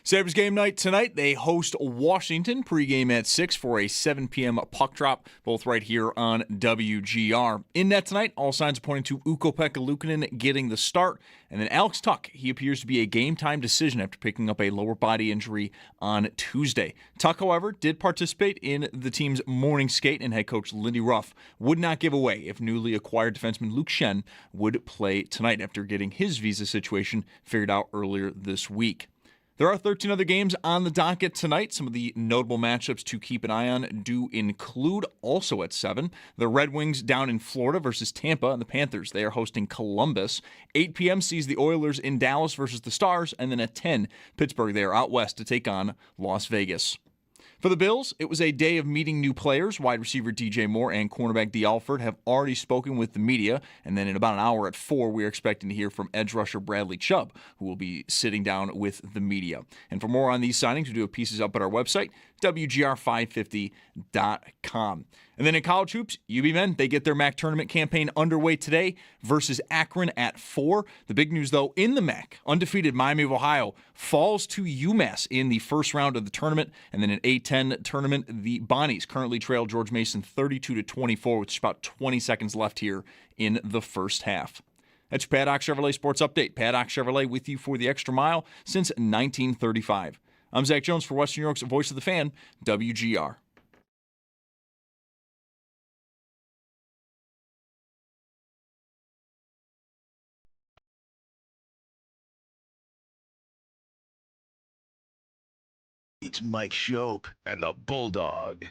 Sabres game night tonight. They host Washington pregame at 6 for a 7 p.m. puck drop, both right here on WGR. In net tonight, all signs are pointing to Ukko-Pekka Luukkonen getting the start. And then Alex Tuch, he appears to be a game-time decision after picking up a lower body injury on Tuesday. Tuch, however, did participate in the team's morning skate, and head coach Lindy Ruff would not give away if newly acquired defenseman Luke Schenn would play tonight after getting his visa situation figured out earlier this week. There are 13 other games on the docket tonight. Some of the notable matchups to keep an eye on do include, also at 7, the Red Wings down in Florida versus Tampa, and the Panthers, they are hosting Columbus. 8 p.m. sees the Oilers in Dallas versus the Stars, and then at 10, Pittsburgh, they are out west to take on Las Vegas. For the Bills, it was a day of meeting new players. Wide receiver DJ Moore and cornerback Dee Alford have already spoken with the media, and then in about an hour at 4, we are expecting to hear from edge rusher Bradley Chubb, who will be sitting down with the media. And for more on these signings, we do have pieces up at our website, WGR550.com. And then in college hoops, UB men, they get their MAC tournament campaign underway today versus Akron at 4. The big news, though, in the MAC, undefeated Miami of Ohio falls to UMass in the first round of the tournament. And then in A-10 tournament, the Bonnies currently trail George Mason 32-24 with just about 20 seconds left here in the first half. That's your Paddock Chevrolet Sports Update. Paddock Chevrolet with you for the extra mile since 1935. I'm Zach Jones for Western New York's Voice of the Fan, WGR. It's Mike Schopp and the Bulldog. I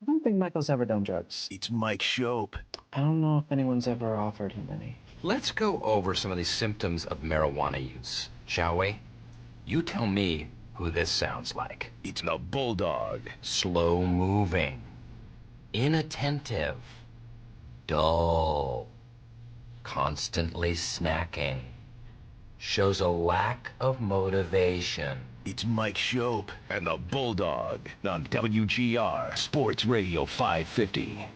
don't think Michael's ever done drugs. It's Mike Schopp. I don't know if anyone's ever offered him any. Let's go over some of the symptoms of marijuana use, shall we? You tell me who this sounds like. It's the Bulldog. Slow moving, inattentive, dull, constantly snacking, shows a lack of motivation. It's Mike Schopp and the Bulldog on WGR Sports Radio 550.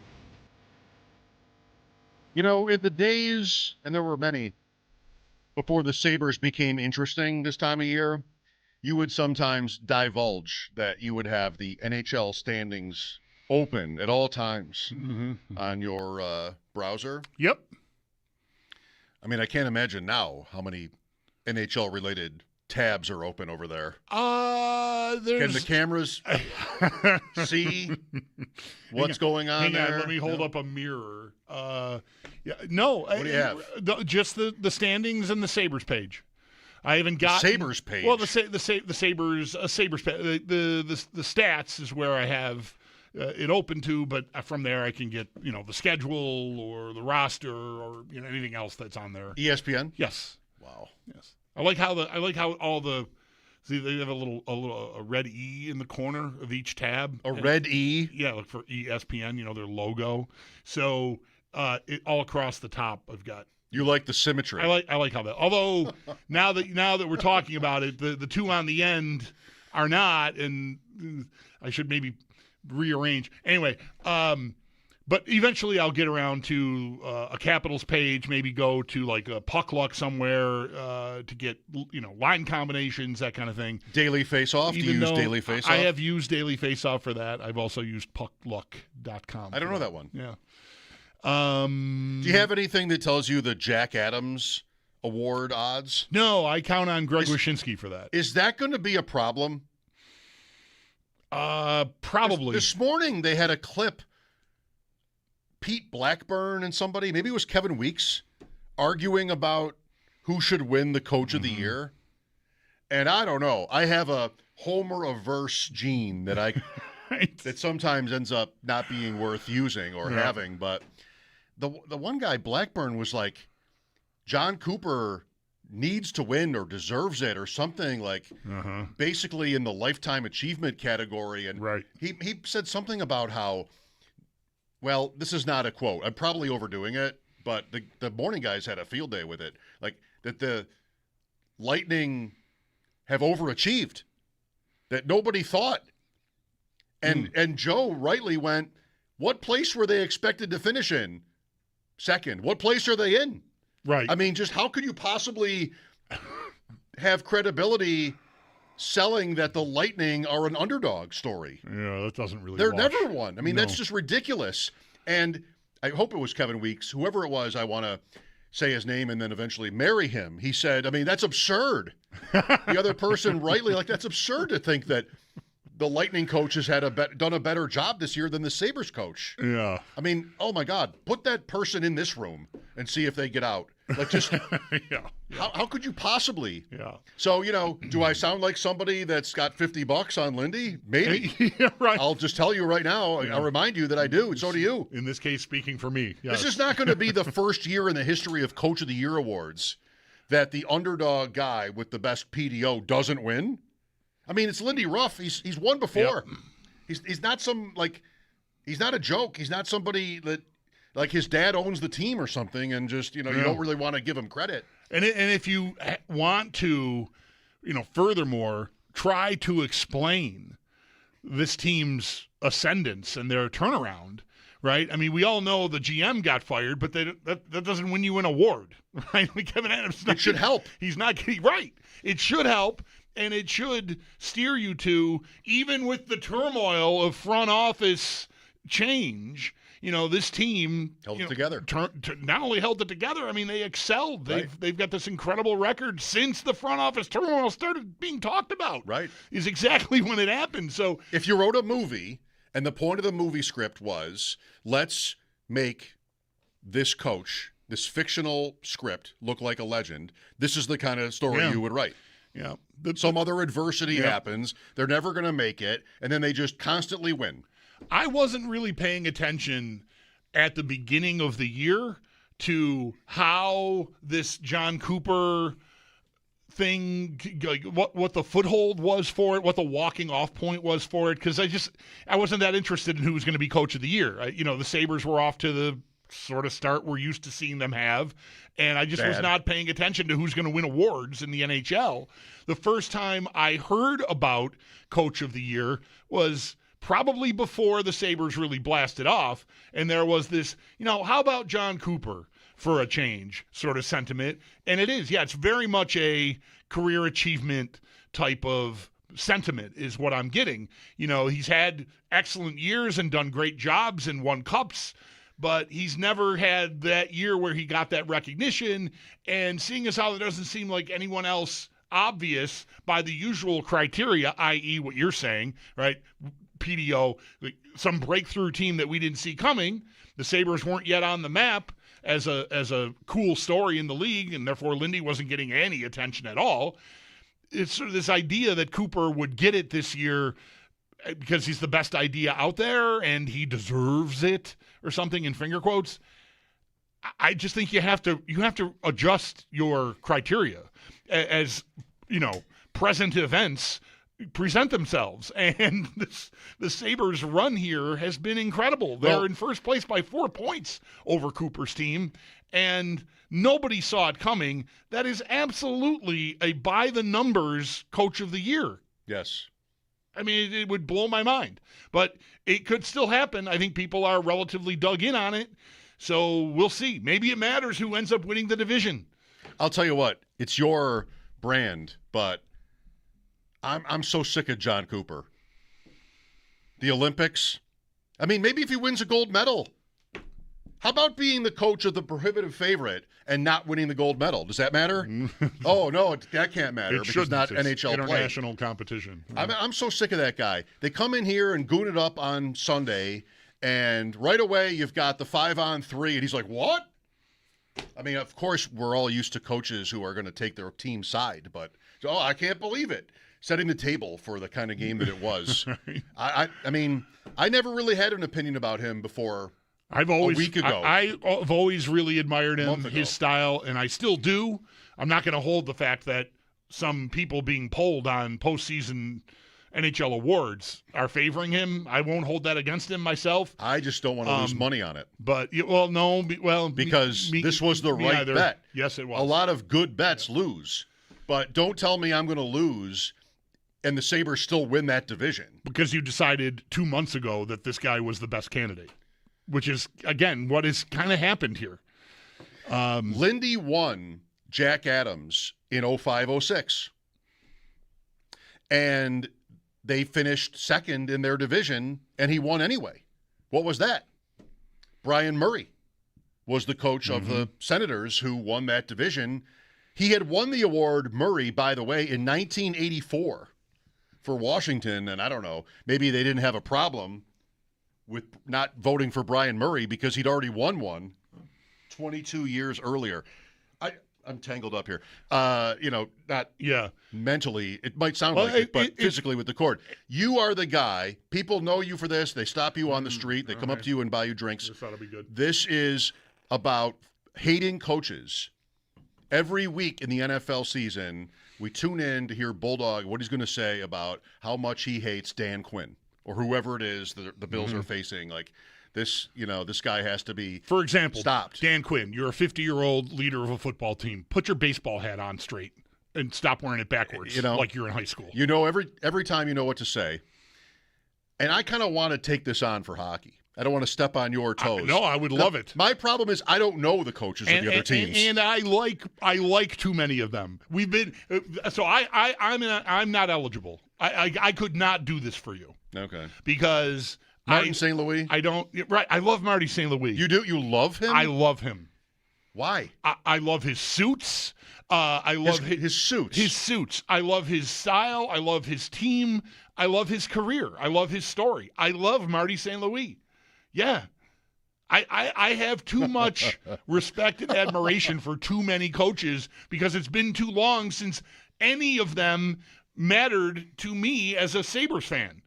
You know, in the days, and there were many, before the Sabres became interesting this time of year, you would sometimes divulge that you would have the NHL standings open at all times on your browser. Yep. I mean, I can't imagine now how many NHL-related tabs are open over there. Can the cameras see what's going on there? Hang on, let me hold up a mirror. No. What do you have? Just the standings and the Sabres page. I haven't got Sabres page. Well, the Sabres Sabres page. The stats is where I have it open to, but from there I can get the schedule or the roster or anything else that's on there. ESPN. Yes. Wow. Yes. I like how all the see they have a red E in the corner of each tab. A red E. Yeah, like for ESPN, their logo. So all across the top, I've got. You like the symmetry. I like how that. Although now that we're talking about it, the two on the end are not, and I should maybe rearrange. Anyway, but eventually I'll get around to a Capitals page, maybe go to like a Puck Luck somewhere to get line combinations, that kind of thing. Daily Face-Off? Do you use Daily Face-Off? I have used Daily Face-Off for that. I've also used puckluck.com. I don't know that one. Yeah. Do you have anything that tells you the Jack Adams Award odds? No, I count on Greg Wyshynski for that. Is that going to be a problem? Probably. This morning they had a clip. Pete Blackburn and somebody, maybe it was Kevin Weeks, arguing about who should win the Coach of the Year. And I don't know. I have a Homer-averse gene that that sometimes ends up not being worth using or having. But the one guy, Blackburn, was like, John Cooper needs to win or deserves it or something, like basically in the lifetime achievement category. And he said something about how, well, this is not a quote. I'm probably overdoing it, but the morning guys had a field day with it. Like that the Lightning have overachieved, that nobody thought. And Joe rightly went, what place were they expected to finish in? Second. What place are they in? Right. I mean, just how could you possibly have credibility selling that the Lightning are an underdog story. Yeah, that doesn't really They're wash. never one. I mean, No. that's just ridiculous. And I hope it was Kevin Weeks. Whoever it was, I want to say his name and then eventually marry him. He said, I mean, that's absurd. The other person rightly, like, that's absurd to think that the Lightning coach has done a better job this year than the Sabres coach. Yeah. I mean, oh my God, put that person in this room and see if they get out. Like, just Yeah. how could you possibly? Yeah. So, do I sound like somebody that's got $50 on Lindy? Maybe. Yeah, right. I'll just tell you right now. Yeah. I'll remind you that I do, and so do you. In this case, speaking for me. Yes. This is not going to be the first year in the history of Coach of the Year awards that the underdog guy with the best PDO doesn't win. I mean, it's Lindy Ruff. He's won before. Yep. He's not he's not a joke. He's not somebody that, like, his dad owns the team or something, and just, you don't really want to give him credit. And if you want to, furthermore, try to explain this team's ascendance and their turnaround, right? I mean, we all know the GM got fired, but that doesn't win you an award, right? Like, Kevin Adams. It should help. He's not getting right. It should help, and it should steer you to, even with the turmoil of front office change, this team Held it together. Not only held it together, I mean, they excelled. Right. They've got this incredible record since the front office turmoil started being talked about. Right. Is exactly when it happened. So If you wrote a movie and the point of the movie script was, let's make this coach, this fictional script, look like a legend, this is the kind of story Yeah. you would write. yeah, Some other adversity Yeah. happens. They're never going to make it, and then they just constantly win. I wasn't really paying attention at the beginning of the year to how this John Cooper thing, like what the foothold was for it, what the walking off point was for it, because I wasn't that interested in who was going to be coach of the year. The Sabres were off to the sort of start we're used to seeing them have, and I just was Bad. not paying attention to who's going to win awards in the NHL. The first time I heard about coach of the year was probably before the Sabres really blasted off, and there was this, how about John Cooper for a change sort of sentiment, and it is, it's very much a career achievement type of sentiment is what I'm getting. He's had excellent years and done great jobs and won cups, but he's never had that year where he got that recognition, and seeing as how there doesn't seem like anyone else obvious by the usual criteria, i.e. what you're saying, right? PDO, like some breakthrough team that we didn't see coming. The Sabres weren't yet on the map as a cool story in the league, and therefore Lindy wasn't getting any attention at all. It's sort of this idea that Cooper would get it this year because he's the best idea out there and he deserves it or something in finger quotes. I just think you have to adjust your criteria as present events present themselves, and the Sabres' run here has been incredible. They're in first place by 4 points over Cooper's team, and nobody saw it coming. That is absolutely a by-the-numbers coach of the year. Yes. I mean, it would blow my mind, but it could still happen. I think people are relatively dug in on it, so we'll see. Maybe it matters who ends up winning the division. I'll tell you what, it's your brand, but I'm so sick of John Cooper. The Olympics. I mean, maybe if he wins a gold medal. How about being the coach of the prohibitive favorite and not winning the gold medal? Does that matter? Oh, no, that can't matter because it's not NHL play. International competition. I'm so sick of that guy. They come in here and goon it up on Sunday, and right away you've got the 5-on-3, and he's like, what? I mean, of course, we're all used to coaches who are going to take their team side, but, I can't believe it. Setting the table for the kind of game that it was. Right. I mean, I never really had an opinion about him before a week ago. I've always really admired him, his style, and I still do. I'm not going to hold the fact that some people being polled on postseason NHL awards are favoring him. I won't hold that against him myself. I just don't want to lose money on it. But, because this was the right either. bet. Yes, it was. A lot of good bets lose. But don't tell me I'm going to lose and the Sabres still win that division. Because you decided 2 months ago that this guy was the best candidate, which is, again, what has kind of happened here. Lindy won Jack Adams in 05-06. And they finished second in their division, and he won anyway. What was that? Brian Murray was the coach of the Senators who won that division. He had won the award, Murray, by the way, in 1984 for Washington, and I don't know, maybe they didn't have a problem with not voting for Brian Murray because he'd already won one 22 years earlier. I'm tangled up here. Not mentally. It might sound like it, but physically with the cord. You are the guy. People know you for this. They stop you on the street. They come up to you and buy you drinks. This ought to be good. This is about hating coaches. Every week in the NFL season, we tune in to hear Bulldog, what he's going to say about how much he hates Dan Quinn or whoever it is the Bills are facing. Like, this guy has to be, for example, stopped. Dan Quinn, you're a 50-year-old leader of a football team. Put your baseball hat on straight and stop wearing it backwards, like you're in high school. Every time you know what to say. And I kind of want to take this on for hockey. I don't want to step on your toes. I would love it. My problem is I don't know the coaches of the other teams, and I like too many of them. We've been so I'm not eligible. I could not do this for you. Okay, because Martin St. Louis. I don't. Right, I love Marty St. Louis. You do? You love him? I love him. Why? I love his suits. I love his suits. His suits. I love his style. I love his team. I love his career. I love his story. I love Marty St. Louis. Yeah. I have too much respect and admiration for too many coaches because it's been too long since any of them mattered to me as a Sabres fan.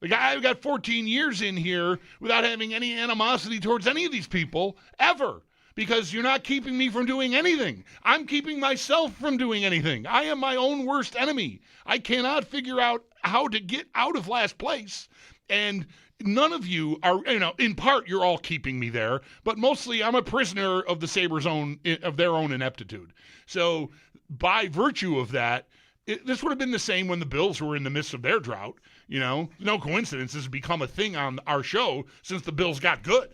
Like, I've got 14 years in here without having any animosity towards any of these people ever, because you're not keeping me from doing anything. I'm keeping myself from doing anything. I am my own worst enemy. I cannot figure out how to get out of last place. And none of you are, in part, you're all keeping me there, but mostly I'm a prisoner of the Sabres' of their own ineptitude. So by virtue of that, this would have been the same when the Bills were in the midst of their drought. No coincidence. This has become a thing on our show since the Bills got good,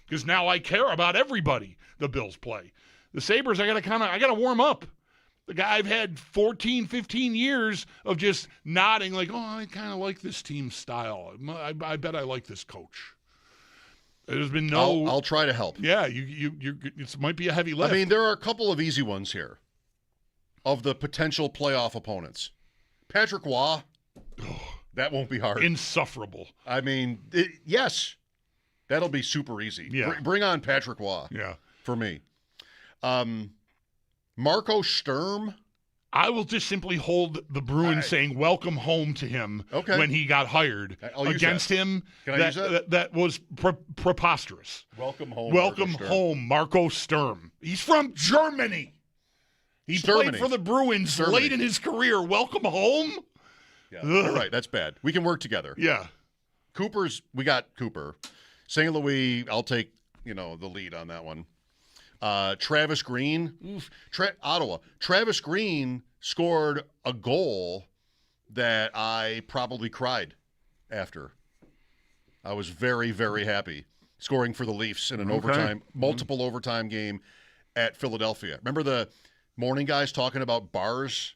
because now I care about everybody the Bills play. The Sabres, I got to warm up. The guy, I've had 14, 15 years of just nodding like, I kind of like this team's style. I bet I like this coach. There's been no. I'll try to help. Yeah, it might be a heavy lift. I mean, there are a couple of easy ones here of the potential playoff opponents. Patrick Waugh, that won't be hard. Insufferable. I mean, yes, that'll be super easy. Yeah. Bring on Patrick Waugh. Yeah, for me. Marco Sturm. I will just simply hold the Bruins saying welcome home to him when he got hired against him. Can I use that? That was preposterous. Welcome home. Welcome home, Marco Sturm. He's from Germany. He played for the Bruins late in his career. Welcome home? Yeah, you're right. That's bad. We can work together. Yeah. We got Cooper. St. Louis, I'll take, the lead on that one. Travis Green, Ottawa. Travis Green scored a goal that I probably cried after. I was very, very happy scoring for the Leafs in an multiple overtime game at Philadelphia. Remember the morning guys talking about bars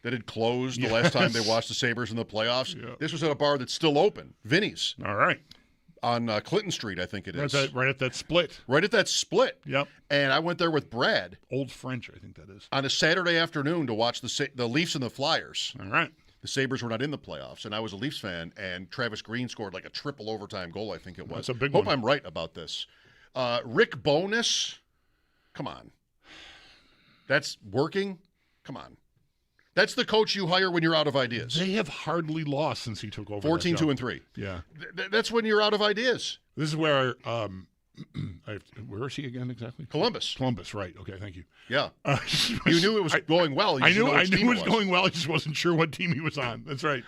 that had closed the last time they watched the Sabres in the playoffs? Yeah. This was at a bar that's still open, Vinny's. All right. On Clinton Street, I think it is. Right at that split. Right at that split. Yep. And I went there with Brad. Old French, I think that is. On a Saturday afternoon to watch the Leafs and the Flyers. All right. The Sabres were not in the playoffs, and I was a Leafs fan, and Travis Green scored like a triple overtime goal, I think it was. That's a big one. Hope one. I'm right about this. Rick Bowness, come on. That's working? Come on. That's the coach you hire when you're out of ideas. They have hardly lost since he took over. 14-2-3. Yeah. That's when you're out of ideas. This is where where is he again exactly? Columbus, right. Okay, thank you. Yeah. You knew it was going well. I knew it was going well. I just wasn't sure what team he was on. That's right.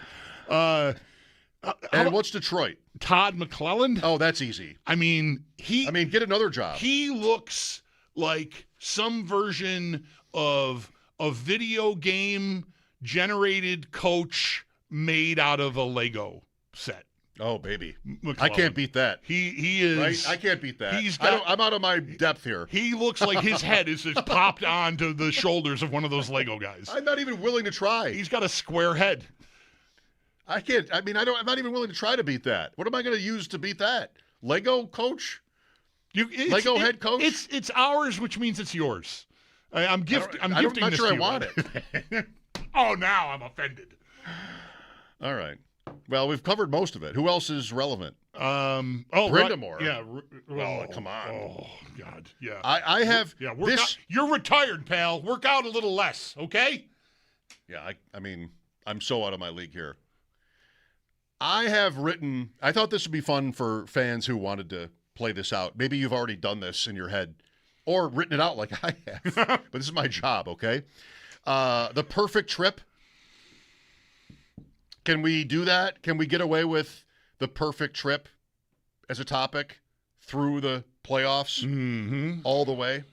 And what's Detroit? Todd McClelland? Oh, that's easy. I mean, get another job. He looks like some version of a video game generated coach made out of a Lego set. Oh, baby. McClellan. I can't beat that. He is. Right? I can't beat that. I'm out of my depth here. He looks like his head is just popped onto the shoulders of one of those Lego guys. I'm not even willing to try. He's got a square head. I can't. I mean, I'm not even willing to try to beat that. What am I going to use to beat that? Lego coach? Lego head coach? It's ours, which means it's yours. I'm gifting I'm this not sure to I you. want it. Oh, now I'm offended. All right. Well, we've covered most of it. Who else is relevant? Brindamore. Yeah. Come on. Oh, God. Yeah. I have this. Out. You're retired, pal. Work out a little less, okay? Yeah, I mean, I'm so out of my league here. I have written, I thought this would be fun for fans who wanted to play this out. Maybe you've already done this in your head or written it out like I have, but this is my job, okay? The perfect trip. Can we do that? Can we get away with the perfect trip as a topic through the playoffs all the way?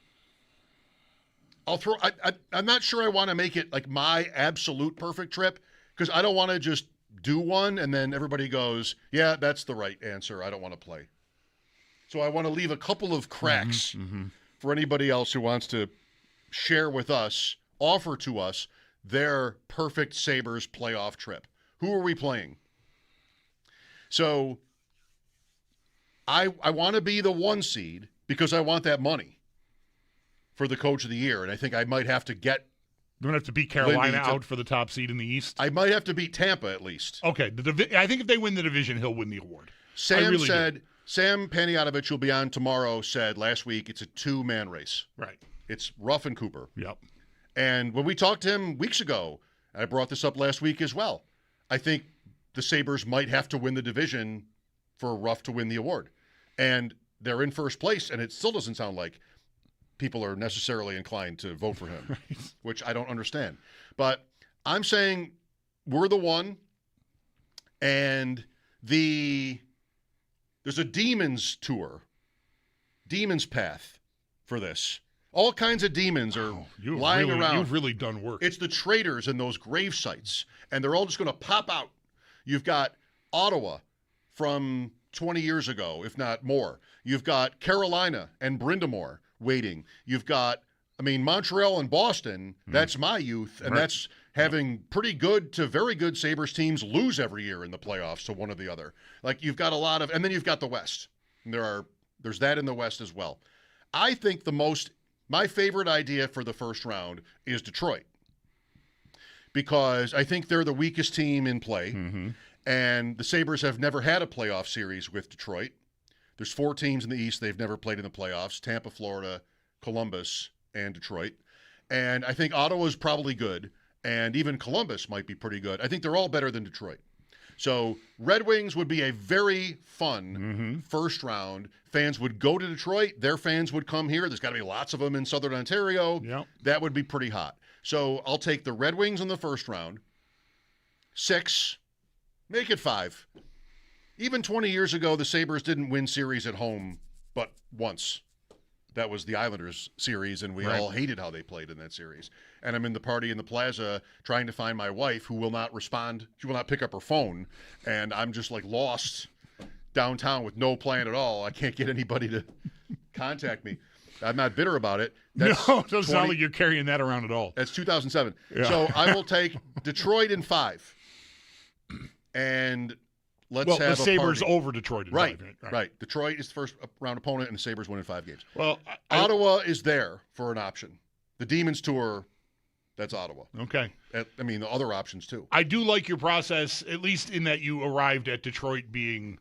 I'm not sure I want to make it like my absolute perfect trip because I don't want to just do one and then everybody goes, yeah, that's the right answer. I don't want to play. So I want to leave a couple of cracks for anybody else who wants to share with us, offer to us their perfect Sabres playoff trip. Who are we playing? So I want to be the 1 seed because I want that money for the coach of the year. And I think I might have to get We're going to have to beat Carolina out for the top seed in the East. I might have to beat Tampa at least. Okay. I think if they win the division, he'll win the award. Sam Panayotovich will be on tomorrow, said last week it's a 2-man race. Right. It's Ruff and Cooper. Yep. And when we talked to him weeks ago, and I brought this up last week as well, I think the Sabres might have to win the division for Ruff to win the award. And they're in first place, and it still doesn't sound like people are necessarily inclined to vote for him, which I don't understand. But I'm saying we're the 1, and there's a Demons tour, Demons path for this. All kinds of demons are lying around. You've really done work. It's the traitors in those grave sites, and they're all just going to pop out. You've got Ottawa from 20 years ago, if not more. You've got Carolina and Brindamore waiting. You've got, Montreal and Boston. That's my youth, and that's having pretty good to very good Sabres teams lose every year in the playoffs to one or the other. Like, you've got a lot of, and then you've got the West. And there's that in the West as well. I think my favorite idea for the first round is Detroit because I think they're the weakest team in play, and the Sabres have never had a playoff series with Detroit. There's 4 teams in the East they've never played in the playoffs: Tampa, Florida, Columbus, and Detroit. And I think Ottawa's probably good, and even Columbus might be pretty good. I think they're all better than Detroit. So Red Wings would be a very fun first round. Fans would go to Detroit. Their fans would come here. There's got to be lots of them in Southern Ontario. Yep. That would be pretty hot. So I'll take the Red Wings in the first round. 6, make it 5. Even 20 years ago, the Sabres didn't win series at home but once. That was the Islanders series, and we all hated how they played in that series. And I'm in the party in the plaza trying to find my wife, who will not respond. She will not pick up her phone, and I'm just like lost downtown with no plan at all. I can't get anybody to contact me. I'm not bitter about it. That's no, it doesn't sound like you're carrying that around at all. That's 2007. Yeah. So I will take Detroit in 5. And let's have the Sabres party. over Detroit in 5. Right. Detroit is the first round opponent, and the Sabres win in 5 games. Well, Ottawa is there for an option. The Demons tour, that's Ottawa. Okay. The other options too. I do like your process, at least in that you arrived at Detroit being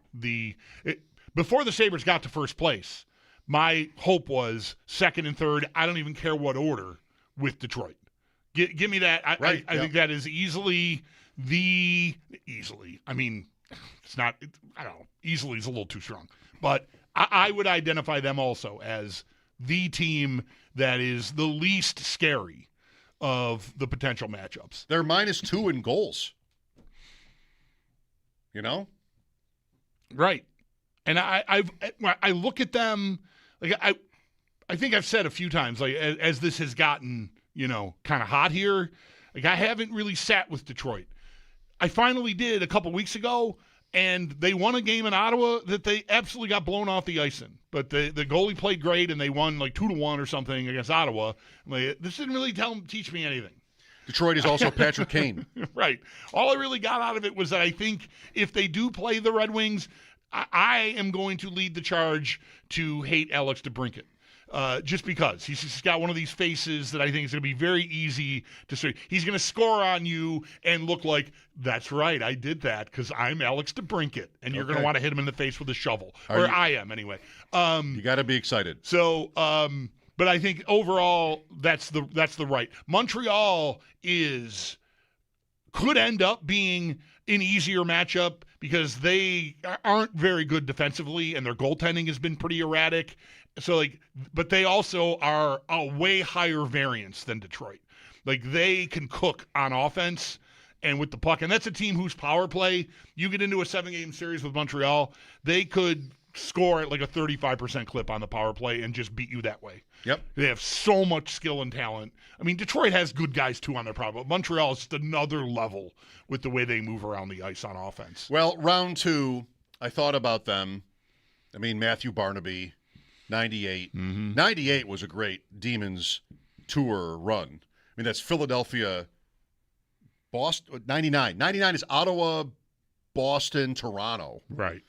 before the Sabres got to first place. My hope was second and third. I don't even care what order with Detroit. Give me that. I think that is easily. It's not. I don't know. Easily is a little too strong, but I would identify them also as the team that is the least scary of the potential matchups. They're -2 in goals. Right. And I look at them like I think I've said a few times, like as this has gotten kind of hot here, like I haven't really sat with Detroit. I finally did a couple weeks ago, And they won a game in Ottawa that they absolutely got blown off the ice in. But the goalie played great, and they won like 2-1 or something against Ottawa. Like, this didn't really teach me anything. Detroit is also Patrick Kane. Right. All I really got out of it was that I think if they do play the Red Wings, I am going to lead the charge to hate Alex DeBrincat. Just because he's got one of these faces that I think is going to be very easy to say. He's going to score on you and look like, that's right, I did that because I'm Alex DeBrincat, and you're going to want to hit him in the face with a shovel. I am anyway. You got to be excited. So, but I think overall that's the right. Montreal could end up being an easier matchup because they aren't very good defensively, and their goaltending has been pretty erratic. So, but they also are a way higher variance than Detroit. Like, they can cook on offense and with the puck. And that's a team whose power play, you get into a 7-game series with Montreal, they could score at like a 35% clip on the power play and just beat you that way. Yep. They have so much skill and talent. I mean, Detroit has good guys, too, on their power, but Montreal is just another level with the way they move around the ice on offense. Well, round 2, I thought about them. I mean, Matthew Barnaby, 98. 98 was a great Demons tour run. I mean, that's Philadelphia, Boston, 99. 99 is Ottawa, Boston, Toronto. Right.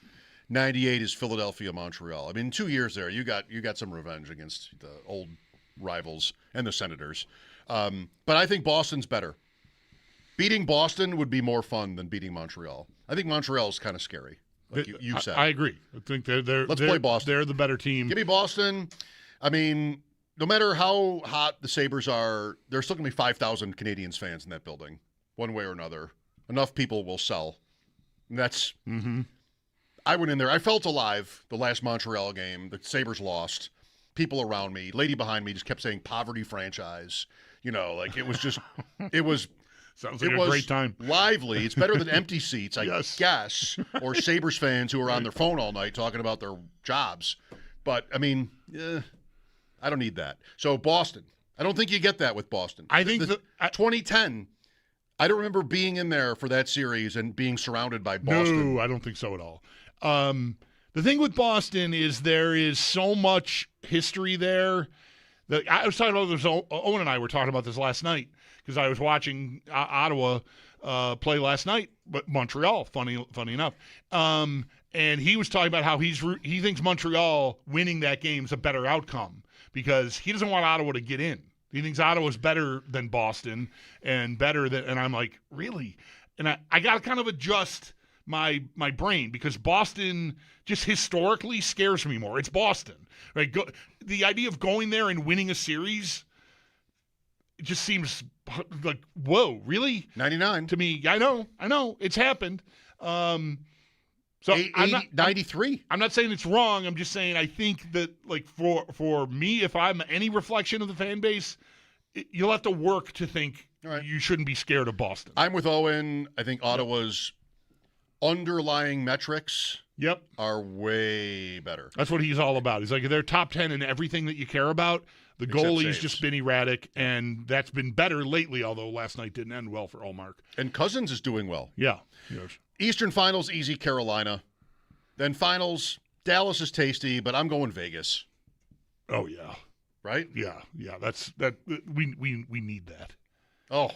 98 is Philadelphia, Montreal. I mean, 2 years there, you got some revenge against the old rivals and the Senators. But I think Boston's better. Beating Boston would be more fun than beating Montreal. I think Montreal is kind of scary, like you said. I agree. I think they're play Boston. They're the better team. Give me Boston. I mean, no matter how hot the Sabres are, there's still going to be 5,000 Canadians fans in that building, one way or another. Enough people will sell. And that's I went in there. I felt alive the last Montreal game. The Sabres lost. People around me, lady behind me just kept saying poverty franchise. You know, like it was just, it was. Sounds like a great time. Lively. It's better than empty seats, I Yes. guess, or Sabres fans who are on their phone all night talking about their jobs. But, I mean, I don't need that. So, Boston. I don't think you get that with Boston. I think 2010, I don't remember being in there for that series and being surrounded by Boston. No, I don't think so at all. The thing with Boston is there is so much history there. I was talking about this. Owen and I were talking about this last night because I was watching Ottawa play last night, but Montreal. Funny enough. And he was talking about how he thinks Montreal winning that game is a better outcome because he doesn't want Ottawa to get in. He thinks Ottawa's better than Boston and better than. And I'm like, really? And I got to kind of adjust my brain because Boston just historically scares me more. It's Boston, right? The idea of going there and winning a series, it just seems like, whoa, really? 99. To me, I know, it's happened. So 93. I'm not saying it's wrong. I'm just saying I think that, like, for me, if I'm any reflection of the fan base, you'll have to work to think you shouldn't be scared of Boston. I'm with Owen. I think Ottawa's underlying metrics are way better. That's what he's all about. He's like, they're top 10 in everything that you care about. The goalie's just been erratic, and that's been better lately, although last night didn't end well for Ullmark. And Cousins is doing well. Yeah. Yes. Eastern Finals, easy, Carolina. Then Finals, Dallas is tasty, but I'm going Vegas. Oh, yeah. Right? Yeah. That. We need that. Oh.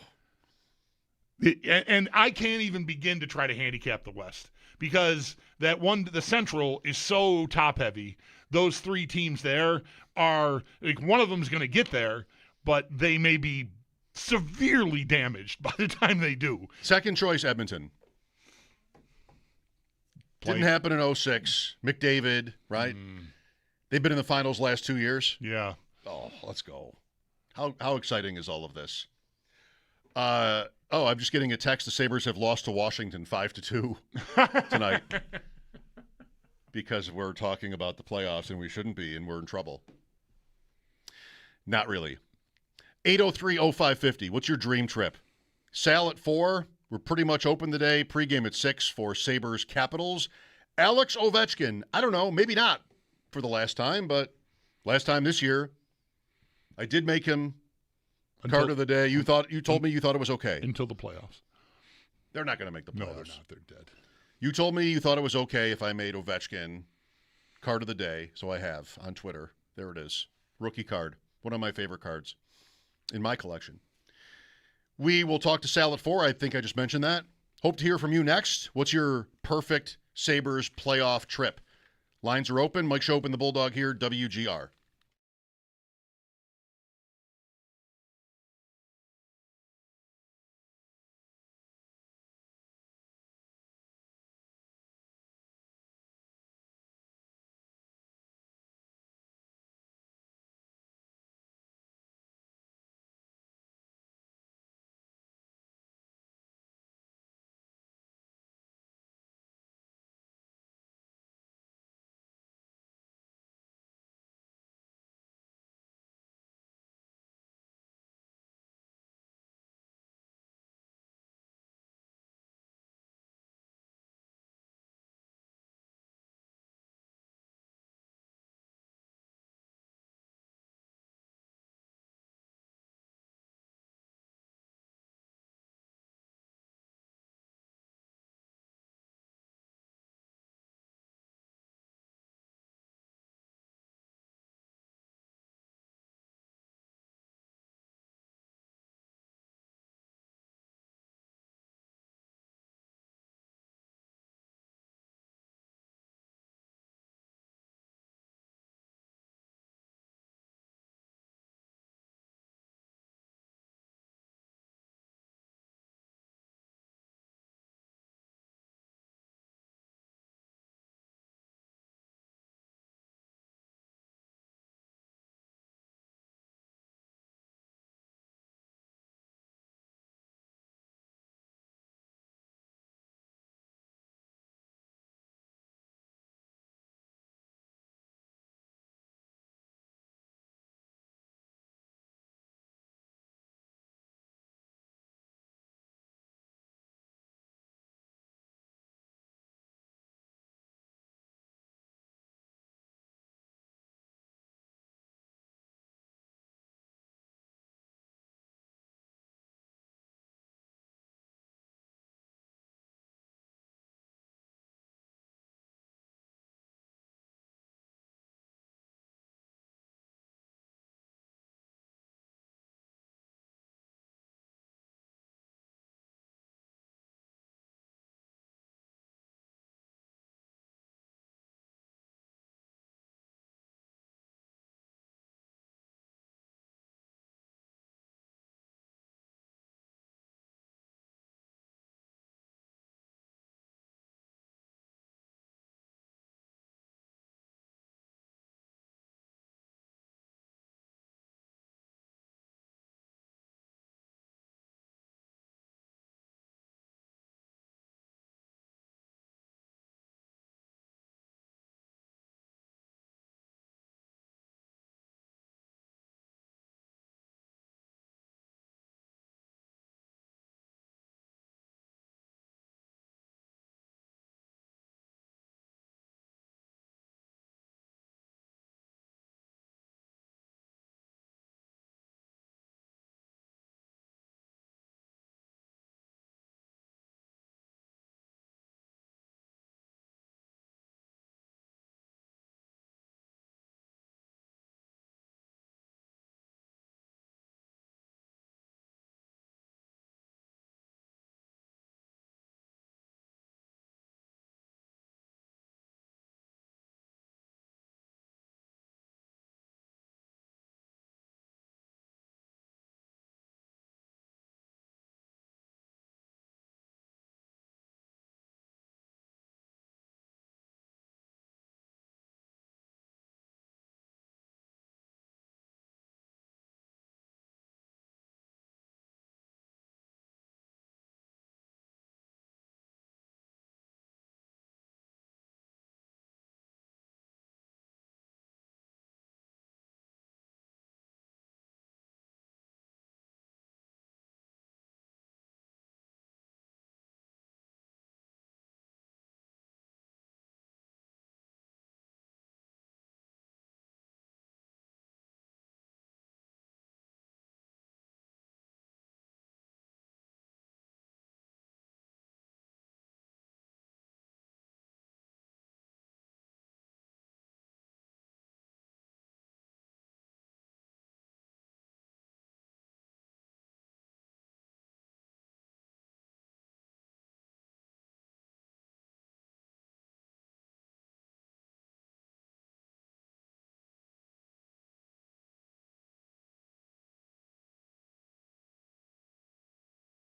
And I can't even begin to try to handicap the West because the Central is so top heavy. Those three teams there are like one of them's going to get there, but they may be severely damaged by the time they do. Second choice, Edmonton. Didn't happen in 06. McDavid, right? They've been in the finals last 2 years. Yeah. Oh, let's go. How exciting is all of this? I'm just getting a text. The Sabres have lost to Washington 5-2 tonight because we're talking about the playoffs and we shouldn't be, and we're in trouble. Not really. 803-0550. What's your dream trip? Sal at 4. We're pretty much open today. Pregame at 6 for Sabres Capitals. Alex Ovechkin. I don't know. Maybe not for the last time, but last time this year, I did make him card of the day. You told me you thought it was okay. Until the playoffs. They're not going to make the playoffs. No, they're not. They're dead. You told me you thought it was okay if I made Ovechkin card of the day, so I have on Twitter. There it is. Rookie card. One of my favorite cards in my collection. We will talk to Sal at 4. I think I just mentioned that. Hope to hear from you next. What's your perfect Sabres playoff trip? Lines are open. Mike Schopp and the Bulldog here, WGR.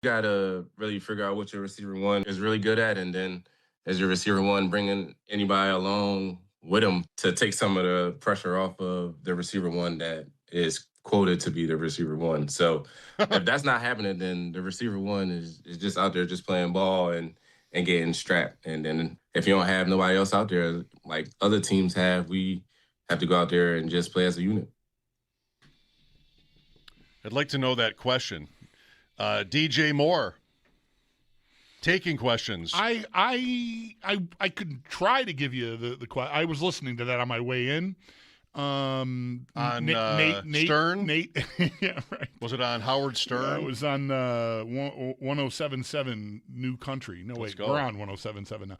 got to really figure out what your receiver one is really good at, and then as your receiver one, bringing anybody along with him to take some of the pressure off of the receiver one that is quoted to be the receiver one. So if that's not happening, then the receiver one is just out there just playing ball and getting strapped. And then if you don't have nobody else out there like other teams have, we have to go out there and just play as a unit. I'd like to know that question. DJ Moore, taking questions. I could try to give you the question. I was listening to that on my way in. On Nate Stern? Nate, yeah, right. Was it on Howard Stern? It was on 107.7 New Country. No, Let's wait, go. we're on 107.7 now.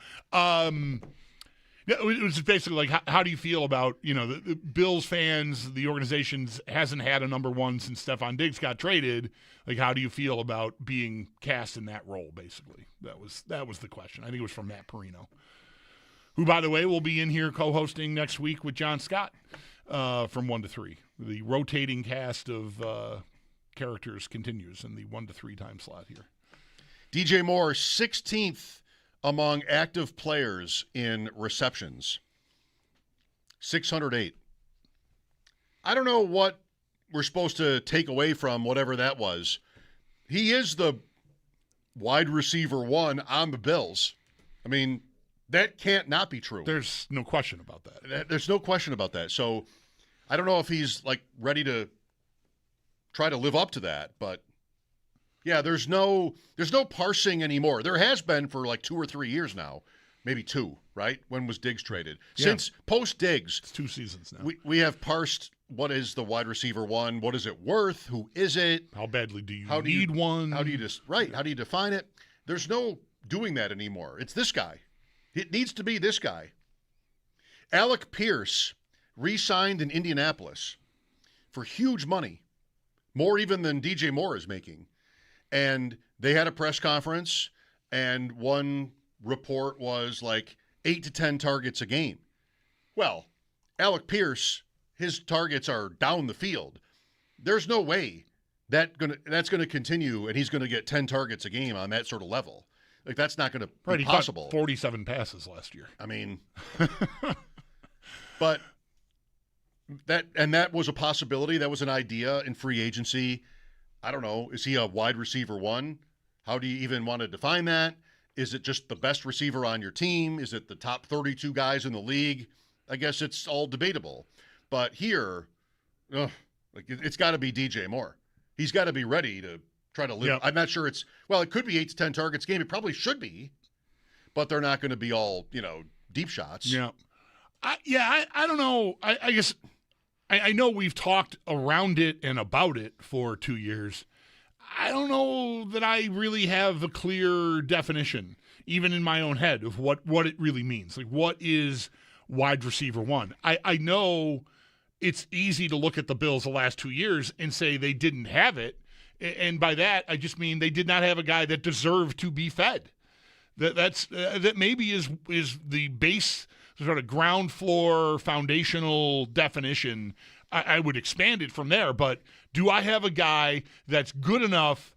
Yeah, it was basically like, how do you feel about, the Bills fans, the organizations hasn't had a number one since Stephon Diggs got traded. Like, how do you feel about being cast in that role, basically? That was the question. I think it was from Matt Perino, who, by the way, will be in here co-hosting next week with John Scott from 1 to 3. The rotating cast of characters continues in the 1 to 3 time slot here. DJ Moore, 16th among active players in receptions. 608. I don't know what we're supposed to take away from whatever that was. He is the wide receiver one on the Bills. I mean, that can't not be true. There's no question about that. There's no question about that. So I don't know if he's like ready to try to live up to that, but yeah, there's no parsing anymore. There has been for like 2 or 3 years now, maybe 2, right? When was Diggs traded? Yeah. Since post Diggs, It's 2 seasons now. we have parsed what is the wide receiver one, what is it worth, who is it, How badly do you How do you- need one? how do you how do you define it? There's no doing that anymore. It's this guy. It needs to be this guy. Alec Pierce re-signed in Indianapolis for huge money, more even than DJ Moore is making. And they had a press conference, and one report was like 8 to 10 targets a game. Well, Alec Pierce, his targets are down the field. There's no way that's going to continue, and he's going to get 10 targets a game on that sort of level. Like, that's not going to Right, be he caught possible. 47 passes last year. I mean, but that was a possibility. That was an idea in free agency. I don't know. Is he a wide receiver one? How do you even want to define that? Is it just the best receiver on your team? Is it the top 32 guys in the league? I guess it's all debatable. But here, it's got to be DJ Moore. He's got to be ready to try to live. Yep. I'm not sure it could be 8 to 10 targets a game. It probably should be, but they're not going to be all, deep shots. Yeah. I don't know. I guess I know we've talked around it and about it for 2 years. I don't know that I really have a clear definition, even in my own head, of what it really means. Like, what is wide receiver one? I know it's easy to look at the Bills the last 2 years and say they didn't have it. And by that, I just mean they did not have a guy that deserved to be fed. That maybe is the base sort of ground floor foundational definition. I would expand it from there, but do I have a guy that's good enough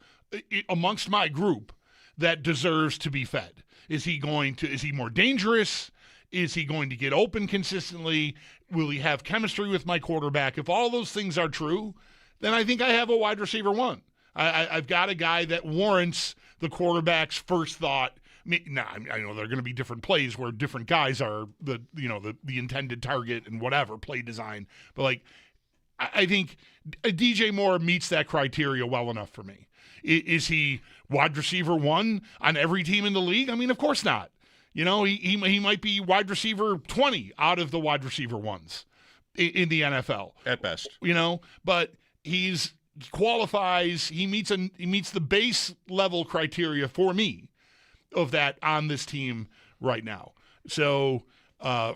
amongst my group that deserves to be fed? Is he more dangerous? Is he going to get open consistently? Will he have chemistry with my quarterback? If all those things are true, then I think I have a wide receiver one. I've got a guy that warrants the quarterback's first thought. I know there are going to be different plays where different guys are the intended target and whatever play design, but like I think DJ Moore meets that criteria well enough for me. Is he wide receiver one on every team in the league? I mean, of course not. He might be wide receiver 20 out of the wide receiver ones in the NFL At best. But he qualifies. He meets the base level criteria for me of that on this team right now. So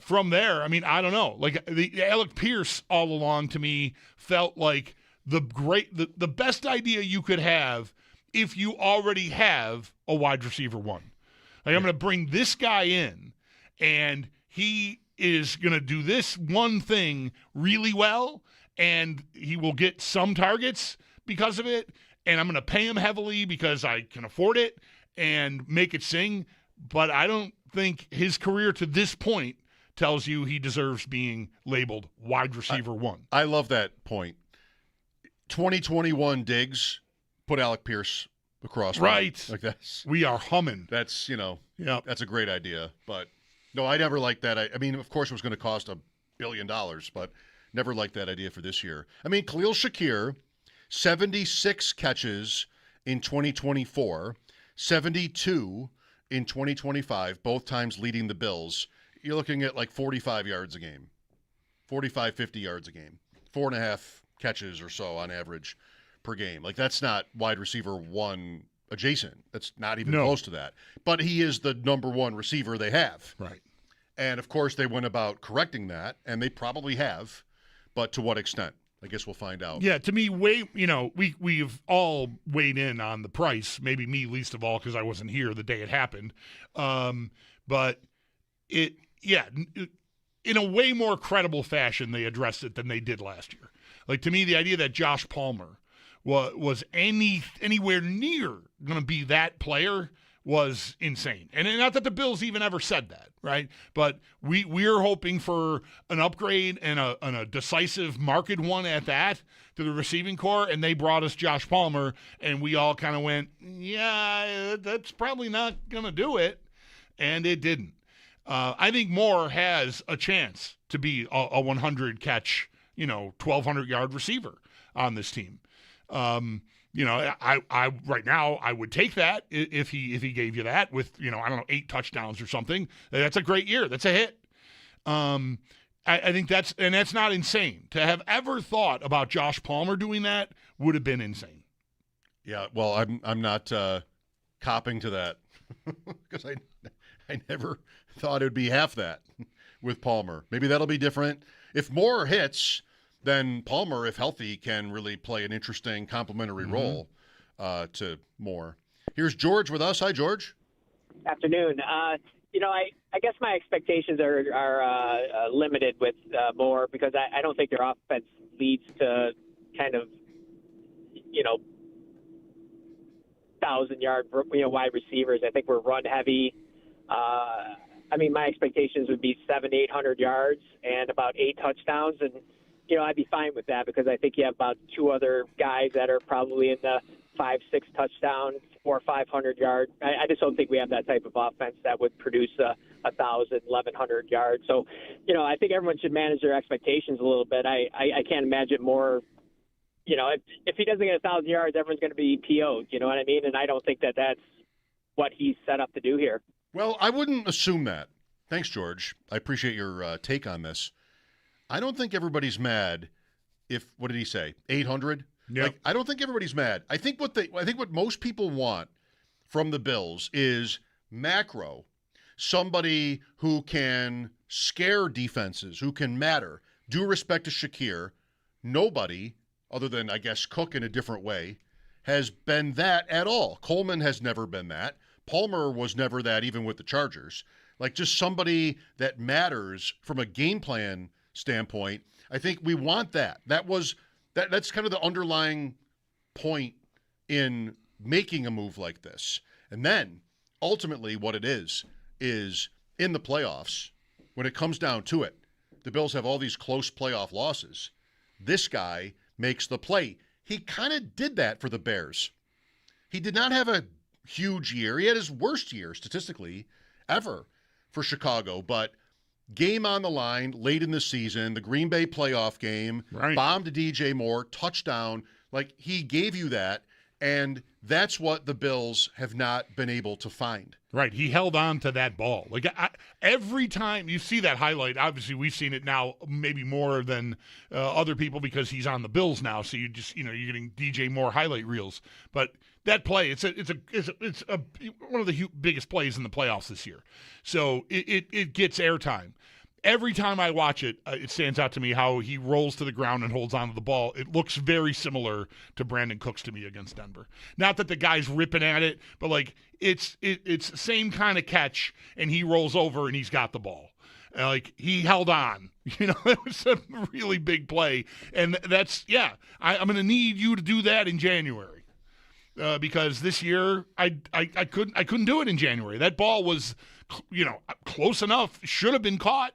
from there, I mean, I don't know. Like the Alec Pierce all along to me felt like the best idea you could have if you already have a wide receiver one. Like, I'm going to bring this guy in, and he is going to do this one thing really well, and he will get some targets because of it, and I'm going to pay him heavily because I can afford it and make it sing. But I don't think his career to this point tells you he deserves being labeled wide receiver one. I love that point. 2021 Diggs put Alec Pierce across. Right. Like that's We are humming. that's Yeah. that's a great idea. But no, I never liked that. I mean, of course, it was going to cost $1 billion, but never liked that idea for this year. I mean, Khalil Shakir, 76 catches in 2024, 72 in 2025, both times leading the Bills. You're looking at like 45 yards a game, 45, 50 yards a game, 4.5 catches or so on average per game. Like, that's not wide receiver one adjacent. That's not even close to that. But he is the number one receiver they have. Right. And, of course, they went about correcting that, and they probably have. But to what extent? I guess we'll find out. Yeah, to me, we've all weighed in on the price, maybe me least of all because I wasn't here the day it happened. But in a way more credible fashion, they addressed it than they did last year. Like, to me, the idea that Josh Palmer was anywhere near going to be that player was insane. And not that the Bills even ever said that, right? But we're hoping for an upgrade and a decisive market one at that to the receiving core, and they brought us Josh Palmer, and we all kind of went, yeah, that's probably not going to do it, and it didn't. I think Moore has a chance to be a 100-catch, 1,200-yard receiver on this team. I right now I would take that if he gave you that with 8 touchdowns or something. That's a great year. That's a hit. I think that's not insane. To have ever thought about Josh Palmer doing that would have been insane. Yeah, well, I'm not copping to that because I never thought it would be half that with Palmer. Maybe that'll be different. If Moore hits, then Palmer, if healthy, can really play an interesting complementary role to Moore. Here's George with us. Hi, George. Afternoon. I guess my expectations are limited with Moore because I don't think their offense leads to kind of 1,000-yard wide receivers. I think we're run heavy. My expectations would be 700-800 yards and about 8 touchdowns, and I'd be fine with that because I think you have about 2 other guys that are probably in the 5-6 touchdown, 400 or 500 yard. I just don't think we have that type of offense that would produce 1,000, 1,100 yards. So, I think everyone should manage their expectations a little bit. I can't imagine more. If he doesn't get 1,000 yards, everyone's going to be PO'd. You know what I mean? And I don't think that that's what he's set up to do here. Well, I wouldn't assume that. Thanks, George. I appreciate your take on this. I don't think everybody's mad if, what did he say, 800? Yep. Like, I don't think everybody's mad. I think what most people want from the Bills is macro, somebody who can scare defenses, who can matter. Due respect to Shakir, nobody, other than, I guess, Cook in a different way, has been that at all. Coleman has never been that. Palmer was never that, even with the Chargers. Like, just somebody that matters from a game plan standpoint. I think we want that. That's kind of the underlying point in making a move like this. And then ultimately what it is in the playoffs, when it comes down to it, the Bills have all these close playoff losses. This guy makes the play. He kind of did that for the Bears. He did not have a huge year. He had his worst year statistically ever for Chicago, but game on the line late in the season, the Green Bay playoff game, right. Bomb to DJ Moore, touchdown. Like, he gave you that, and that's what the Bills have not been able to find. Right. He held on to that ball. Like, every time you see that highlight, obviously we've seen it now maybe more than other people because he's on the Bills now. So you just, you're getting DJ Moore highlight reels. But that play, it's one of the biggest plays in the playoffs this year. So it gets airtime. Every time I watch it, it stands out to me how he rolls to the ground and holds onto the ball. It looks very similar to Brandon Cooks to me against Denver. Not that the guy's ripping at it, but like it's the same kind of catch, and he rolls over and he's got the ball. Like, he held on. It was a really big play. And that's, I'm going to need you to do that in January. because this year I couldn't do it in January. That ball was, close enough. Should have been caught.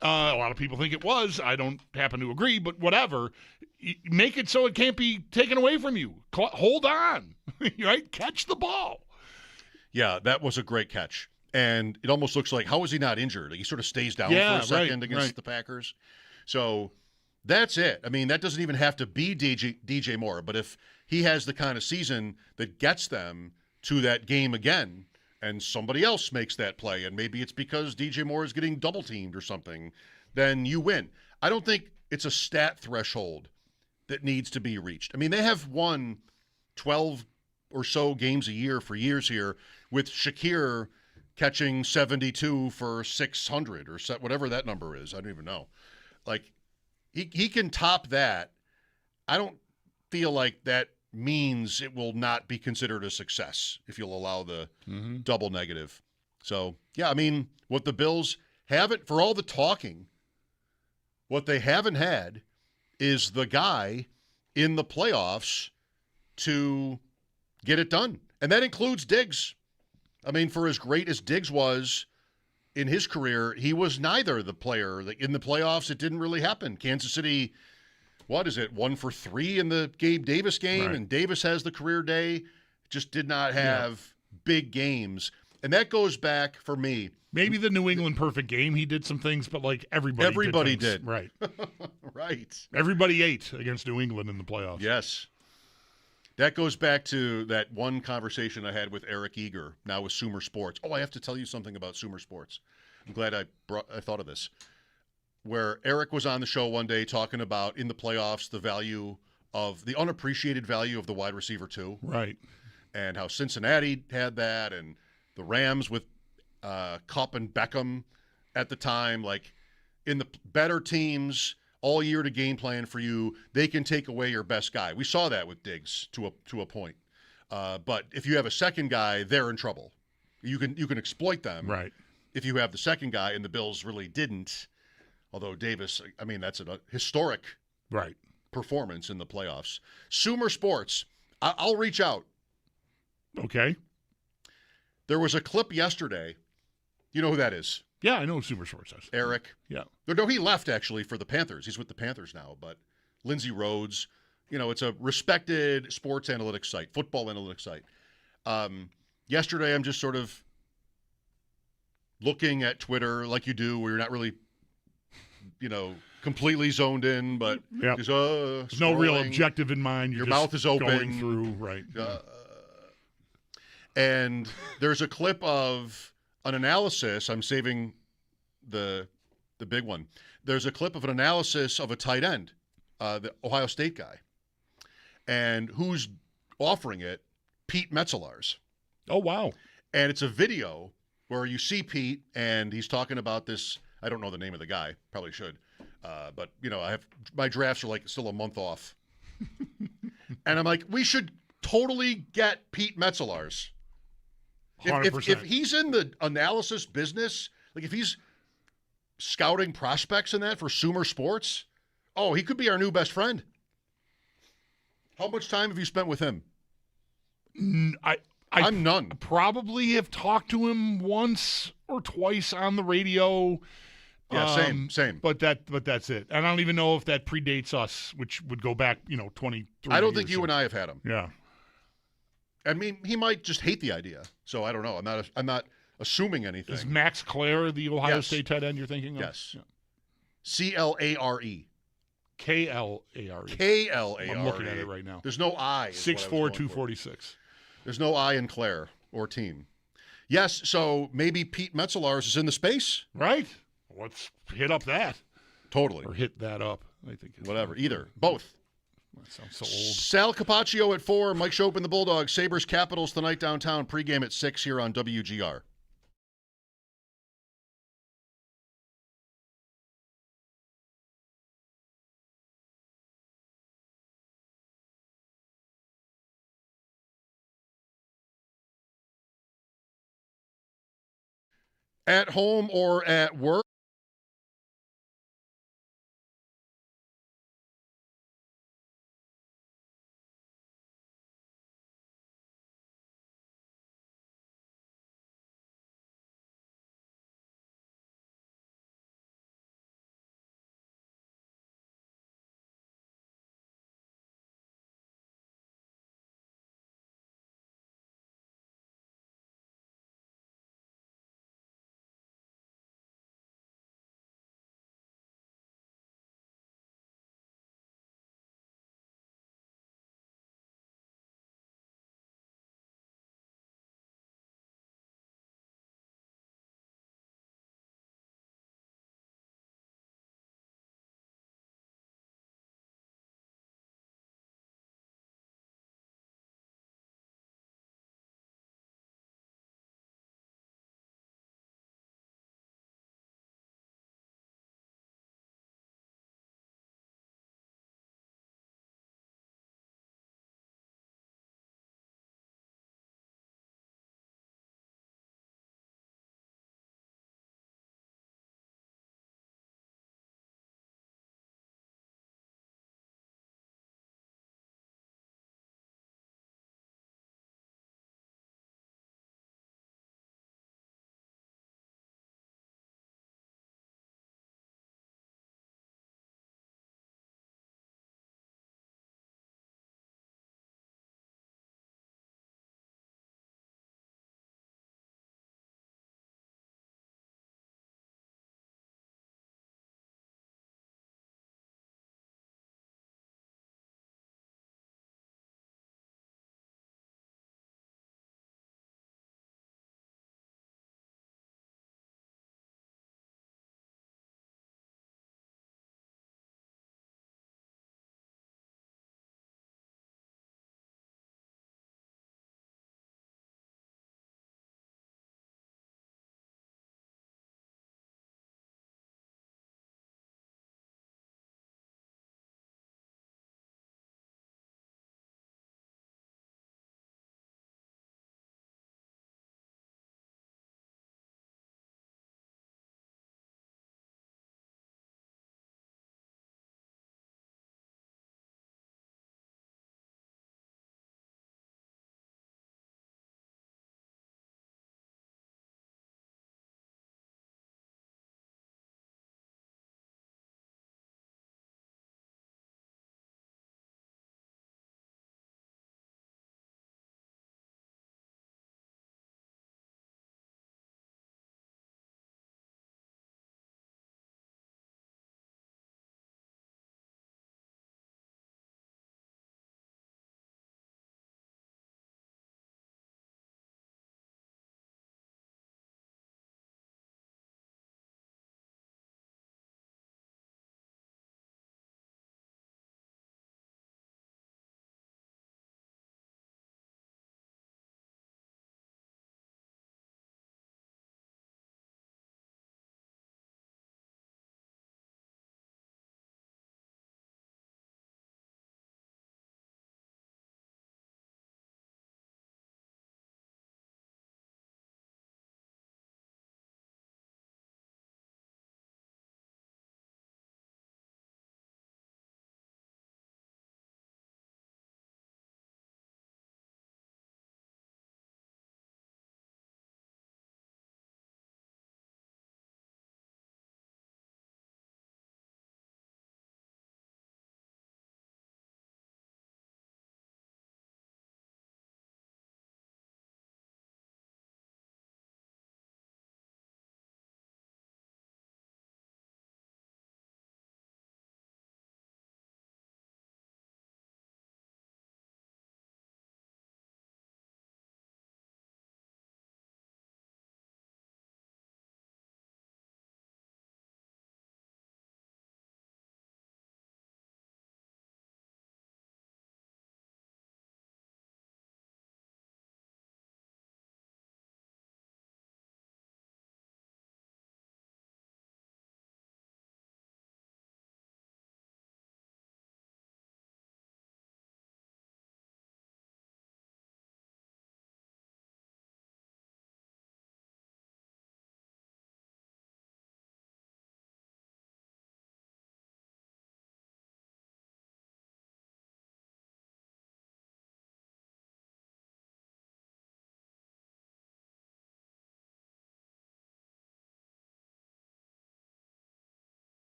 A lot of people think it was. I don't happen to agree, but whatever. Make it so it can't be taken away from you. Hold on, right? Catch the ball. Yeah, that was a great catch. And it almost looks like, how is he not injured? He sort of stays down for a second against the Packers. So that's it. I mean, that doesn't even have to be DJ Moore. But if he has the kind of season that gets them to that game again, and somebody else makes that play, and maybe it's because DJ Moore is getting double-teamed or something, then you win. I don't think it's a stat threshold that needs to be reached. I mean, they have won 12 or so games a year for years here with Shakir catching 72 for 600 or whatever that number is. I don't even know. Like, he can top that. I don't feel like that means it will not be considered a success if you'll allow the double negative. So, yeah, I mean, what the Bills haven't, for all the talking, what they haven't had is the guy in the playoffs to get it done. And that includes Diggs. I mean, for as great as Diggs was in his career, he was neither the player. In the playoffs, it didn't really happen. Kansas City, 1 for 3 in the Gabe Davis game, and Davis has the career day. Just did not have big games. And that goes back, for me. Maybe the New England perfect game, he did some things, but like everybody did. Right. Right. Everybody ate against New England in the playoffs. Yes. That goes back to that one conversation I had with Eric Eager, now with Sumer Sports. Oh, I have to tell you something about Sumer Sports. I'm glad I thought of this. Where Eric was on the show one day talking about, in the playoffs, the unappreciated value of the wide receiver too. Right. And how Cincinnati had that, and the Rams with Kupp and Beckham at the time. Like, in the better teams, all year to game plan for you, they can take away your best guy. We saw that with Diggs to a point. But if you have a second guy, they're in trouble. You can exploit them. Right. If you have the second guy, and the Bills really didn't. Although Davis, I mean, that's a historic performance in the playoffs. Sumer Sports, I'll reach out. Okay. There was a clip yesterday. You know who that is? Yeah, I know who Sumer Sports is. Eric. Yeah. No, he left, actually, for the Panthers. He's with the Panthers now. But Lindsey Rhodes, it's a respected sports analytics site, football analytics site. Yesterday, I'm just sort of looking at Twitter like you do, where you're not really, completely zoned in, but there's no real objective in mind. Your mouth is open. Going through, right. And there's a clip of an analysis. I'm saving the big one. There's a clip of an analysis of a tight end, the Ohio State guy. And who's offering it? Pete Metzelaars. Oh, wow. And it's a video where you see Pete, and he's talking about this. I don't know the name of the guy. Probably should. But, my drafts are still a month off. And I'm like, we should totally get Pete Metzelaars. If he's in the analysis business, like if he's scouting prospects in that for Sumer Sports, he could be our new best friend. How much time have you spent with him? I'm none. Probably have talked to him once or twice on the radio. Yeah, same. But that's it. And I don't even know if that predates us, which would go back, 23 I don't think you and I have had him. Yeah. I mean, he might just hate the idea. So I don't know. I'm not assuming anything. Is Max Clare the Ohio State tight end you're thinking of? Yes. Yeah. Clare. Klare. Klare. I'm looking at it right now. There's no I. 6'4", 246. There's no I in Claire or team. Yes, so maybe Pete Metzelaars is in the space. Right. Let's hit up that. Totally. Or hit that up. I think it's whatever. Either. Both. That sounds so old. Sal Capaccio at 4. Mike Schopp and the Bulldog. Sabres Capitals tonight downtown. Pregame at 6 here on WGR. At home or at work?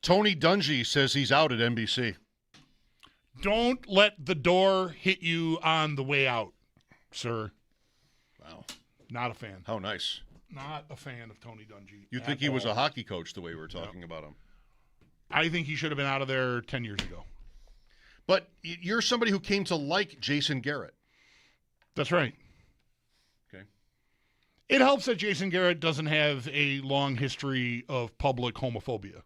Tony Dungy says he's out at NBC. Don't let the door hit you on the way out, sir. Wow. Not a fan. How nice. Not a fan of Tony Dungy. You think he was a hockey coach the way we were talking about him? I think he should have been out of there 10 years ago. But you're somebody who came to like Jason Garrett. That's right. Okay. It helps that Jason Garrett doesn't have a long history of public homophobia.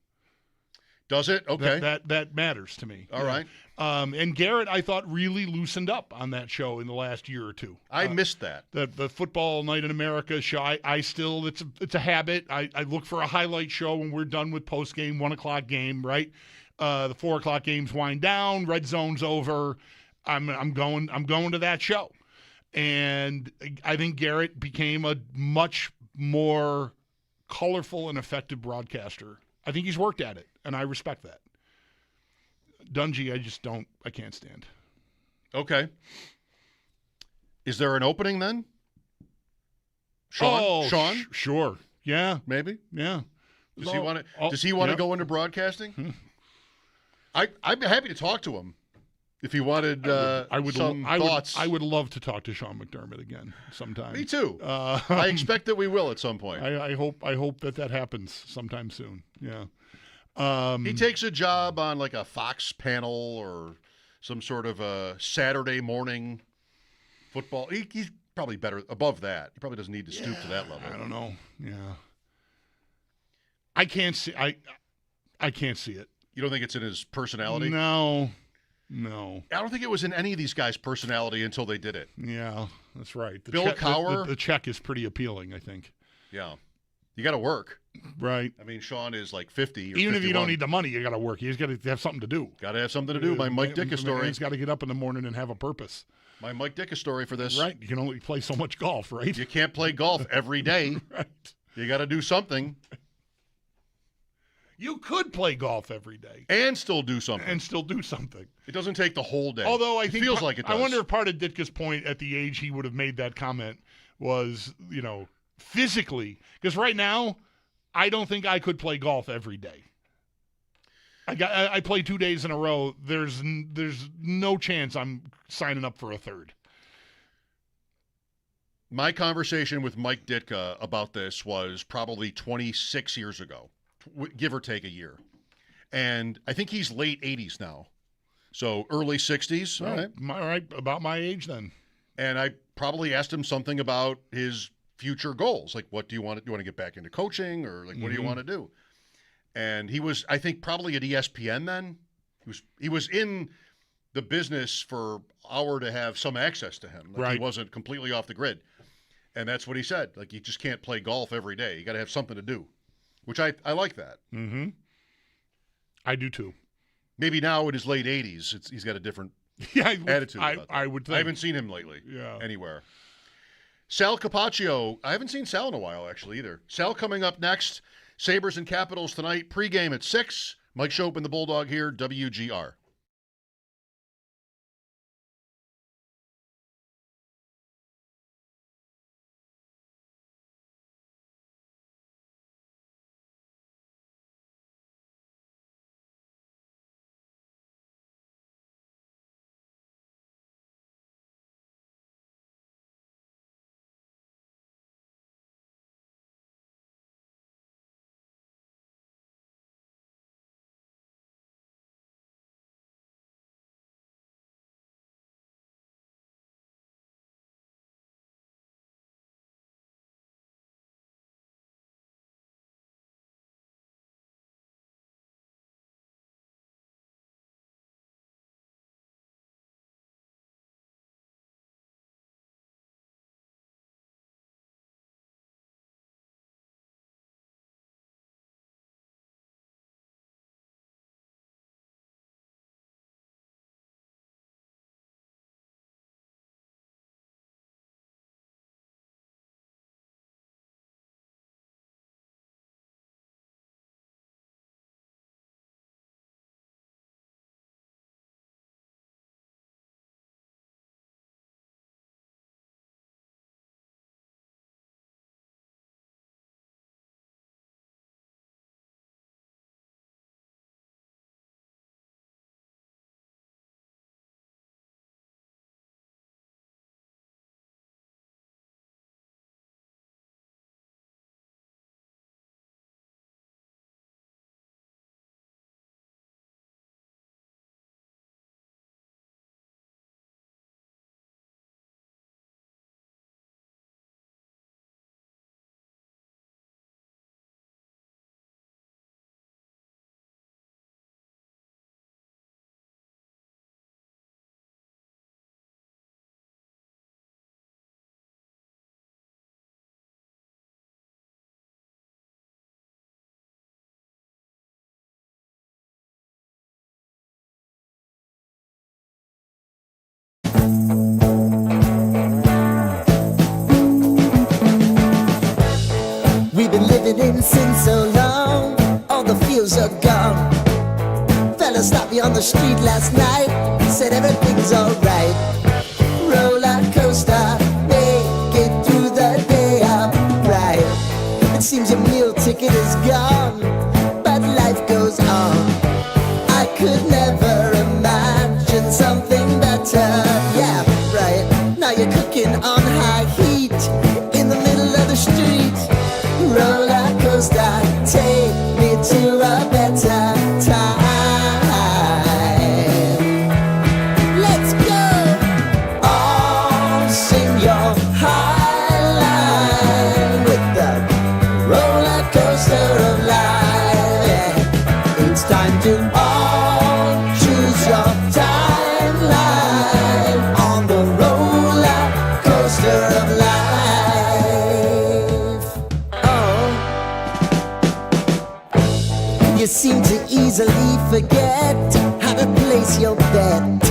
Does it? Okay. That matters to me. All right. And Garrett, I thought, really loosened up on that show in the last year or two. I missed that. The Football Night in America show, I still, it's a habit. I look for a highlight show when we're done with post-game, 1 o'clock game, right? The 4 o'clock games wind down, red zone's over. I'm going to that show. And I think Garrett became a much more colorful and effective broadcaster. I think he's worked at it, and I respect that. Dungy, I can't stand. Okay. Is there an opening then? Sean? Sure. Yeah. Maybe? Yeah. Does he want to go into broadcasting? I'd be happy to talk to him if he wanted thoughts. I would love to talk to Sean McDermott again sometime. Me too. I expect that we will at some point. I hope that happens sometime soon. Yeah. He takes a job on like a Fox panel or some sort of a Saturday morning football. He's probably better above that. He probably doesn't need to stoop to that level. I don't know. Yeah. I can't see. I can't see it. You don't think it's in his personality? No. I don't think it was in any of these guys' personality until they did it. Yeah, that's right. Bill Cowher? The check is pretty appealing, I think. Yeah. You got to work. Right. I mean, Sean is like 50 or Even 51. if you don't need the money, you got to work. You just got to have something to do. Got to have something to do. My Mike Ditka story. He's got to get up in the morning and have a purpose. My Mike Ditka story for this. Right. You can only play so much golf, right? You can't play golf every day. Right. You got to do something. You could play golf every day. And still do something. It doesn't take the whole day. Although I think feels like it does. I wonder if part of Ditka's point at the age he would have made that comment was, physically. Because right now, I don't think I could play golf every day. I play 2 days in a row. There's no chance I'm signing up for a third. My conversation with Mike Ditka about this was probably 26 years ago, give or take a year. And I think he's late 80s now. So early 60s. All right, about my age then. And I probably asked him something about his future goals. Like, what do you want to do? You want to get back into coaching, or like, what do you want to do? And he was, I think, probably at ESPN then. He was in the business for our to have some access to him. Like, right. He wasn't completely off the grid. And that's what he said. Like, you just can't play golf every day. You got to have something to do, which I like that. Mm-hmm. I do too. Maybe now in his late 80s, he's got a different attitude. I would think. I haven't seen him lately Yeah. anywhere. Sal Capaccio. I haven't seen Sal in a while, actually, either. Sal coming up next. Sabres and Capitals tonight. Pregame at 6. Mike Schopp and the Bulldog here, WGR. didn't sin so long, all the feels are gone. Fella stopped me on the street last night, said everything's alright. Roller coaster, make it through the day upright. It seems your meal ticket is gone, but life goes on. I could never imagine something better. Yeah, right. Now you're cooking on high heat in the middle of the street. Roller coaster, take me to a better time. Let's go. All sing your high line with the roller coaster of life. Yeah. It's time to all choose your timeline on the roller coaster of life. You seem to easily forget how to place your bet.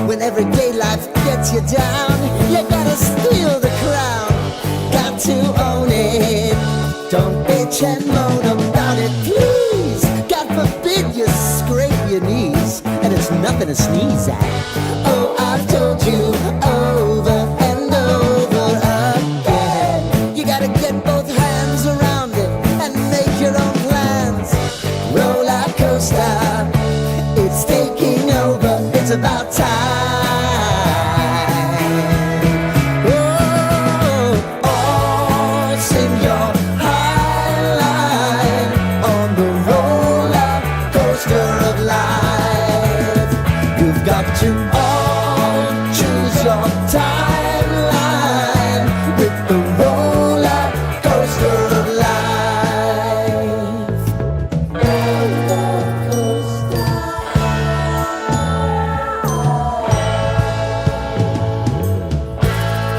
When everyday life gets you down, you gotta steal the crown. Got to own it. Don't bitch and moan about it, please. God forbid you scrape your knees, and it's nothing to sneeze at. Oh, I've told you over and over again. You gotta get both hands around it and make your own plans. Roller coaster, it's taking over, it's about time. Oh, all sing your high line on the roller coaster of life. You've got to all choose your timeline with the roller coaster of life.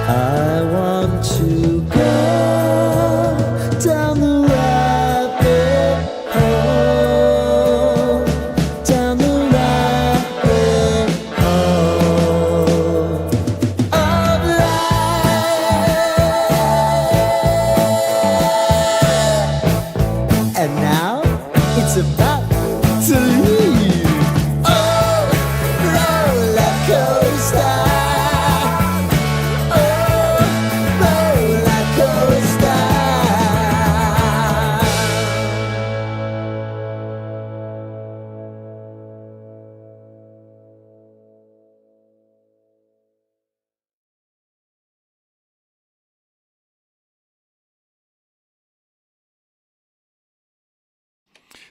I want to go down the rabbit hole, down the rabbit hole of life. And now it's about to leave. Oh, roller coaster.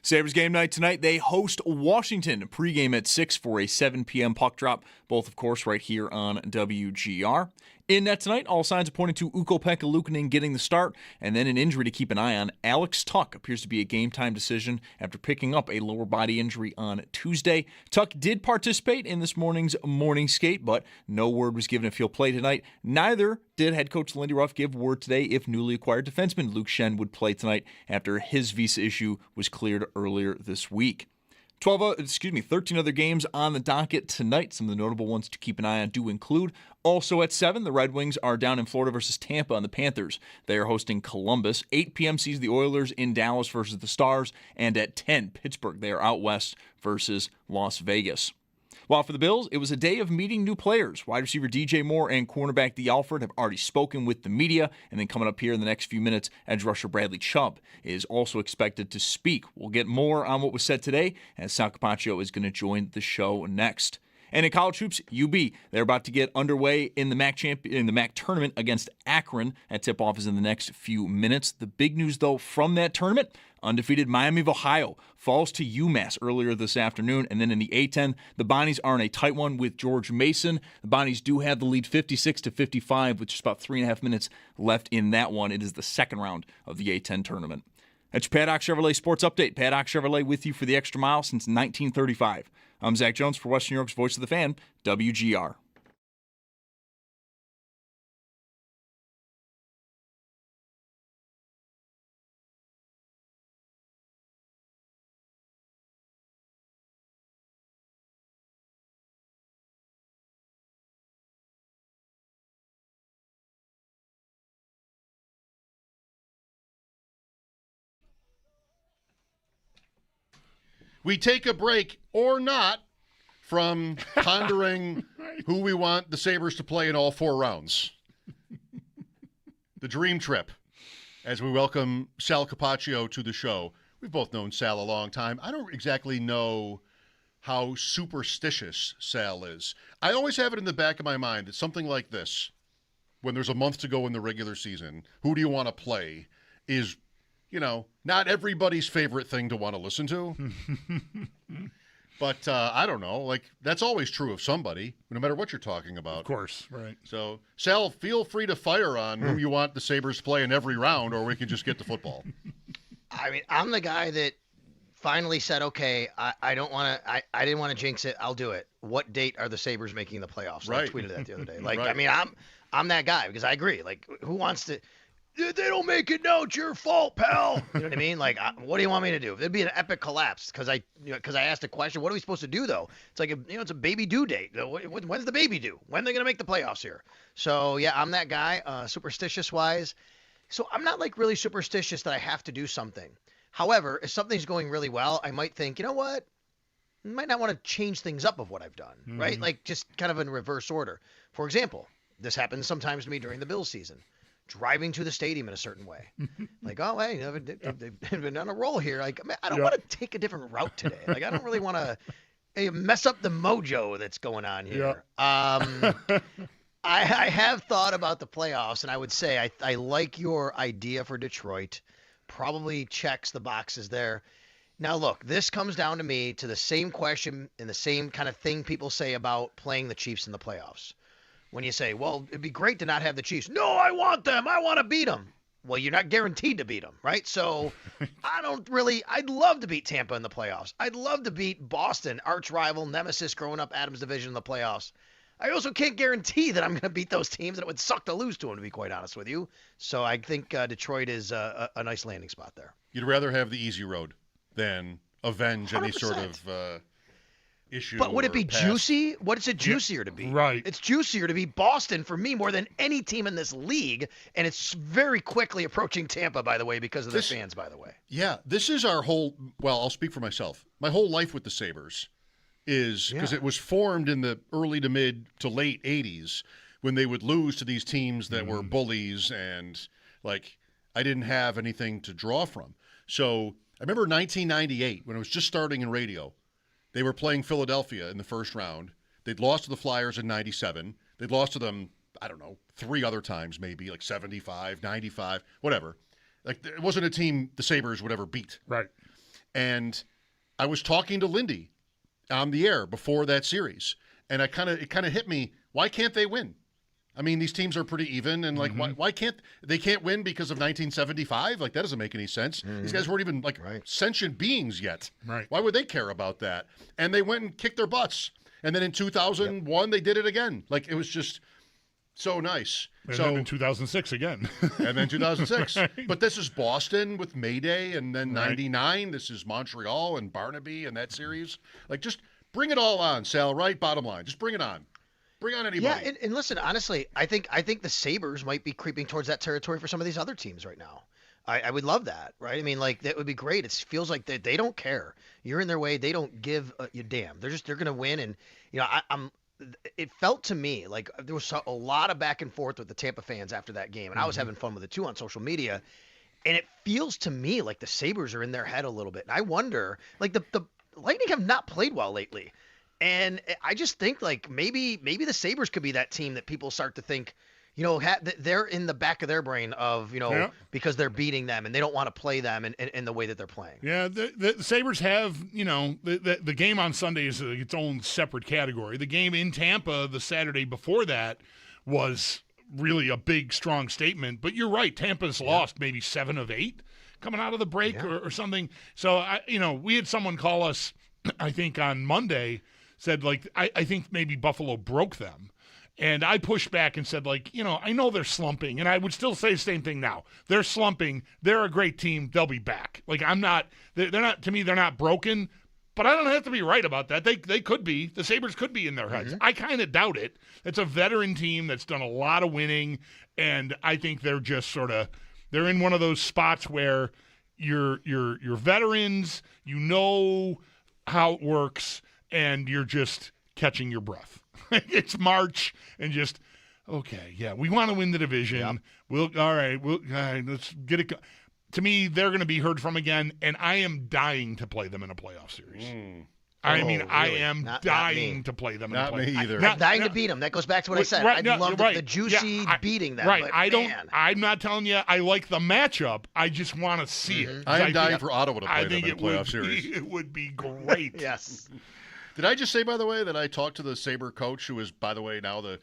Sabres game night tonight. They host Washington pregame at 6 for a 7 p.m. puck drop. Both, of course, right here on WGR. In net tonight, all signs are pointing to Ukko-Pekka Luukkonen getting the start, and then an injury to keep an eye on. Alex Tuch appears to be a game-time decision after picking up a lower body injury on Tuesday. Tuch did participate in this morning's morning skate, but no word was given if he'll play tonight. Neither did head coach Lindy Ruff give word today if newly acquired defenseman Luke Schenn would play tonight after his visa issue was cleared earlier this week. 13 other games on the docket tonight. Some of the notable ones to keep an eye on do include also at 7, the Red Wings are down in Florida versus Tampa on the Panthers. They are hosting Columbus. 8 p.m. sees the Oilers in Dallas versus the Stars. And at 10, Pittsburgh. They are out west versus Las Vegas. While for the Bills, it was a day of meeting new players. Wide receiver DJ Moore and cornerback Dee Alford have already spoken with the media. And then coming up here in the next few minutes, edge rusher Bradley Chubb is also expected to speak. We'll get more on what was said today, as Sal Capaccio is going to join the show next. And in college hoops, UB, they're about to get underway in the MAC tournament against Akron. That tip-off is in the next few minutes. The big news, though, from that tournament, undefeated Miami of Ohio falls to UMass earlier this afternoon. And then in the A-10, the Bonnies are in a tight one with George Mason. The Bonnies do have the lead 56-55, with just about 3.5 minutes left in that one. It is the second round of the A-10 tournament. That's your Paddock Chevrolet Sports Update. Paddock Chevrolet with you for the extra mile since 1935. I'm Zach Jones for Western New York's Voice of the Fan, WGR. we take a break or not from pondering who we want the Sabres to play in all 4 rounds. The dream trip, as we welcome Sal Capaccio to the show. We've both known Sal a long time. I don't exactly know how superstitious Sal is. I always have it in the back of my mind that something like this, when there's a month to go in the regular season, who do you want to play, is, not everybody's favorite thing to want to listen to. But I don't know. Like, that's always true of somebody, no matter what you're talking about. Of course, right. So, Sal, feel free to fire on who you want the Sabres to play in every round, or we can just get to football. I mean, I'm the guy that finally said, okay, I don't want to, I didn't want to jinx it. I'll do it. What date are the Sabres making the playoffs? Right. I tweeted that the other day. Like, Right. I mean, I'm that guy because I agree. Like, who wants to, they don't make it now, it's your fault, pal. You know what I mean? Like, what do you want me to do? It'd be an epic collapse because I asked a question. What are we supposed to do, though? It's like, it's a baby due date. When's the baby due? When are they going to make the playoffs here? So, yeah, I'm that guy, superstitious-wise. So I'm not, like, really superstitious that I have to do something. However, if something's going really well, I might think, you know what? I might not want to change things up of what I've done, right? Like, just kind of in reverse order. For example, this happens sometimes to me during the Bills season. Driving to the stadium in a certain way. Like, oh, hey, they've been on a roll here. Like, I don't want to take a different route today. Like, I don't really want to mess up the mojo that's going on here. Yeah. I have thought about the playoffs, and I would say I like your idea for Detroit. Probably checks the boxes there. Now, look, this comes down to me to the same question and the same kind of thing people say about playing the Chiefs in the playoffs. When you say, well, it'd be great to not have the Chiefs. No, I want them. I want to beat them. Well, you're not guaranteed to beat them, right? So I'd love to beat Tampa in the playoffs. I'd love to beat Boston, arch rival, nemesis growing up, Adams division in the playoffs. I also can't guarantee that I'm going to beat those teams, and it would suck to lose to them, to be quite honest with you. So I think Detroit is a nice landing spot there. You'd rather have the easy road than avenge any 100%. sort of issue. But would it be past. juicy? What is it juicier to be? Right. It's juicier to be Boston for me more than any team in this league, and it's very quickly approaching Tampa, by the way, because of their fans, by the way. Yeah, this is our whole, well, I'll speak for myself. My whole life with the Sabres is, because it was formed in the early to mid to late 80s when they would lose to these teams that were bullies, and, like, I didn't have anything to draw from. So I remember 1998 when I was just starting in radio. They were playing Philadelphia in the first round. They'd lost to the Flyers in 97. They'd lost to them, I don't know, 3 other times maybe, like 75, 95, whatever. Like, it wasn't a team the Sabres would ever beat. Right. And I was talking to Lindy on the air before that series, and it kind of hit me, why can't they win? I mean, these teams are pretty even, and like, why can't they win because of 1975? Like, that doesn't make any sense. These guys weren't even sentient beings yet. Right. Why would they care about that? And they went and kicked their butts. And then in 2001, they did it again. Like, it was just so nice. And then in 2006 again. And then 2006. Right. But this is Boston with Mayday, and then 99. This is Montreal and Barnaby and that series. Like, just bring it all on, Sal, right? Bottom line. Just bring it on. Bring on anybody. Yeah, and listen, honestly, I think the Sabres might be creeping towards that territory for some of these other teams right now. I would love that, right? I mean, like, that would be great. It feels like they don't care. You're in their way. They don't give a damn. They're going to win. And, it felt to me like there was a lot of back and forth with the Tampa fans after that game. And I was having fun with it too on social media. And it feels to me like the Sabres are in their head a little bit. And I wonder, like, the Lightning have not played well lately. And I just think, like, maybe the Sabres could be that team that people start to think, they're in the back of their brain of, because they're beating them and they don't want to play them in the way that they're playing. Yeah, the Sabres have, the game on Sunday is its own separate category. The game in Tampa the Saturday before that was really a big, strong statement. But you're right, Tampa's lost maybe 7 of 8 coming out of the break or something. So, we had someone call us, I think, on Monday, said, like, I think maybe Buffalo broke them. And I pushed back and said, like, I know they're slumping. And I would still say the same thing now. They're slumping. They're a great team. They'll be back. Like, they're not, to me, they're not broken. But I don't have to be right about that. They could be. The Sabres could be in their heads. I kind of doubt it. It's a veteran team that's done a lot of winning. And I think they're just they're in one of those spots where you're veterans, how it works, and you're just catching your breath. It's March, and just, okay, yeah, we want to win the division. Yep. All right, let's get it. To me, they're going to be heard from again, and I am dying to play them in a playoff series. I mean, really? I am dying to play them in a playoff series. Not me either. I'm dying to beat them. That goes back to what I said. Right, I'd love the juicy beating them. Right. But I'm not telling you I like the matchup. I just want to see it. I am dying for Ottawa to play them in a playoff series. It would be great. Yes. Did I just say, by the way, that I talked to the Sabre coach, who is, by the way, now the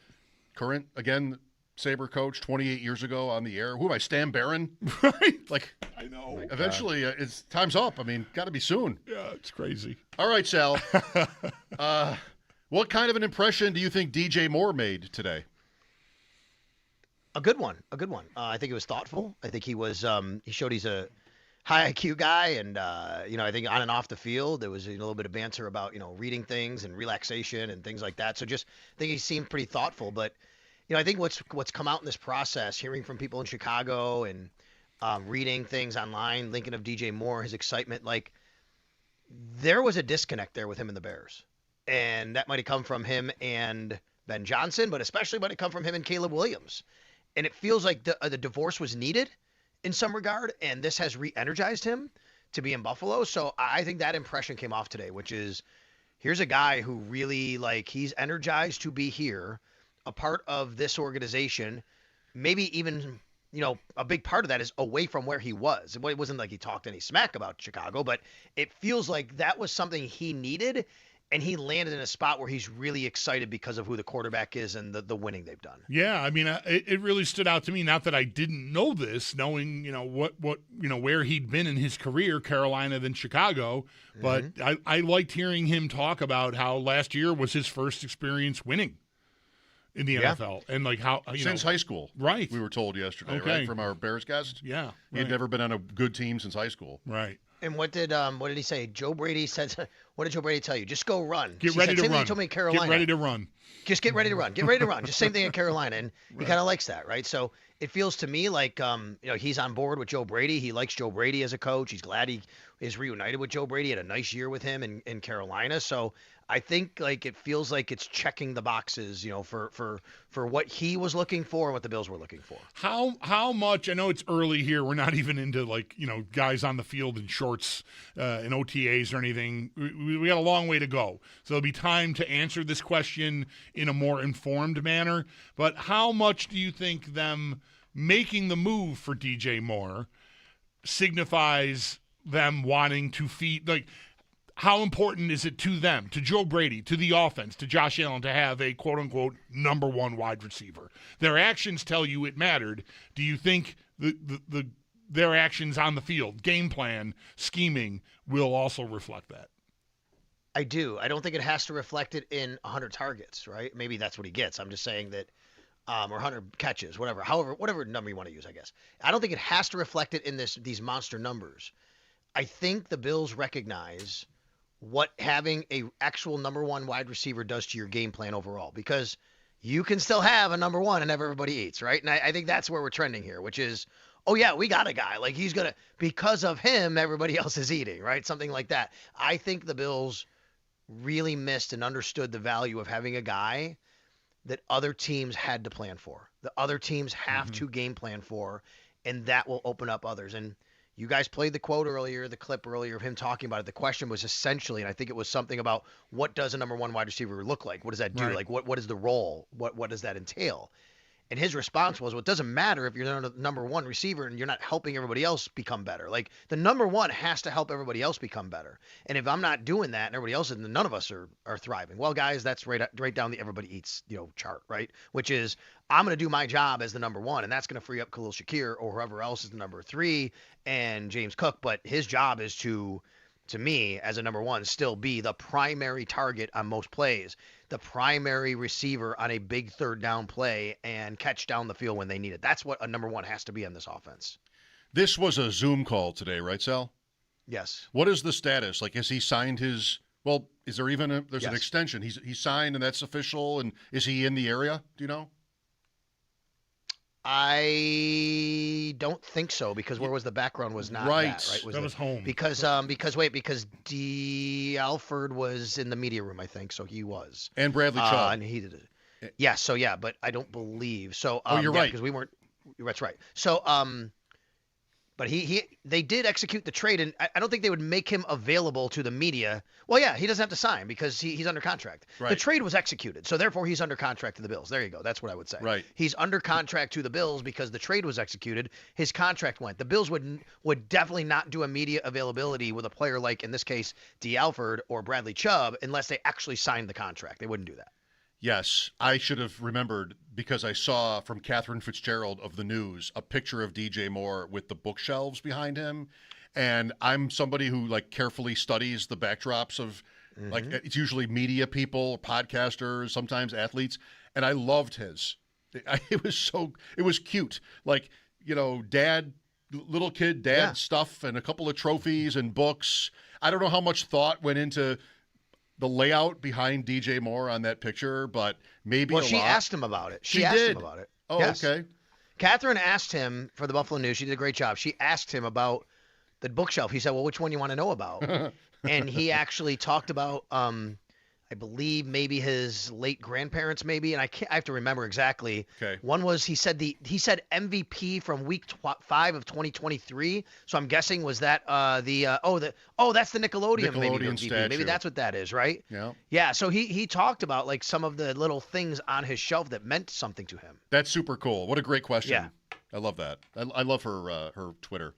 current, again, Sabre coach 28 years ago on the air? Who am I, Stan Barron? Right. Like, I know. Eventually, it's time's up. I mean, got to be soon. Yeah, it's crazy. All right, Sal. What kind of an impression do you think DJ Moore made today? A good one. I think it was thoughtful. I think he was. He showed he's a high IQ guy, and I think on and off the field there was a little bit of banter about reading things and relaxation and things like that. So I think he seemed pretty thoughtful. But I think what's come out in this process, hearing from people in Chicago and reading things online, thinking of DJ Moore, his excitement, like there was a disconnect there with him and the Bears, and that might have come from him and Ben Johnson, but especially might have come from him and Caleb Williams. And it feels like the divorce was needed in some regard, and this has re-energized him to be in Buffalo. So I think that impression came off today, which is here's a guy who really, he's energized to be here, a part of this organization, maybe even, a big part of that is away from where he was. It wasn't like he talked any smack about Chicago, but it feels like that was something he needed, and he landed in a spot where he's really excited because of who the quarterback is and the winning they've done. Yeah, I mean, it really stood out to me. Not that I didn't know this, knowing where he'd been in his career, Carolina then Chicago. But I liked hearing him talk about how last year was his first experience winning in the NFL, and how since high school, right? We were told yesterday, right, from our Bears guest. Yeah, he had never been on a good team since high school, right? And what did he say? Joe Brady said. What did Joe Brady tell you? Just go run. Get ready to run. He told me in Carolina. Get ready to run. Just get ready to run. Get ready to run. Just same thing in Carolina, and he kind of likes that, right? So it feels to me like he's on board with Joe Brady. He likes Joe Brady as a coach. He's glad he is reunited with Joe Brady. Had a nice year with him in Carolina. So I think it feels like it's checking the boxes, for what he was looking for and what the Bills were looking for. How much? I know it's early here. We're not even into guys on the field in shorts and OTAs or anything. We got a long way to go, so there'll be time to answer this question in a more informed manner. But how much do you think them making the move for DJ Moore signifies them wanting to feed how important is it to them, to Joe Brady, to the offense, to Josh Allen, to have a quote-unquote number one wide receiver? Their actions tell you it mattered. Do you think their actions on the field, game plan, scheming, will also reflect that? I do. I don't think it has to reflect it in 100 targets, right? Maybe that's what he gets. I'm just saying that, or 100 catches, whatever number you want to use, I guess. I don't think it has to reflect it in these monster numbers. I think the Bills recognize what having a actual number one wide receiver does to your game plan overall, because you can still have a number one and everybody eats, right? And I think that's where we're trending here, which is, oh yeah, we got a guy, he's gonna, because of him, everybody else is eating, right? Something like that. I think the Bills really missed and understood the value of having a guy that other teams had to plan for. The other teams have to game plan for, and that will open up others. And you guys played the clip earlier of him talking about it. The question was essentially, and I think it was something about, what does a number one wide receiver look like? What does that do? Right. What is the role? What does that entail? And his response was, well, it doesn't matter if you're not a number one receiver and you're not helping everybody else become better. The number one has to help everybody else become better. And if I'm not doing that and everybody else is, then none of us are thriving. Well, guys, that's right down the everybody eats, chart, right? Which is, I'm going to do my job as the number one, and that's going to free up Khalil Shakir or whoever else is the number three and James Cook. But his job is to me, as a number one, still be the primary target on most plays, the primary receiver on a big third down play, and catch down the field when they need it. That's what a number one has to be on this offense. This was a Zoom call today, right, Sal? Yes. What is the status? Has he signed his – well, is there even an extension? He's signed and that's official, and is he in the area? Do you know? I don't think so, because where was the background was not Right. that, right? That was home. Because D. Alford was in the media room, I think, so he was. And Bradley Chubb. And he did it. Yeah, so yeah, but I don't believe so. You're right. Because we weren't. That's right. So but they did execute the trade, and I don't think they would make him available to the media. Well, yeah, he doesn't have to sign because he's under contract. Right. The trade was executed, so therefore he's under contract to the Bills. There you go. That's what I would say. Right. He's under contract to the Bills because the trade was executed. His contract went. The Bills would definitely not do a media availability with a player like, in this case, D. Alford or Bradley Chubb unless they actually signed the contract. They wouldn't do that. Yes, I should have remembered because I saw from Catherine Fitzgerald of the News a picture of DJ Moore with the bookshelves behind him. And I'm somebody who carefully studies the backdrops of it's usually media people, podcasters, sometimes athletes. And I loved his. It was cute. Dad, little kid, dad stuff and a couple of trophies and books. I don't know how much thought went into the layout behind DJ Moore on that picture, but maybe she asked him about it. She asked did. him about it. Oh, yes. okay. Catherine asked him for the Buffalo News. She did a great job. She asked him about the bookshelf. He said, well, which one you want to know about? And he actually talked about, I believe maybe his late grandparents, maybe, and I have to remember exactly. Okay. One was he said MVP from week 5 of 2023. So I'm guessing was that that's the Nickelodeon maybe MVP. statue. Maybe that's what that is, right? Yeah. Yeah. So he talked about some of the little things on his shelf that meant something to him. That's super cool. What a great question. Yeah. I love that. I love her Twitter.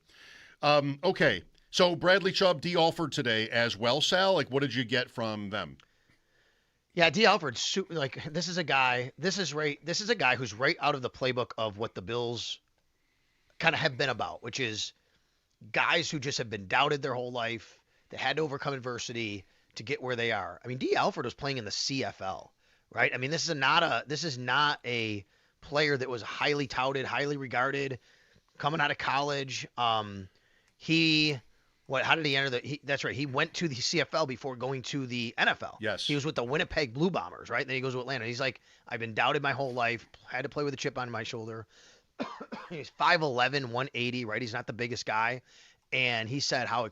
Okay. So Bradley Chubb, D. Alford today as well, Sal. What did you get from them? Yeah, D. Alford, this is a guy who's right out of the playbook of what the Bills kind of have been about, which is guys who just have been doubted their whole life. They had to overcome adversity to get where they are. I mean, D. Alford was playing in the CFL, right? I mean, this is not a player that was highly touted, highly regarded, coming out of college. How did he enter that's right. He went to the CFL before going to the NFL. Yes. He was with the Winnipeg Blue Bombers, right? Then he goes to Atlanta. He's like, I've been doubted my whole life. Had to play with a chip on my shoulder. He's 5'11", 180, right? He's not the biggest guy. And he said how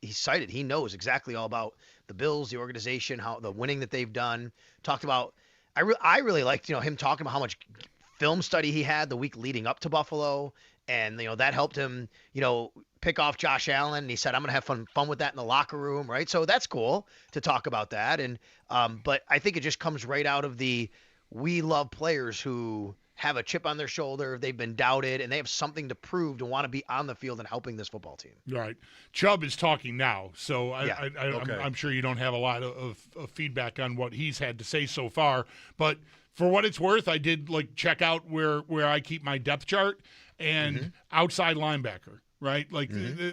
excited he knows exactly all about the Bills, the organization, how the winning that they've done. Talked about, I really liked, him talking about how much film study he had the week leading up to Buffalo. And, that helped him, pick off Josh Allen. And he said, I'm going to have fun with that in the locker room, right? So that's cool to talk about that. And but I think it just comes right out of we love players who have a chip on their shoulder, they've been doubted, and they have something to prove to want to be on the field and helping this football team. Right. Chubb is talking now, so Okay. I'm sure you don't have a lot of feedback on what he's had to say so far. But for what it's worth, I did check out where I keep my depth chart and outside linebacker. Right,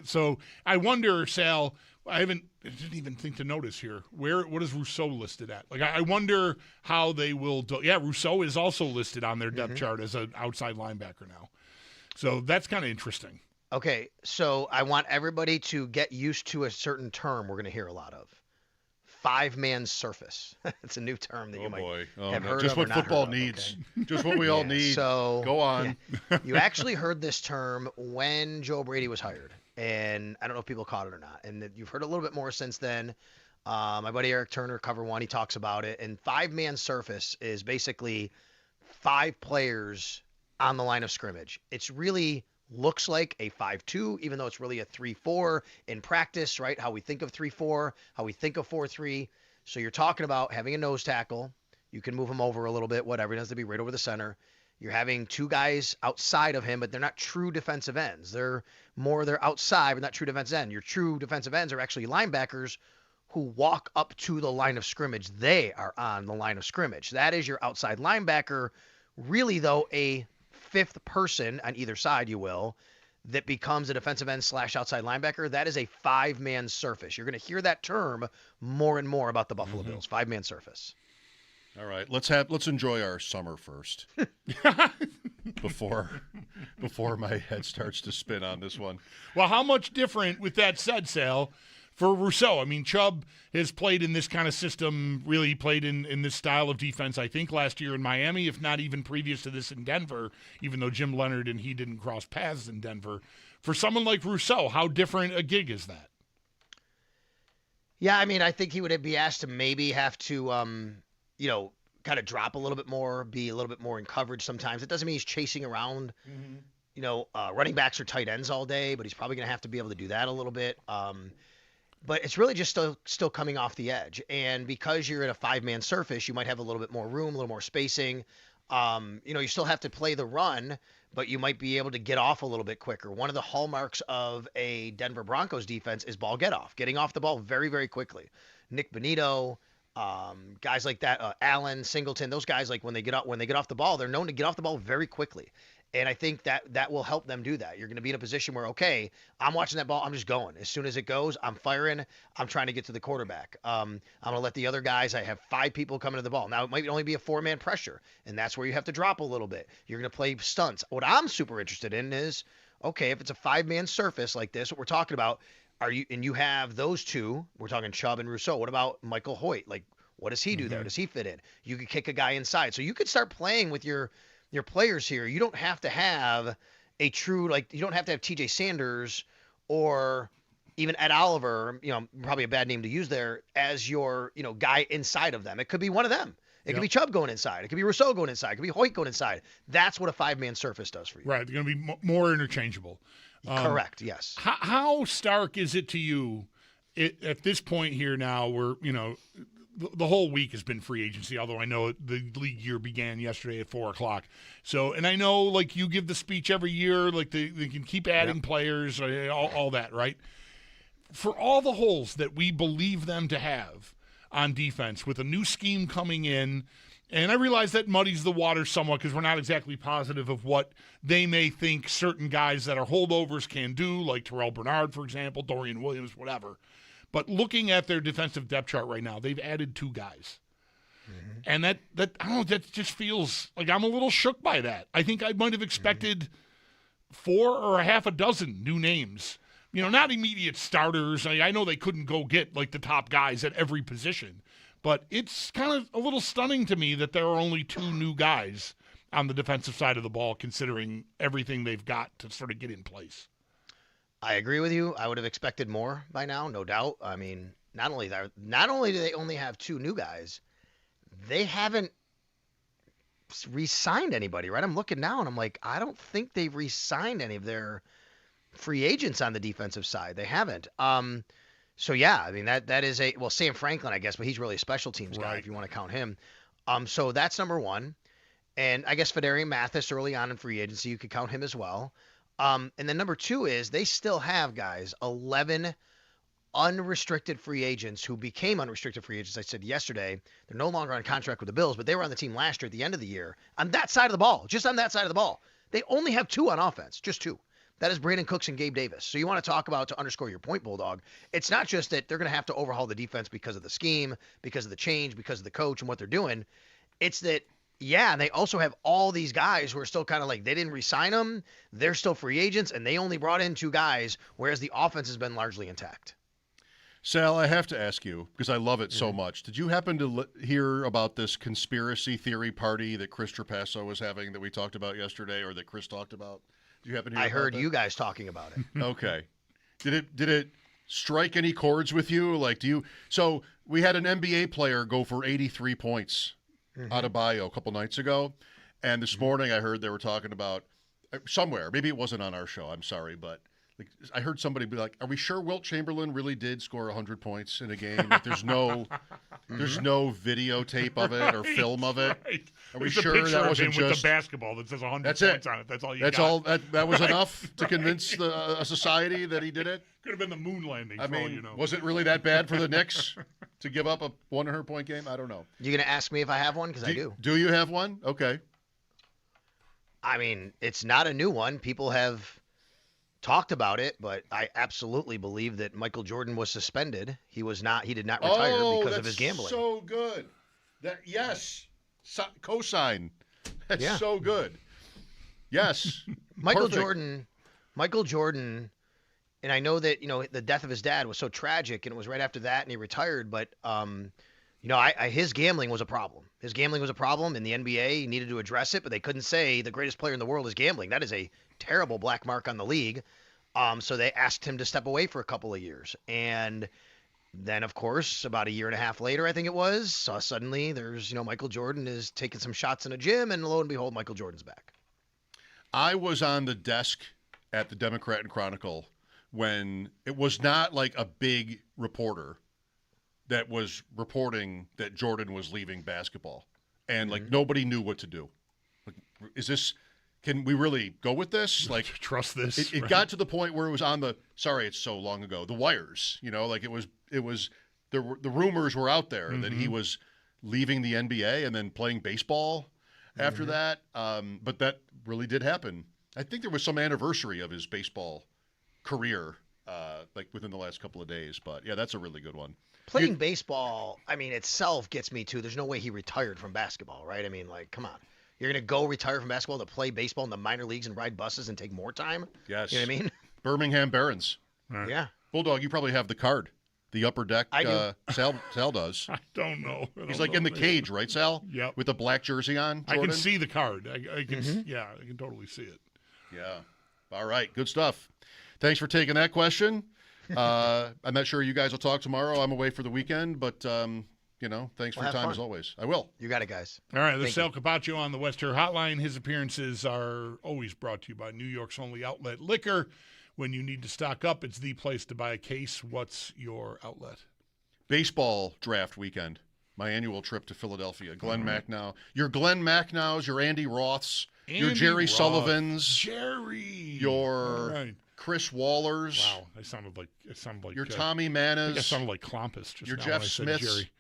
so I wonder, Sal. I didn't even think to notice here what is Rousseau listed at. I wonder how they will. Rousseau is also listed on their depth chart as an outside linebacker now. So that's kind of interesting. Okay, so I want everybody to get used to a certain term we're going to hear a lot of. 5-man surface. It's a new term that you might have heard just of what or not football heard of, needs. okay? Just what we all need. So go on. Yeah. You actually heard this term when Joe Brady was hired, and I don't know if people caught it or not. And you've heard a little bit more since then. My buddy Eric Turner, Cover One, he talks about it. And 5-man surface is basically 5 players on the line of scrimmage. It's really looks like a 5-2, even though it's really a 3-4 in practice, right? How we think of 3-4, how we think of 4-3. So you're talking about having a nose tackle. You can move him over a little bit, whatever. It has to be right over the center. You're having 2 guys outside of him, but they're not true defensive ends. They're outside, but not true defensive end. Your true defensive ends are actually linebackers who walk up to the line of scrimmage. They are on the line of scrimmage. That is your outside linebacker. Really, though, a 5th person on either side, you will, that becomes a defensive end / outside linebacker. That is a 5-man surface. You're going to hear that term more and more about the Buffalo Bills. 5-man surface. All right, let's enjoy our summer first before my head starts to spin on this one. Well, how much different, with that said, Sal, for Rousseau. I mean, Chubb has played in this kind of system, really played in this style of defense, I think, last year in Miami, if not even previous to this in Denver, even though Jim Leonard and he didn't cross paths in Denver. For someone like Rousseau, how different a gig is that? Yeah, I mean, I think he would be asked to maybe have to, kind of drop a little bit more, be a little bit more in coverage sometimes. It doesn't mean he's chasing around, running backs or tight ends all day, but he's probably going to have to be able to do that a little bit. But it's really just still coming off the edge. And because you're in a 5-man surface, you might have a little bit more room, a little more spacing. You still have to play the run, but you might be able to get off a little bit quicker. One of the hallmarks of a Denver Broncos defense is ball get-off, getting off the ball very, very quickly. Nick Bonito, guys like that, Allen, Singleton, those guys, like when they get off the ball, they're known to get off the ball very quickly. And I think that will help them do that. You're going to be in a position where, okay, I'm watching that ball, I'm just going. As soon as it goes, I'm firing. I'm trying to get to the quarterback. I'm going to let the other guys, I have 5 people coming to the ball. Now, it might only be a 4-man pressure, and that's where you have to drop a little bit. You're going to play stunts. What I'm super interested in is, okay, if it's a 5-man surface like this, what we're talking about, you have those two, we're talking Chubb and Rousseau. What about Michael Hoyt? Like, what does he do there? Does he fit in? You could kick a guy inside. So you could start playing with your players here. You don't have to have a true, you don't have to have TJ Sanders or even Ed Oliver, probably a bad name to use there, as your, guy inside of them. It could be one of them. It could be Chubb going inside. It could be Rousseau going inside. It could be Hoyt going inside. That's what a 5-man surface does for you. Right. They're going to be more interchangeable. Correct. Yes. How stark is it to you at this point here now where, the whole week has been free agency, although I know the league year began yesterday at 4:00. So, and I know, you give the speech every year, they can keep adding players, all that, right? For all the holes that we believe them to have on defense with a new scheme coming in, and I realize that muddies the water somewhat because we're not exactly positive of what they may think certain guys that are holdovers can do, like Terrell Bernard, for example, Dorian Williams, whatever. But looking at their defensive depth chart right now, they've added 2 guys. Mm-hmm. And that I don't know, that just feels like I'm a little shook by that. I think I might have expected 4 or a half a dozen new names. Not immediate starters. I know they couldn't go get the top guys at every position. But it's kind of a little stunning to me that there are only 2 new guys on the defensive side of the ball, considering everything they've got to sort of get in place. I agree with you. I would have expected more by now, no doubt. I mean, not only do they only have 2 new guys, they haven't re-signed anybody, right? I'm looking now and I'm like, I don't think they've re-signed any of their free agents on the defensive side. They haven't. So yeah, I mean that is Sam Franklin, I guess, but he's really a special teams guy if you want to count him. So that's number 1. And I guess Fedarian Mathis early on in free agency, you could count him as well. And then number 2 is they still have, guys, 11 unrestricted free agents who became unrestricted free agents. I said yesterday, they're no longer on contract with the Bills, but they were on the team last year at the end of the year on that side of the ball, just on that side of the ball. They only have 2 on offense, just 2. That is Brandon Cooks and Gabe Davis. So you want to talk about, to underscore your point, Bulldog, it's not just that they're going to have to overhaul the defense because of the scheme, because of the change, because of the coach and what they're doing. It's that, and they also have all these guys who are still kind of they didn't re-sign them. They're still free agents, and they only brought in 2 guys, whereas the offense has been largely intact. Sal, I have to ask you, because I love it so much. Did you happen to hear about this conspiracy theory party that Chris Trapasso was having that we talked about yesterday, or that Chris talked about? Did you happen to hear I about heard that? You guys talking about it. Okay. Did it strike any chords with you? So we had an NBA player go for 83 points out of Bio a couple nights ago, and this morning I heard they were talking about somewhere, maybe it wasn't on our show, I'm sorry, but I heard somebody be like, are we sure Wilt Chamberlain really did score 100 points in a game? There's no videotape of it or film of it. Right. Are we sure that wasn't just with the basketball that says 100 points on it? That's all you That's got. all. That was enough to convince a society that he did it? Could have been the moon landing. I mean, was it really that bad for the Knicks to give up a 100-point game? I don't know. You going to ask me if I have one? Because I do. Do you have one? Okay. I mean, it's not a new one. People have talked about it, but I absolutely believe that Michael Jordan was suspended. He did not retire because of his gambling. So good. Cosign. That's so good. Yes. Michael Jordan And I know that, the death of his dad was so tragic, and it was right after that, and he retired. But, his gambling was a problem. His gambling was a problem in the NBA. He needed to address it, but they couldn't say the greatest player in the world is gambling. That is a terrible black mark on the league. So they asked him to step away for a couple of years. And then, of course, about a year and a half later, I think it was, suddenly there's, Michael Jordan is taking some shots in a gym, and lo and behold, Michael Jordan's back. I was on the desk at the Democrat and Chronicle when it was not like a big reporter that was reporting that Jordan was leaving basketball. And, nobody knew what to do. Can we really go with this? Like, trust this. It right? got to the point where it was on it's so long ago, the wires, the rumors were out there that he was leaving the NBA and then playing baseball after that. But that really did happen. I think there was some anniversary of his baseball career, within the last couple of days. But yeah, that's a really good one. Playing baseball, itself gets me too. There's no way he retired from basketball, right? Come on. You're going to go retire from basketball to play baseball in the minor leagues and ride buses and take more time? Yes. You know what I mean? Birmingham Barons. Right. Yeah. Bulldog, you probably have the card. The upper deck. I do. Sal does. I don't know. He's in the cage, right, Sal? Yep. With the black jersey on, Jordan? I can see the card. I can, I can totally see it. Yeah. All right. Good stuff. Thanks for taking that question. I'm not sure you guys will talk tomorrow. I'm away for the weekend, but thanks for your time as always. I will. You got it, guys. All right, there's Sal Capaccio on the West Her Hotline. His appearances are always brought to you by New York's only outlet liquor. When you need to stock up, it's the place to buy a case. What's your outlet? Baseball draft weekend. My annual trip to Philadelphia. Glenn Macnow. Your Glenn Macnows, your Andy Roths, your Jerry Sullivans. Jerry. Your Chris Wallers. Wow, I sounded like your Tommy Manas. I sounded like Klompus just your now Jeff when I said Smiths. Jerry.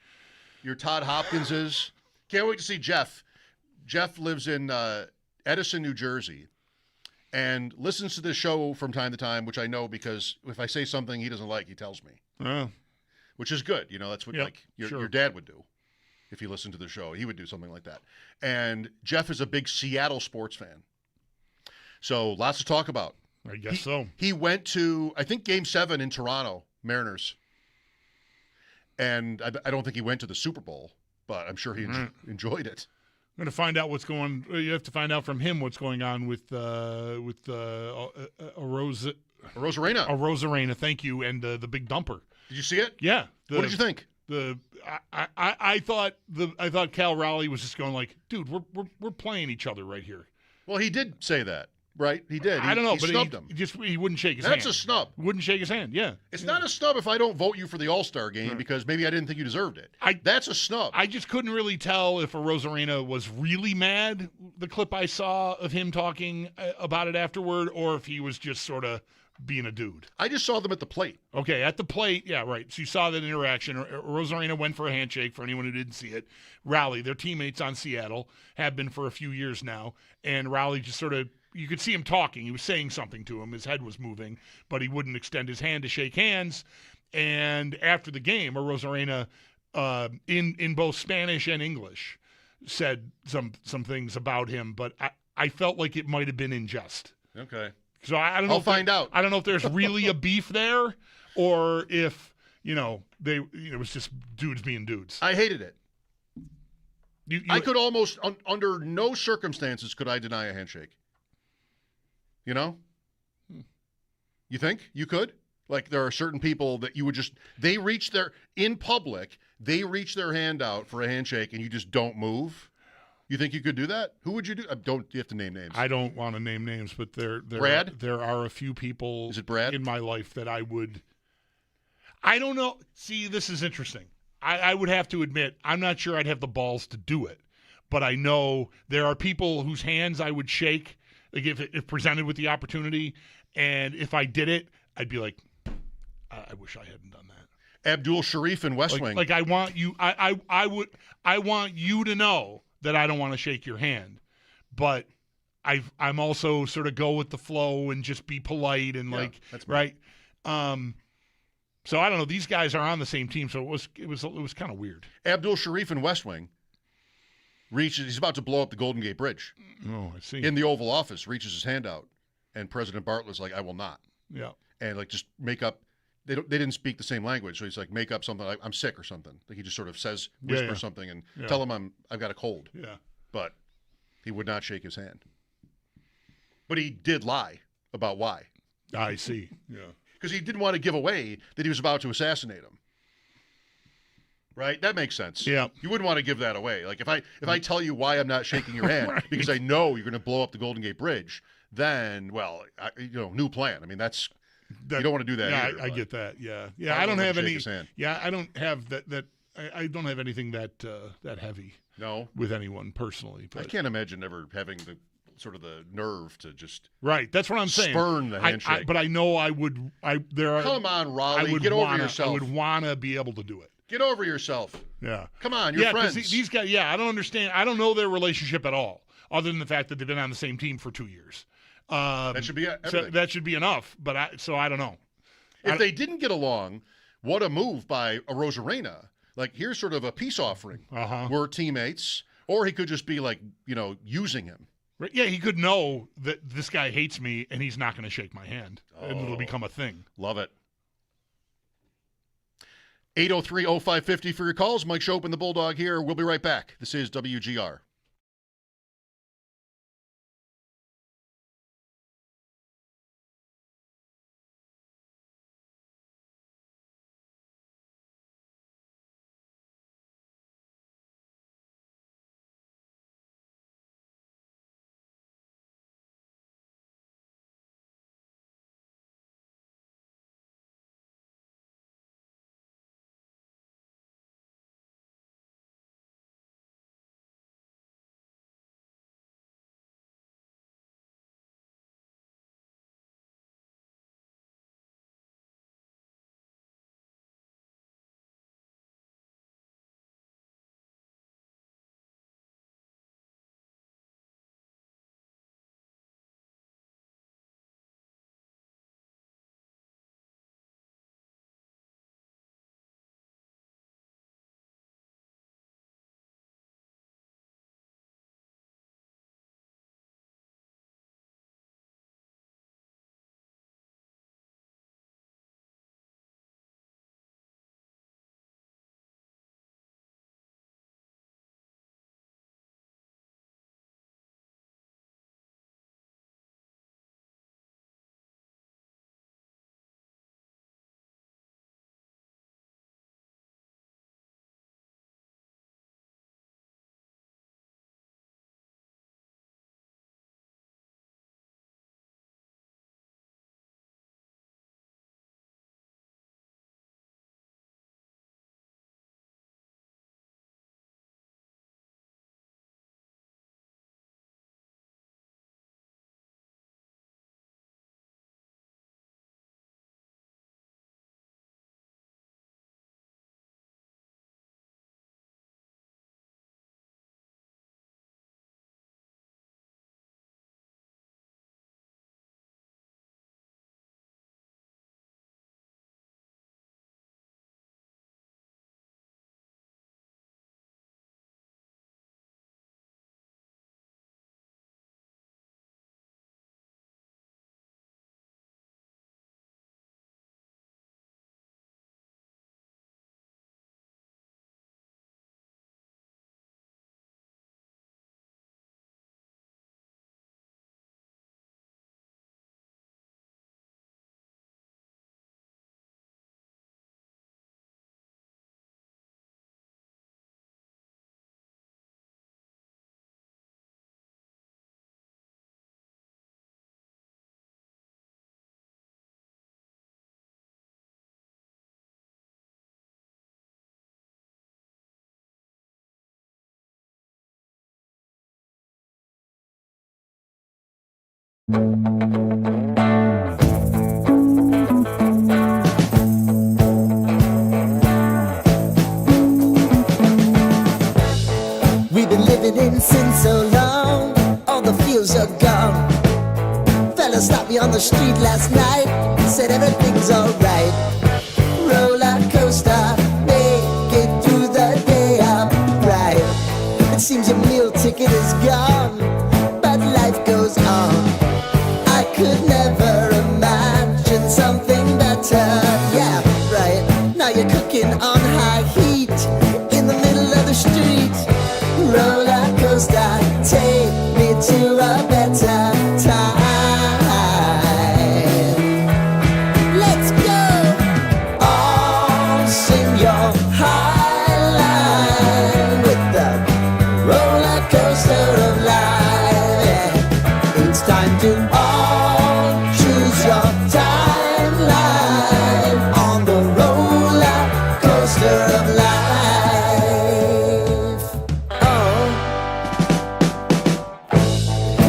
Your Todd Hopkinses. Can't wait to see Jeff. Jeff lives in Edison, New Jersey, and listens to this show from time to time, which I know because if I say something he doesn't like, he tells me. Which is good. That's what your dad would do if he listened to the show. He would do something like that. And Jeff is a big Seattle sports fan. So lots to talk about. I guess so. He went to, I think, Game 7 in Toronto, Mariners. And I don't think he went to the Super Bowl, but I'm sure he enjoyed it. I'm going to find out what's going. You have to find out from him what's going on with Rosarena. Thank you, and the big dumper. Did you see it? Yeah. What did you think? I thought Cal Raleigh was just going like, dude, we're playing each other right here. Well, he did say that. Right, he did. I don't know, he but snubbed him. He wouldn't shake his hand. That's a snub. Wouldn't shake his hand. Yeah, it's not a snub if I don't vote you for the All-Star game because maybe I didn't think you deserved it. That's a snub. I just couldn't really tell if Rosarena was really mad. The clip I saw of him talking about it afterward, or if he was just sort of being a dude. I just saw them at the plate. Okay, at the plate, yeah, right. So you saw that interaction. Rosarena went for a handshake for anyone who didn't see it. Raleigh, their teammates on Seattle, have been for a few years now, and Raleigh just sort of. You could see him talking. He was saying something to him. His head was moving, but he wouldn't extend his hand to shake hands. And after the game, Rosarena, in both Spanish and English, said some things about him, but I felt like it might have been in jest. Okay. So I don't know. I'll find out. I don't know if there's really a beef there, or if it was just dudes being dudes. I hated it. I could almost, under no circumstances, could I deny a handshake. You think you could? Like there are certain people that you would just, in public, they reach their hand out for a handshake and you just don't move. You think you could do that? Who would you do? You have to name names. I don't want to name names, but there are a few people Is it Brad? in my life that I don't know. See, this is interesting. I would have to admit, I'm not sure I'd have the balls to do it, but I know there are people whose hands I would shake. Like if presented with the opportunity, and if I did it, I'd be like, I wish I hadn't done that. Abdul Sharif in West Wing. Like I want you, I want you to know that I don't want to shake your hand, but I'm also sort of go with the flow and just be polite and that's right. So I don't know. These guys are on the same team, so it was kind of weird. Abdul Sharif in West Wing. He's about to blow up the Golden Gate Bridge. Oh, I see. In the Oval Office, reaches his hand out, and President Bartlett's like, I will not. Yeah. and like just make up. They didn't speak the same language, so he's like make up something like I'm sick or something. Like he just sort of whispers something and tell him I've got a cold. Yeah. But he would not shake his hand. But he did lie about why. I see. Yeah. Because he didn't want to give away that he was about to assassinate him. Right? That makes sense. Yeah. You wouldn't want to give that away. Like if I tell you why I'm not shaking your hand Right. because I know you're going to blow up the Golden Gate Bridge, then new plan. I mean you don't want to do that. Yeah, either, I but get that. Yeah. I don't have shake any. his hand. Yeah, I don't have that. I don't have anything that heavy. No. With anyone personally. But. I can't imagine ever having the sort of the nerve to just right. That's what I'm saying. Spurn the handshake. But I know I would. Come on, Raleigh. Get over yourself. I would want to be able to do it. Get over yourself. Yeah. Come on, you're friends. These guys. Yeah, I don't understand. I don't know their relationship at all, other than the fact that they've been on the same team for 2 years. That should be everything. So that should be enough. But I don't know. If they didn't get along, what a move by Arozarena. Like, here's sort of a peace offering. We're teammates. Or he could just be like, using him. Yeah, he could know that this guy hates me and he's not going to shake my hand. And it'll become a thing. Love it. 803-0550 for your calls. Mike Schopp and the Bulldog here. We'll be right back. This is WGR. We've been living in sin so long, all the feels are gone. Fella stopped me on the street last night, said everything's alright. Roller coaster, make it through the day upright. It seems your meal ticket is gone, but life goes on. I could never imagine something better. Yeah, right. Now you're cooking on high heat in the middle of the street. Roller coaster, take me to a better time. Let's go. All sing your high line with the roller coaster of life. Yeah. It's time to all choose your timeline on the roller coaster of life.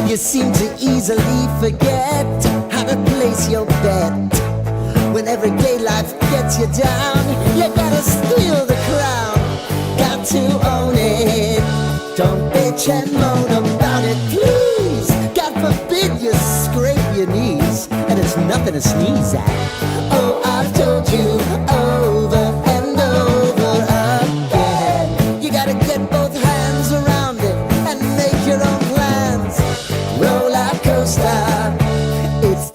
You seem to easily forget how to place your bet. When everyday life gets you down, you gotta steal the crown. Got to own it. Don't bitch and moan about it, please. God forbid you scrape your knees, and it's nothing to sneeze at. Oh, I've told you over and over again. You gotta get both hands around it and make your own plans. Roller coaster, it's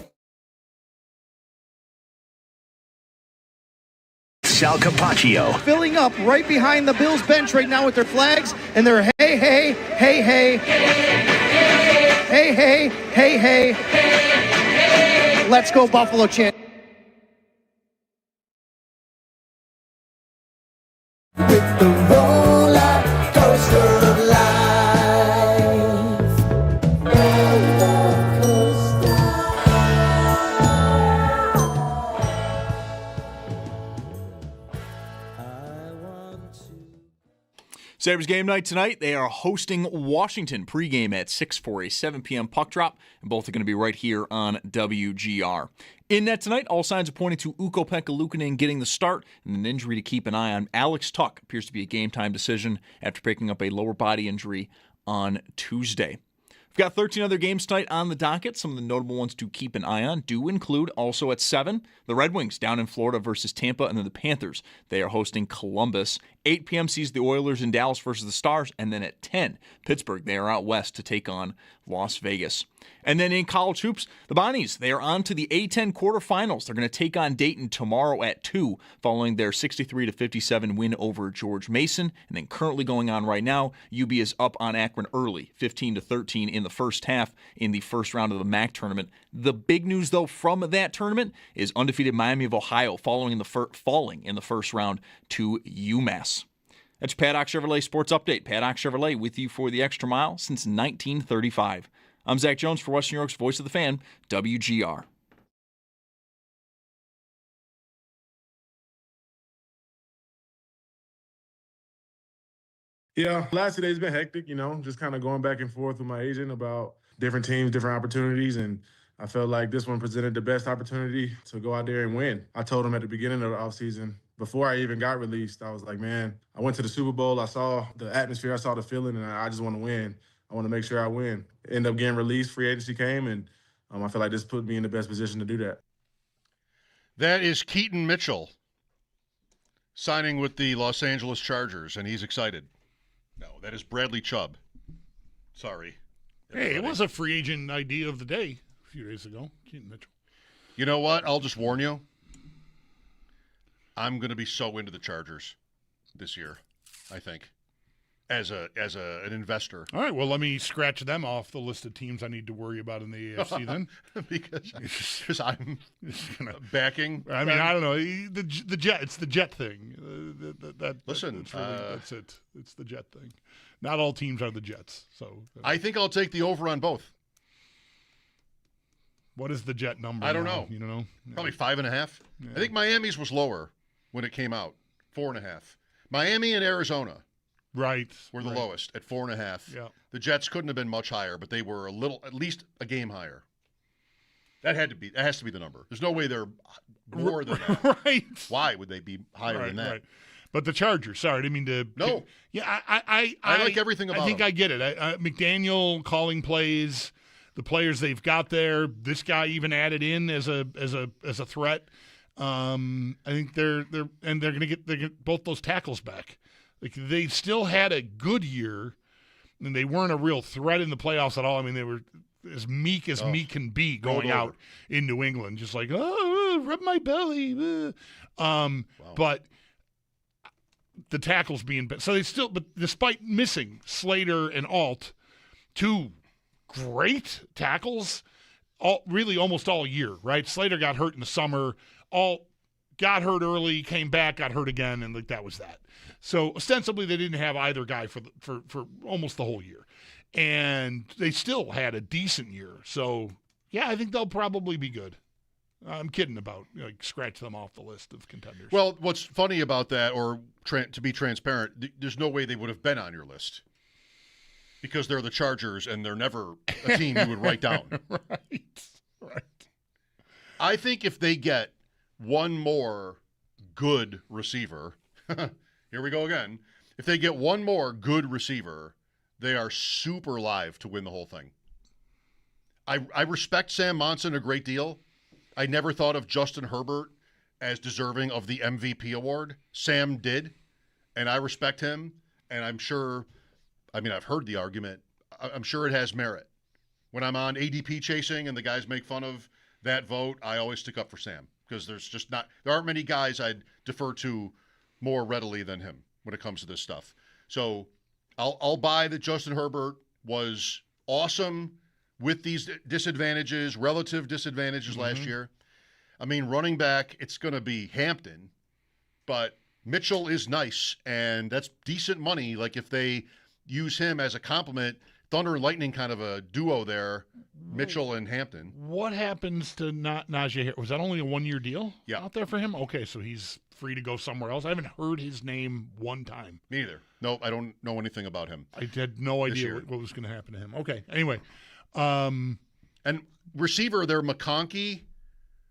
Sal Capaccio. Filling up right behind the Bills bench right now with their flags and their hey, hey, hey, hey, hey, hey, hey, hey, let's go Buffalo chant. with the roller coaster of life. Roller coaster. I want to. Sabres game night tonight. They are hosting Washington pregame at 6 for a 7 p.m. puck drop, and both are going to be right here on WGR. In net tonight, all signs are pointing to Ukko-Pekka Luukkonen getting the start, and an injury to keep an eye on. Alex Tuch appears to be a game-time decision after picking up a lower body injury on Tuesday. We've got 13 other games tonight on the docket. Some of the notable ones to keep an eye on do include also at 7, the Red Wings down in Florida versus Tampa, and then the Panthers. They are hosting Columbus. 8 p.m. sees the Oilers in Dallas versus the Stars, and then at 10, Pittsburgh. They are out west to take on Las Vegas. And then in college hoops, the Bonnies, they are on to the A-10 quarterfinals. They're going to take on Dayton tomorrow at 2, following their 63-57 win over George Mason. And then currently going on right now, UB is up on Akron early, 15-13 in the first half in the first round of the MAC tournament. The big news, though, from that tournament is undefeated Miami of Ohio falling in the first round to UMass. That's Paddock Chevrolet Sports Update. Paddock Chevrolet with you for the extra mile since 1935. I'm Zach Jones for Western New York's Voice of the Fan, WGR. Yeah, last 2 days been hectic, just kind of going back and forth with my agent about different teams, different opportunities, and I felt like this one presented the best opportunity to go out there and win. I told him at the beginning of the offseason, before I even got released, I was like, man, I went to the Super Bowl, I saw the atmosphere, I saw the feeling, and I just want to win. I want to make sure I win. End up getting released, free agency came, and I feel like this put me in the best position to do that. That is Keaton Mitchell signing with the Los Angeles Chargers, and he's excited. No, that is Bradley Chubb. Sorry. Hey, it was a free agent idea of the day a few days ago, Keaton Mitchell. You know what? I'll just warn you. I'm going to be so into the Chargers this year, I think, as an investor. All right, well, let me scratch them off the list of teams I need to worry about in the AFC then. because I'm backing. I mean, I don't know. The Jet. It's the Jet thing. Listen, that's it. It's the Jet thing. Not all teams are the Jets. So I think I'll take the over on both. What is the Jet number? I don't know. You don't know? Probably 5.5. Yeah. I think Miami's was lower when it came out. 4.5. Miami and Arizona. Right. Were the lowest at 4.5. Yeah. The Jets couldn't have been much higher, but they were at least a game higher. That has to be the number. There's no way they're more than that. Right. Why would they be higher than that? Right. But the Chargers, sorry, I didn't mean to. No. Yeah, I like everything about I think them. I get it. McDaniel calling plays, the players they've got there. This guy even added in as a threat. I think they're going to get both those tackles back. Like they still had a good year, and they weren't a real threat in the playoffs at all. I mean, they were as meek as meek can be going out in New England, just like, oh, rub my belly. But the tackles being so they still, but despite missing Slater and Alt, two great tackles, really almost all year, right? Slater got hurt in the summer. Alt got hurt early, came back, got hurt again, and like that was that. So ostensibly they didn't have either guy for almost the whole year, and they still had a decent year. So yeah, I think they'll probably be good. I'm kidding about scratch them off the list of contenders. Well, what's funny about that, or to be transparent, there's no way they would have been on your list because they're the Chargers and they're never a team you would write down. Right. I think if they get one more good receiver, here we go again. If they get one more good receiver, they are super live to win the whole thing. I respect Sam Monson a great deal. I never thought of Justin Herbert as deserving of the MVP award. Sam did, and I respect him, and I'm sure, I've heard the argument. I'm sure it has merit. When I'm on ADP chasing and the guys make fun of that vote, I always stick up for Sam because there aren't many guys I'd defer to more readily than him when it comes to this stuff. So I'll buy that Justin Herbert was awesome with these relative disadvantages last year. Running back, it's going to be Hampton, but Mitchell is nice, and that's decent money. Like if they use him as a complement, Thunder and Lightning kind of a duo there, Mitchell and Hampton. What happens to Najee Harris? Was that only a one-year deal out there for him? Okay, so he's free to go somewhere else. I haven't heard his name one time. Me either. Nope, I don't know anything about him. I had no idea what was going to happen to him. Okay, anyway. And receiver, they're McConkey,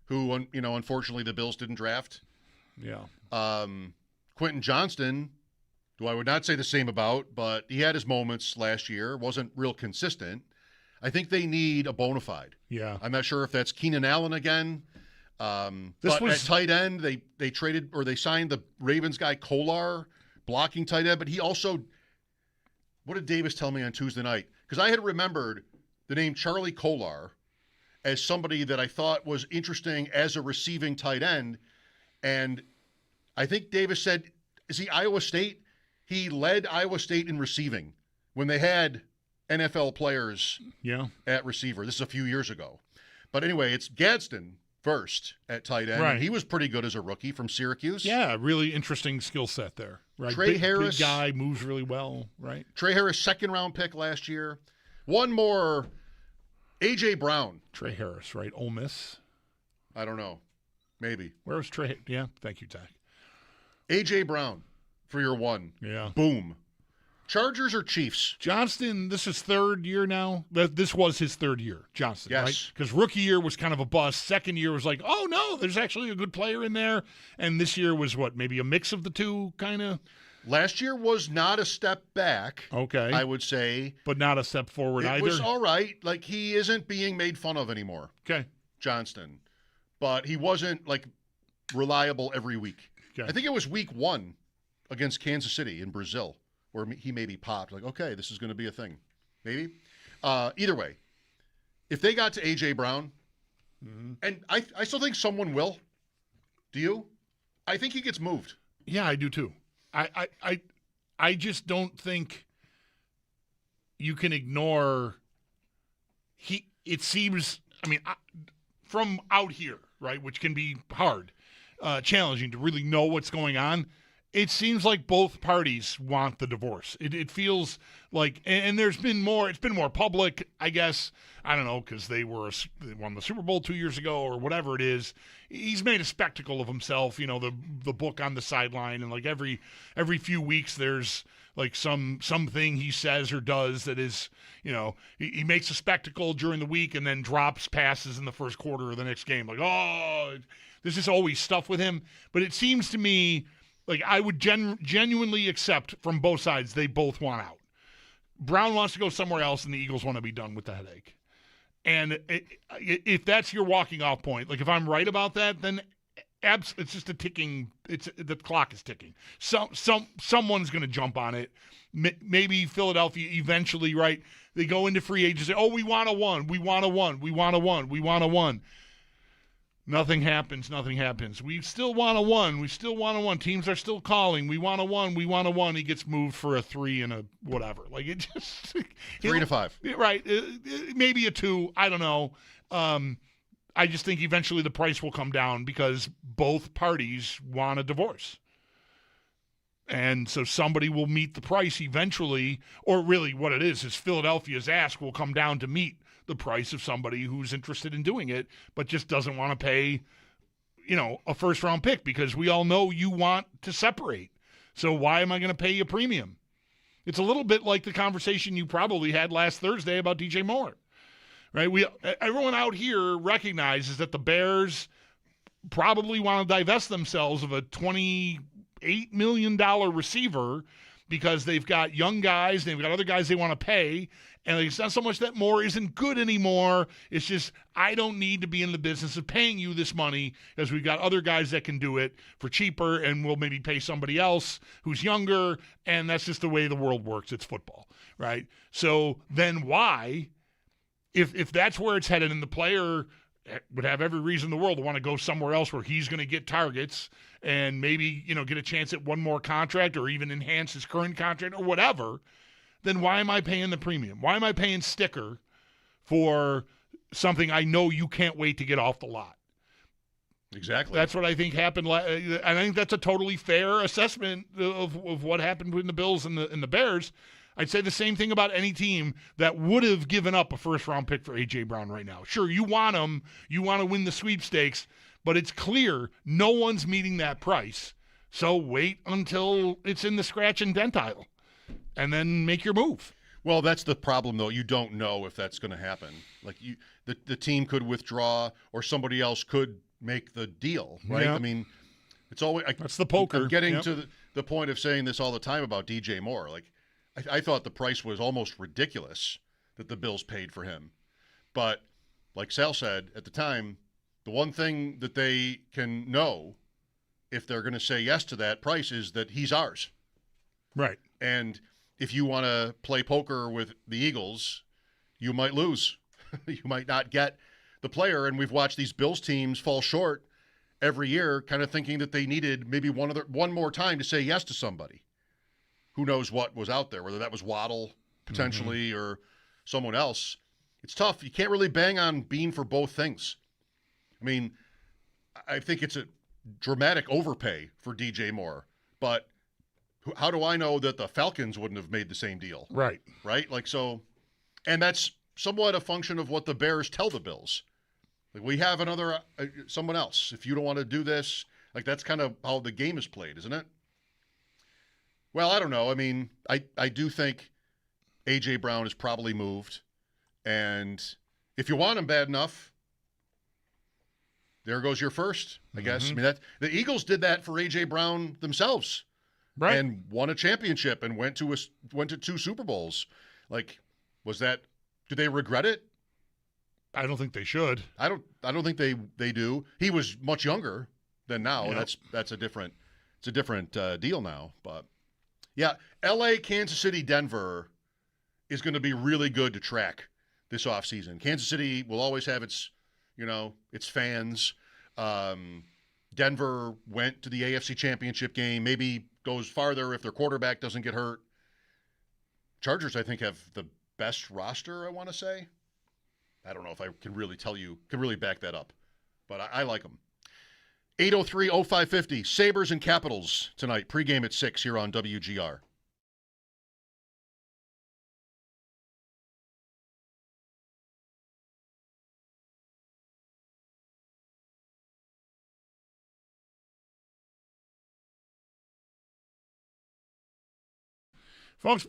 who, unfortunately the Bills didn't draft. Yeah. Quentin Johnston, who I would not say the same about, but he had his moments last year, wasn't real consistent. I think they need a bona fide. Yeah. I'm not sure if that's Keenan Allen again. At tight end, they traded or they signed the Ravens guy Kolar, blocking tight end, but he also, what did Davis tell me on Tuesday night? Because I had remembered the name Charlie Kolar as somebody that I thought was interesting as a receiving tight end. And I think Davis said, is he Iowa State? He led Iowa State in receiving when they had NFL players at receiver. This is a few years ago. But anyway, it's Gadsden first at tight end. Right. He was pretty good as a rookie from Syracuse. Yeah, really interesting skill set there. Right. Trey Harris. Big guy, moves really well, right? Trey Harris, second-round pick last year. One more, A.J. Brown. Trey Harris, right? Ole Miss? I don't know. Maybe. Where was Trey? Yeah, thank you, Tech. A.J. Brown for your one. Yeah. Boom. Chargers or Chiefs? Johnston, this is third year now. This was his third year, Johnston, yes. Right? Because rookie year was kind of a bust. Second year was like, oh, no, there's actually a good player in there. And this year was what, maybe a mix of the two, kind of? Last year was not a step back, okay, I would say. But not a step forward either? It was all right. Like, he isn't being made fun of anymore. Okay. Johnston. But he wasn't, like, reliable every week. Okay. I think it was week 1 against Kansas City in Brazil where he maybe popped. Like, okay, this is going to be a thing. Maybe. Either way, if they got to A.J. Brown, and I still think someone will. Do you? I think he gets moved. Yeah, I do too. I just don't think you can ignore it seems, from out here, right, which can be hard, challenging to really know what's going on. It seems like both parties want the divorce. It feels like, and it's been more public, I guess. I don't know, because they won the Super Bowl 2 years ago or whatever it is. He's made a spectacle of himself, the book on the sideline, and like every few weeks there's like something he says or does that is, he makes a spectacle during the week and then drops passes in the first quarter of the next game. Like, oh, there's just always stuff with him. But it seems to me like I would genuinely accept from both sides they both want out. Brown wants to go somewhere else, and the Eagles want to be done with the headache. And if that's your walking off point, like if I'm right about that, then it's just a ticking. The clock is ticking. Someone's going to jump on it. Maybe Philadelphia eventually, right? They go into free agency. Oh, we want a one. We want a one. We want a one. We want a one. Nothing happens. Nothing happens. We still want a 1. We still want a 1. Teams are still calling. We want a 1. We want a 1. He gets moved for a 3 and a whatever. Like it just 3 to 5. Right. Maybe a 2. I don't know. I just think eventually the price will come down because both parties want a divorce. And so somebody will meet the price eventually, or really what it is Philadelphia's ask will come down to meet the price of somebody who's interested in doing it, but just doesn't want to pay, a first-round pick because we all know you want to separate. So why am I going to pay you a premium? It's a little bit like the conversation you probably had last Thursday about DJ Moore, right? Everyone out here recognizes that the Bears probably want to divest themselves of a $28 million receiver because they've got young guys, they've got other guys they want to pay, and it's not so much that Moore isn't good anymore. It's just I don't need to be in the business of paying you this money because we've got other guys that can do it for cheaper, and we'll maybe pay somebody else who's younger, and that's just the way the world works. It's football, right? So then why, if that's where it's headed and the player would have every reason in the world to want to go somewhere else where he's going to get targets and maybe, get a chance at one more contract or even enhance his current contract or whatever, then why am I paying the premium? Why am I paying sticker for something I know you can't wait to get off the lot? Exactly. That's what I think happened. And I think that's a totally fair assessment of what happened between the Bills and the Bears. I'd say the same thing about any team that would have given up a first-round pick for A.J. Brown right now. Sure, you want him. You want to win the sweepstakes, but it's clear no one's meeting that price. So wait until it's in the scratch and dent aisle and then make your move. Well, that's the problem, though. You don't know if that's going to happen. Like the team could withdraw or somebody else could make the deal, right? Yeah. I mean, it's always that's the poker. I'm getting to the point of saying this all the time about DJ Moore. Like, I thought the price was almost ridiculous that the Bills paid for him. But like Sal said at the time, the one thing that they can know if they're going to say yes to that price is that he's ours. Right. And if you want to play poker with the Eagles, you might lose. You might not get the player. And we've watched these Bills teams fall short every year, kind of thinking that they needed maybe one more time to say yes to somebody. Who knows what was out there, whether that was Waddle potentially or someone else. It's tough. You can't really bang on Bean for both things. I mean, I think it's a dramatic overpay for DJ Moore, but how do I know that the Falcons wouldn't have made the same deal? Right. Right? Like, so, and that's somewhat a function of what the Bears tell the Bills. Like, we have another, someone else. If you don't want to do this, like, that's kind of how the game is played, isn't it? Well, I don't know. I mean, I do think A.J. Brown is probably moved. And if you want him bad enough, there goes your first, I guess. I mean, the Eagles did that for A.J. Brown themselves. Right. And won a championship and went to 2 Super Bowls. Like, do they regret it? I don't think they should. I don't think they do. He was much younger than now. Yep. And that's a different deal now, but yeah, LA, Kansas City, Denver is going to be really good to track this offseason. Kansas City will always have its fans. Denver went to the AFC Championship game, maybe goes farther if their quarterback doesn't get hurt. Chargers, I think, have the best roster, I want to say. I don't know if I can really back that up, but I like them. 803-0550, Sabres and Capitals tonight. Pregame at 6 here on WGR. Folks,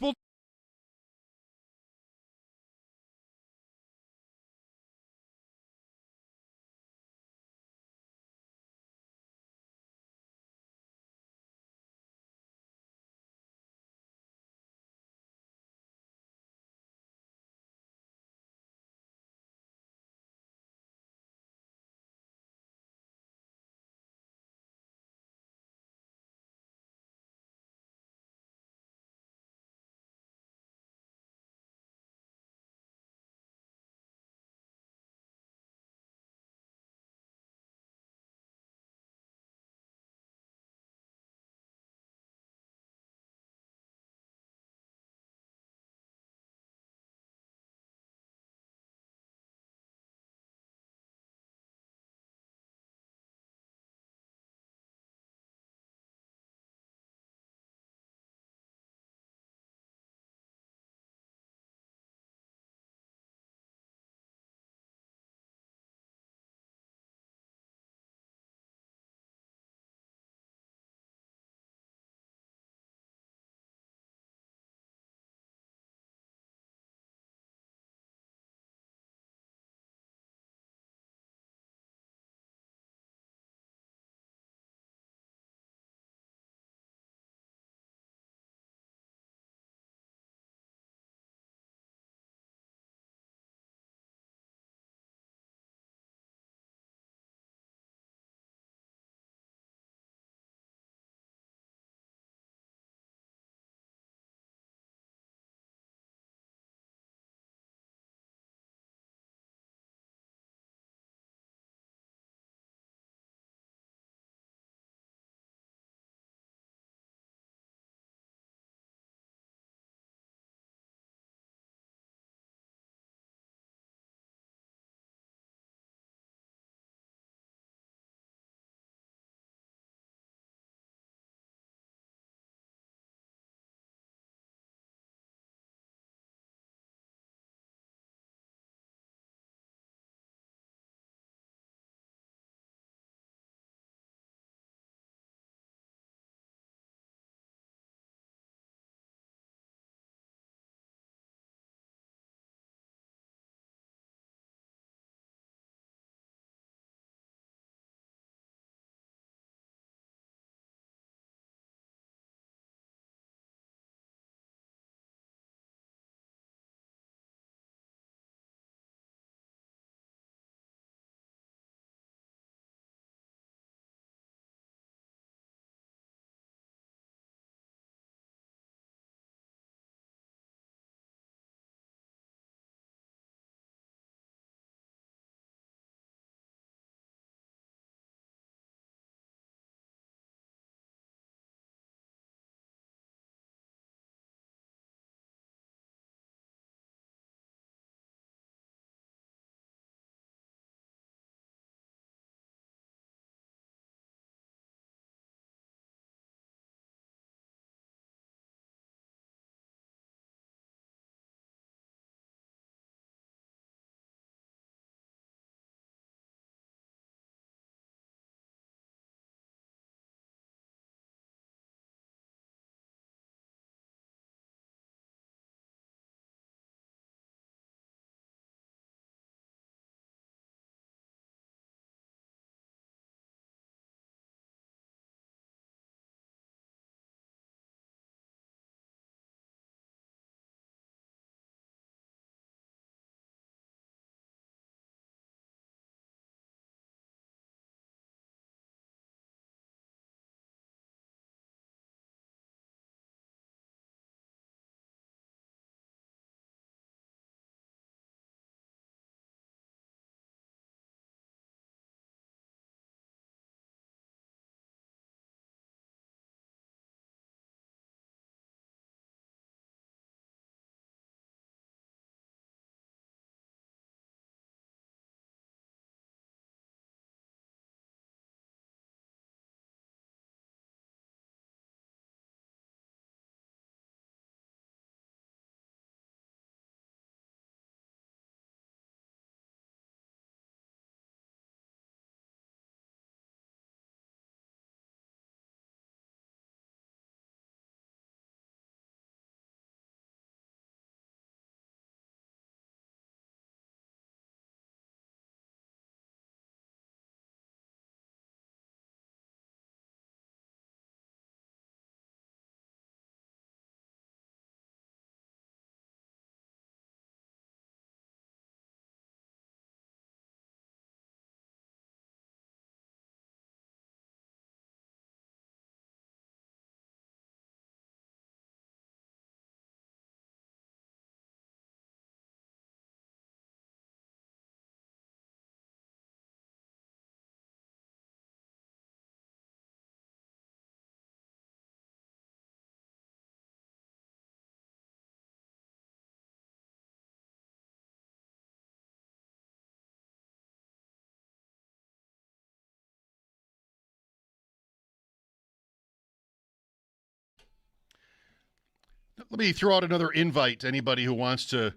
Let me throw out another invite to anybody who wants to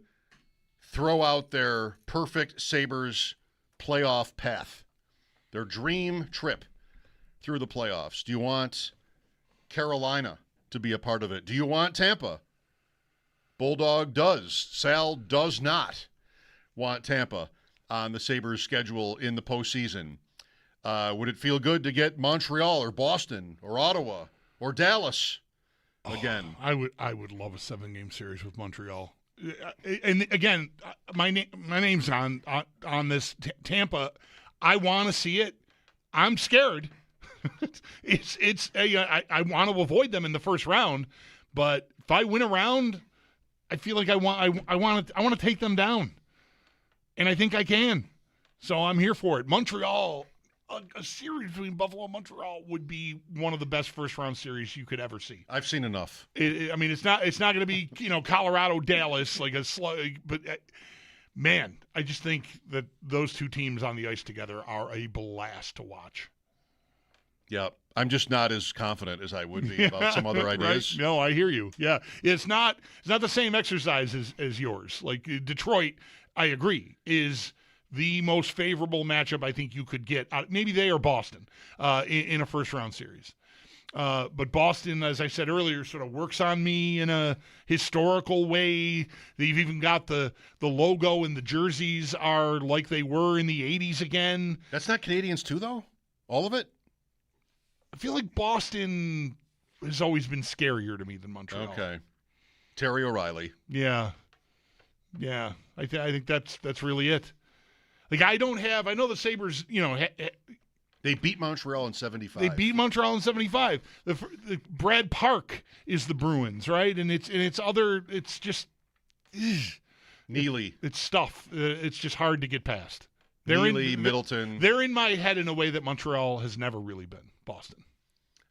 throw out their perfect Sabres playoff path, their dream trip through the playoffs. Do you want Carolina to be a part of it? Do you want Tampa? Bulldog does. Sal does not want Tampa on the Sabres schedule in the postseason. Would it feel good to get Montreal or Boston or Ottawa or Dallas again? I would love a 7-game series with Montreal. And again, my name's on this Tampa. I want to see it. I'm scared. I want to avoid them in the first round, but if I win a round, I feel like I want to take them down, and I think I can. So I'm here for it. Montreal, a series between Buffalo and Montreal would be one of the best first round series you could ever see. I've seen enough. It's not going to be Colorado Dallas like a slug, but man, I just think that those two teams on the ice together are a blast to watch. Yeah, I'm just not as confident as I would be about some other ideas. Right? No, I hear you. Yeah, it's not the same exercise as yours. Like Detroit, I agree, is the most favorable matchup I think you could get. Maybe they or Boston in a first-round series. But Boston, as I said earlier, sort of works on me in a historical way. They've even got the logo and the jerseys are like they were in the 80s again. That's not Canadians too, though? All of it? I feel like Boston has always been scarier to me than Montreal. Okay. Terry O'Reilly. Yeah. I think that's really it. Like I know the Sabres, they beat Montreal in 75. They beat Montreal in 75. The Brad Park is the Bruins, right? And it's just Neely. It's stuff. It's just hard to get past. Neely, Middleton. They're in my head in a way that Montreal has never really been. Boston.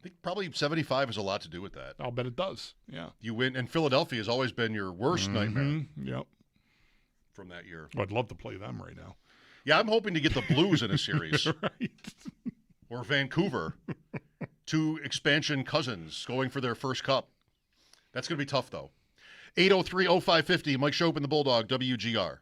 I think probably 75 has a lot to do with that. I'll bet it does. Yeah. You win, and Philadelphia has always been your worst nightmare. Yep. From that year. I'd love to play them right now. Yeah, I'm hoping to get the Blues in a series. Right. Or Vancouver. Two expansion cousins going for their first cup. That's going to be tough, though. 803-0550, Mike Schopp and the Bulldog, WGR.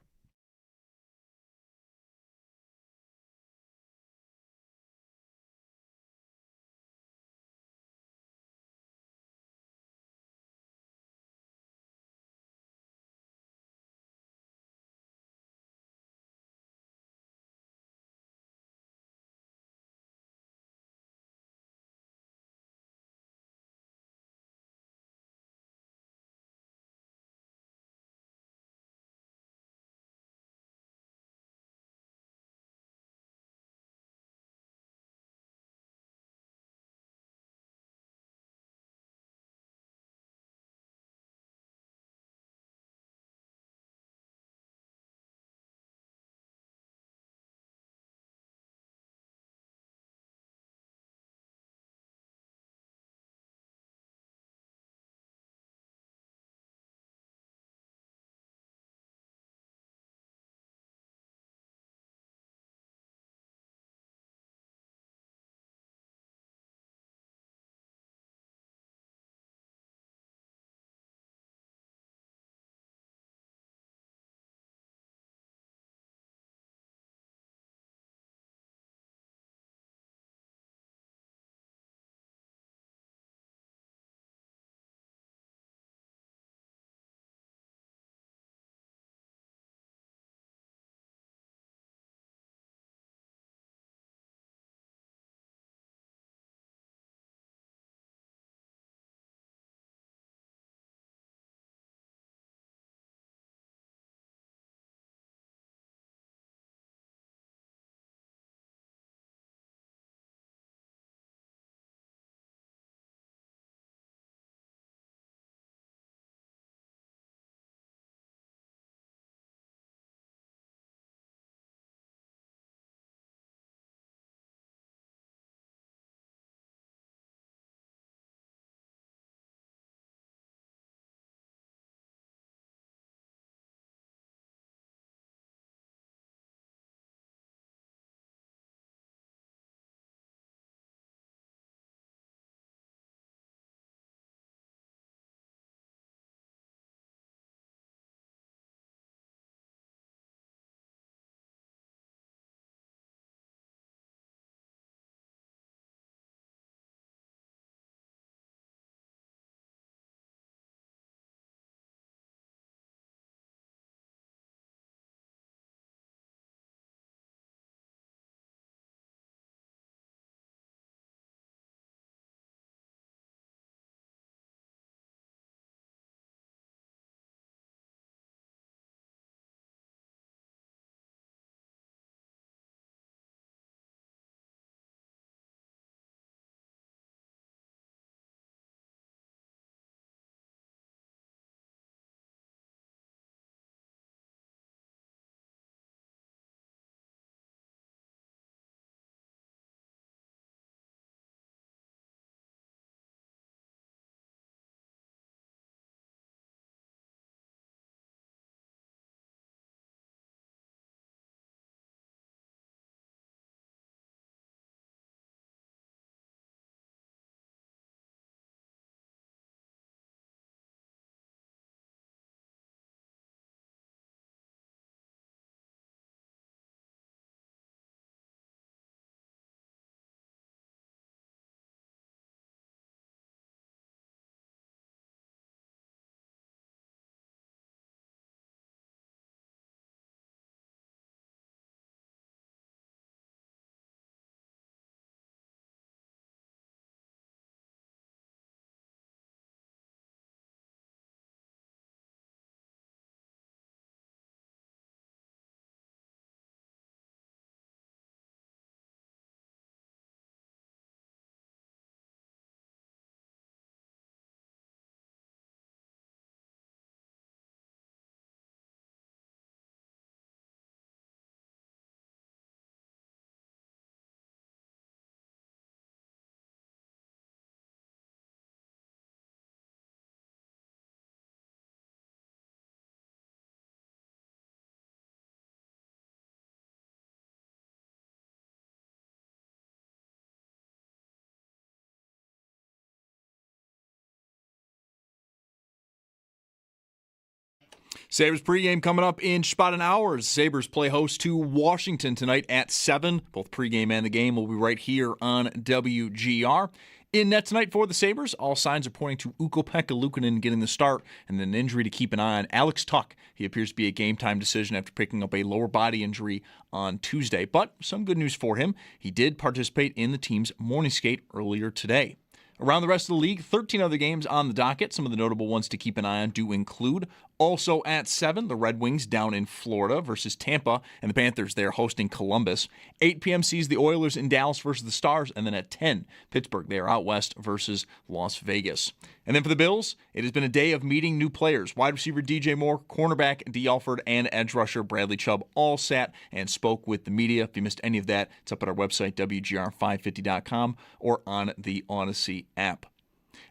Sabres pregame coming up in just about an hour. Sabres play host to Washington tonight at 7. Both pregame and the game will be right here on WGR. In net tonight for the Sabres, all signs are pointing to Ukko-Pekka Luukkonen getting the start, and then an injury to keep an eye on. Alex Tuck, he appears to be a game-time decision after picking up a lower body injury on Tuesday. But some good news for him. He did participate in the team's morning skate earlier today. Around the rest of the league, 13 other games on the docket. Some of the notable ones to keep an eye on do include also at 7, the Red Wings down in Florida versus Tampa, and the Panthers there hosting Columbus. 8 p.m. sees the Oilers in Dallas versus the Stars, and then at 10, Pittsburgh there out west versus Las Vegas. And then for the Bills, it has been a day of meeting new players. Wide receiver DJ Moore, cornerback D. Alford, and edge rusher Bradley Chubb all sat and spoke with the media. If you missed any of that, it's up at our website, WGR550.com, or on the Odyssey app.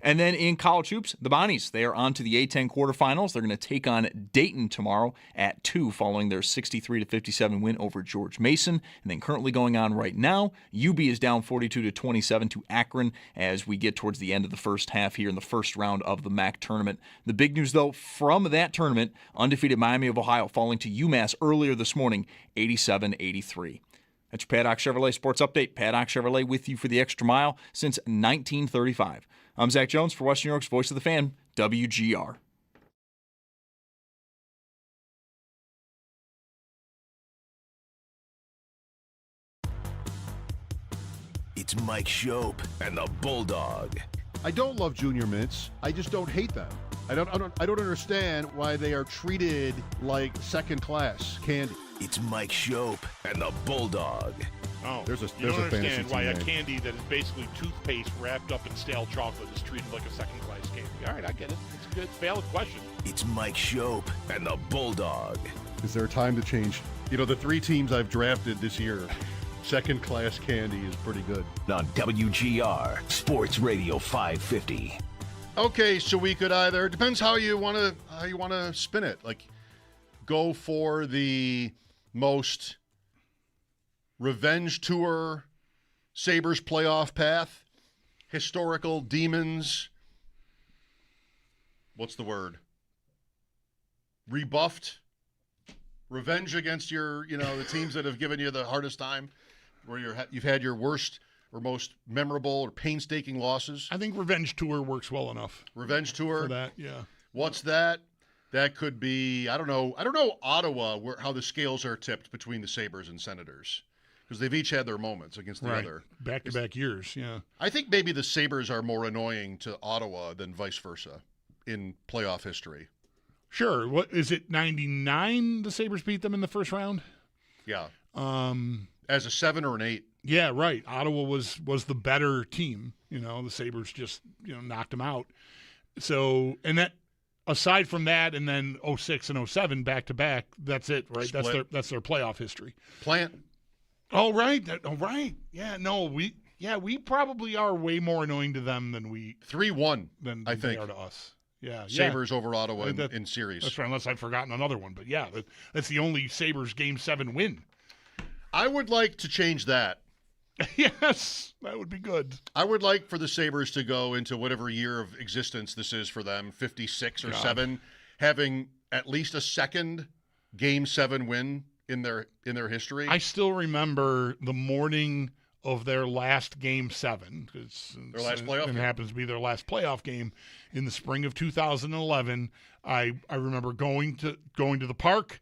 And then in college hoops, the Bonnies, they are on to the A-10 quarterfinals. They're going to take on Dayton tomorrow at 2 following their 63-57 win over George Mason. And then currently going on right now, UB is down 42-27 to Akron as we get towards the end of the first half here in the first round of the MAC tournament. The big news, though, from that tournament, undefeated Miami of Ohio falling to UMass earlier this morning, 87-83. That's your Paddock Chevrolet Sports Update. Paddock Chevrolet with you for the extra mile since 1935. I'm Zach Jones for Western New York's Voice of the Fan, WGR. It's Mike Schopp and the Bulldog. I don't love Junior Mints. I just don't hate them. I don't understand why they are treated like second-class candy. It's Mike Schopp and the Bulldog. Oh, there's you don't understand why a candy that is basically toothpaste wrapped up in stale chocolate is treated like a second-class candy. All right, I get it. It's a good, valid question. It's Mike Schopp and the Bulldog. Is there time to change? You know, the 3 teams I've drafted this year, second-class candy is pretty good. On WGR Sports Radio 550. Okay, so we could either, depends how you want to spin it. Like, go for the most revenge tour Sabres playoff path, historical demons. What's the word? Rebuffed. Revenge against your, the teams that have given you the hardest time, where you've had your worst or most memorable or painstaking losses. I think Revenge Tour works well enough. Revenge Tour? For that, yeah. What's that? That could be, I don't know Ottawa, how the scales are tipped between the Sabres and Senators. Because they've each had their moments against the other. Back-to-back years, yeah. I think maybe the Sabres are more annoying to Ottawa than vice versa in playoff history. Sure. What is it, 99 the Sabres beat them in the first round? Yeah. As a 7 or an 8. Yeah, right. Ottawa was the better team. The Sabres just, knocked them out. So, and that, aside from that, and then 06 and 07 back-to-back, that's it, right? Split. That's their playoff history. Plant. Oh, right. Yeah, no, we probably are way more annoying to them than we 3-1 than I think they are to us. Yeah, Sabres over Ottawa in series. That's right, unless I've forgotten another one. But yeah, that's the only Sabres Game 7 win. I would like to change that. Yes, that would be good. I would like for the Sabres to go into whatever year of existence this is for them, 56 or 7, having at least a second Game 7 win in their history. I still remember the morning of their last Game 7. Their last playoff game. It happens to be their last playoff game in the spring of 2011. I remember going to the park.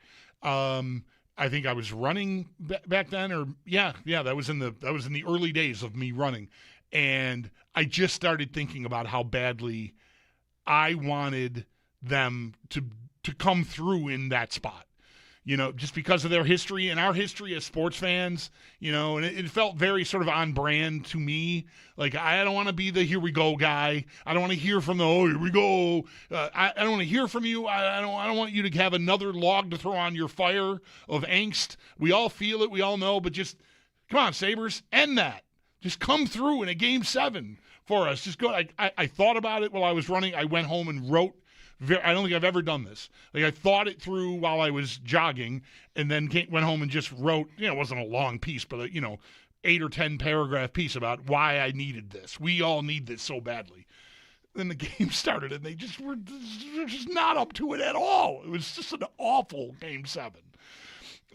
I think I was running back then, or that was in the early days of me running, and I just started thinking about how badly I wanted them to come through in that spot. Just because of their history and our history as sports fans, and it felt very sort of on brand to me. Like, I don't want to be the here we go guy. I don't want to hear from the, here we go. I don't want to hear from you. I don't want you to have another log to throw on your fire of angst. We all feel it. We all know, but just, come on, Sabres, end that. Just come through in a Game 7 for us. Just go. I thought about it while I was running. I went home and wrote. I don't think I've ever done this. Like, I thought it through while I was jogging, and then went home and just wrote. It wasn't a long piece, but 8 or 10 paragraph piece about why I needed this. We all need this so badly. then the game started, and they just were just not up to it at all. It was just an awful Game 7.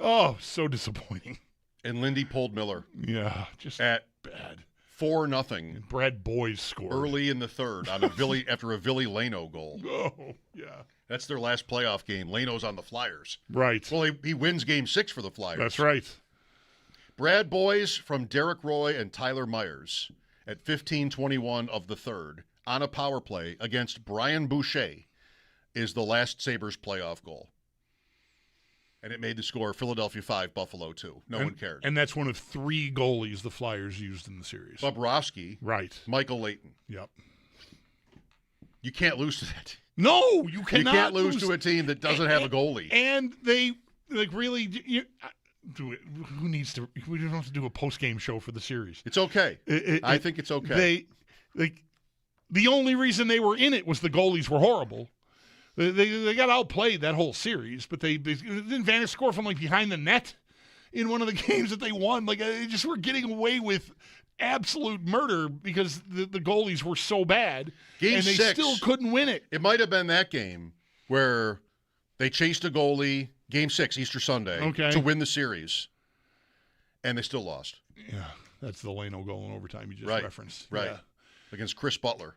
Oh, so disappointing. And Lindy pulled Miller. Yeah, just at bad. 4-0. Brad Boyes scored early in the third on after a Ville Leno goal. Oh, yeah. That's their last playoff game. Leno's on the Flyers. Right. Well, he wins Game 6 for the Flyers. That's right. Brad Boyes from Derek Roy and Tyler Myers at 15:21 of the third on a power play against Brian Boucher is the last Sabres playoff goal. And it made the score Philadelphia 5, Buffalo 2. No one cared. And that's one of 3 goalies the Flyers used in the series. Bobrovsky. Right. Michael Leighton. Yep. You can't lose to that. No, you cannot. You can't lose to a team that doesn't have a goalie. And they, really, do it. Who needs to? We don't have to do a post-game show for the series. It's okay. I think it's okay. The only reason they were in it was the goalies were horrible. They got outplayed that whole series, but didn't Vanek score from behind the net in one of the games that they won. They just were getting away with absolute murder because the goalies were so bad. Game and they 6, still couldn't win it. It might have been that game where they chased a goalie, Game 6, Easter Sunday, to win the series, and they still lost. Yeah, that's the Leno goal in overtime you just referenced. Right, yeah. Against Chris Butler.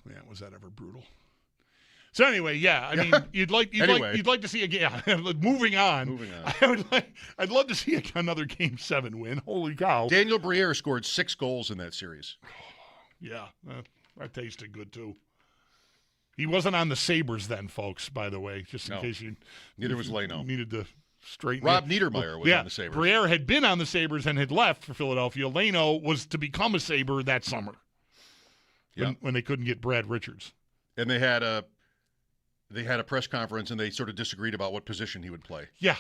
Man, was that ever brutal. So anyway, yeah, I mean, you'd like to see a game. Moving on. I'd love to see another Game 7 win. Holy cow! Daniel Briere scored 6 goals in that series. Yeah, that tasted good too. He wasn't on the Sabres then, folks. By the way, just in case you neither was Leno. Needed to straighten. Rob Niedermeyer was on the Sabres. Briere had been on the Sabres and had left for Philadelphia. Leno was to become a Sabre that summer. When they couldn't get Brad Richards, and they had a press conference and they sort of disagreed about what position he would play. Yeah.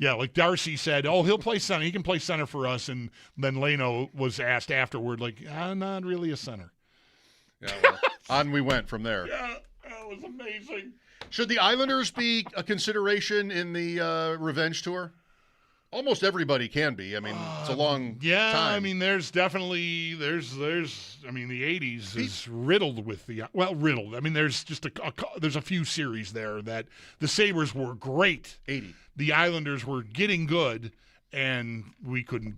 Like Darcy said, he'll play center. He can play center for us. And then Leno was asked afterward, I'm not really a center. Yeah, well, on we went from there. Yeah, that was amazing. Should the Islanders be a consideration in the revenge tour? Almost everybody can be. I mean, it's a long time. I mean, there's definitely the 80s is riddled with riddled. I mean, there's just there's a few series there that the Sabres were great. 80. The Islanders were getting good, and we couldn't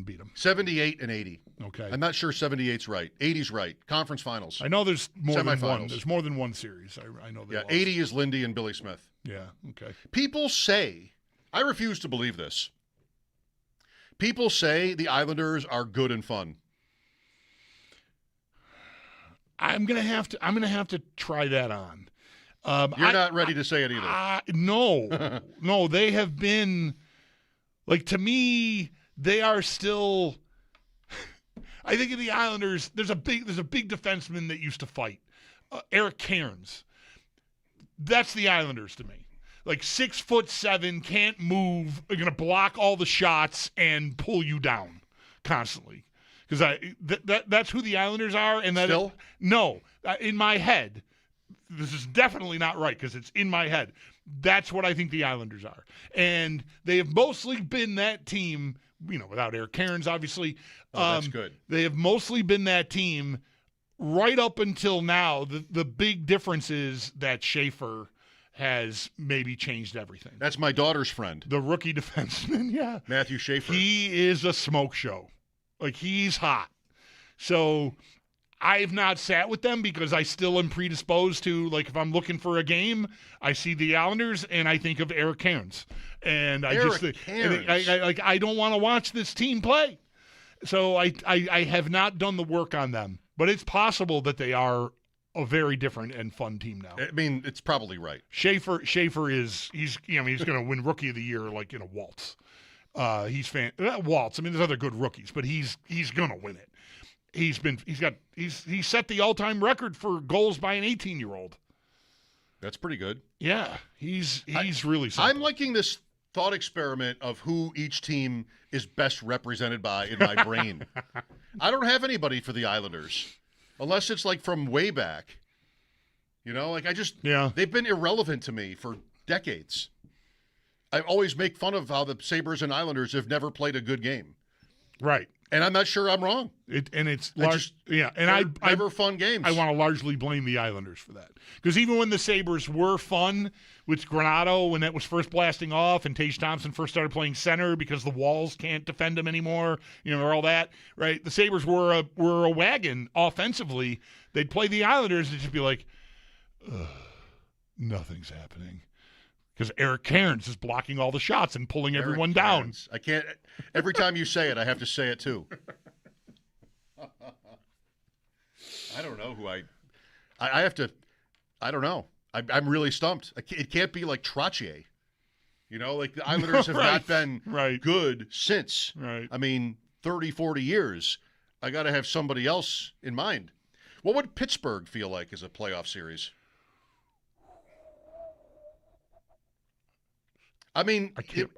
beat them. 78 and 80. Okay. I'm not sure 78's right. 80's right. Conference finals. I know there's more than one. There's more than one series. I know that. Yeah, 80 is Lindy and Billy Smith. Yeah, okay. People say, I refuse to believe this. People say the Islanders are good and fun. I'm gonna have to try that on. You're not ready to say it either. No, they have been to me. They are still. I think in the Islanders, there's a big defenseman that used to fight, Eric Cairns. That's the Islanders to me. 6'7", can't move, are going to block all the shots and pull you down constantly. Because that's who the Islanders are. And that Still? In my head, this is definitely not right because it's in my head. That's what I think the Islanders are. And they have mostly been that team, without Eric Cairns, obviously. That's good. They have mostly been that team right up until now. The big difference is that Schaefer has maybe changed everything. That's my daughter's friend. The rookie defenseman, yeah. Matthew Schaefer. He is a smoke show. He's hot. So I've not sat with them because I still am predisposed to, if I'm looking for a game, I see the Islanders and I think of Eric Cairns. And I I don't want to watch this team play. So I have not done the work on them. But it's possible that they are a very different and fun team now. I mean, it's probably right. Schaefer is he's going to win Rookie of the Year in a waltz. He's waltz. I mean, there's other good rookies, but he's going to win it. He set the all-time record for goals by an 18-year-old. That's pretty good. Yeah, he's really something. I'm liking this thought experiment of who each team is best represented by in my brain. I don't have anybody for the Islanders. Unless it's from way back. They've been irrelevant to me for decades. I always make fun of how the Sabres and Islanders have never played a good game. Right. And I'm not sure I'm wrong. Never fun games. I want to largely blame the Islanders for that. Because even when the Sabres were fun with Granato, when that was first blasting off and Tage Thompson first started playing center because the walls can't defend him anymore, or all that, right? The Sabres were a wagon offensively. They'd play the Islanders and just be like, nothing's happening. Because Eric Cairns is blocking all the shots and pulling everyone down. I can't. Every time you say it, I have to say it too. I don't know who I have to. I don't know. I'm really stumped. It can't be like Trottier. Like the Islanders have not been good since. Right. I mean, 30, 40 years. I got to have somebody else in mind. What would Pittsburgh feel like as a playoff series? I mean, I can't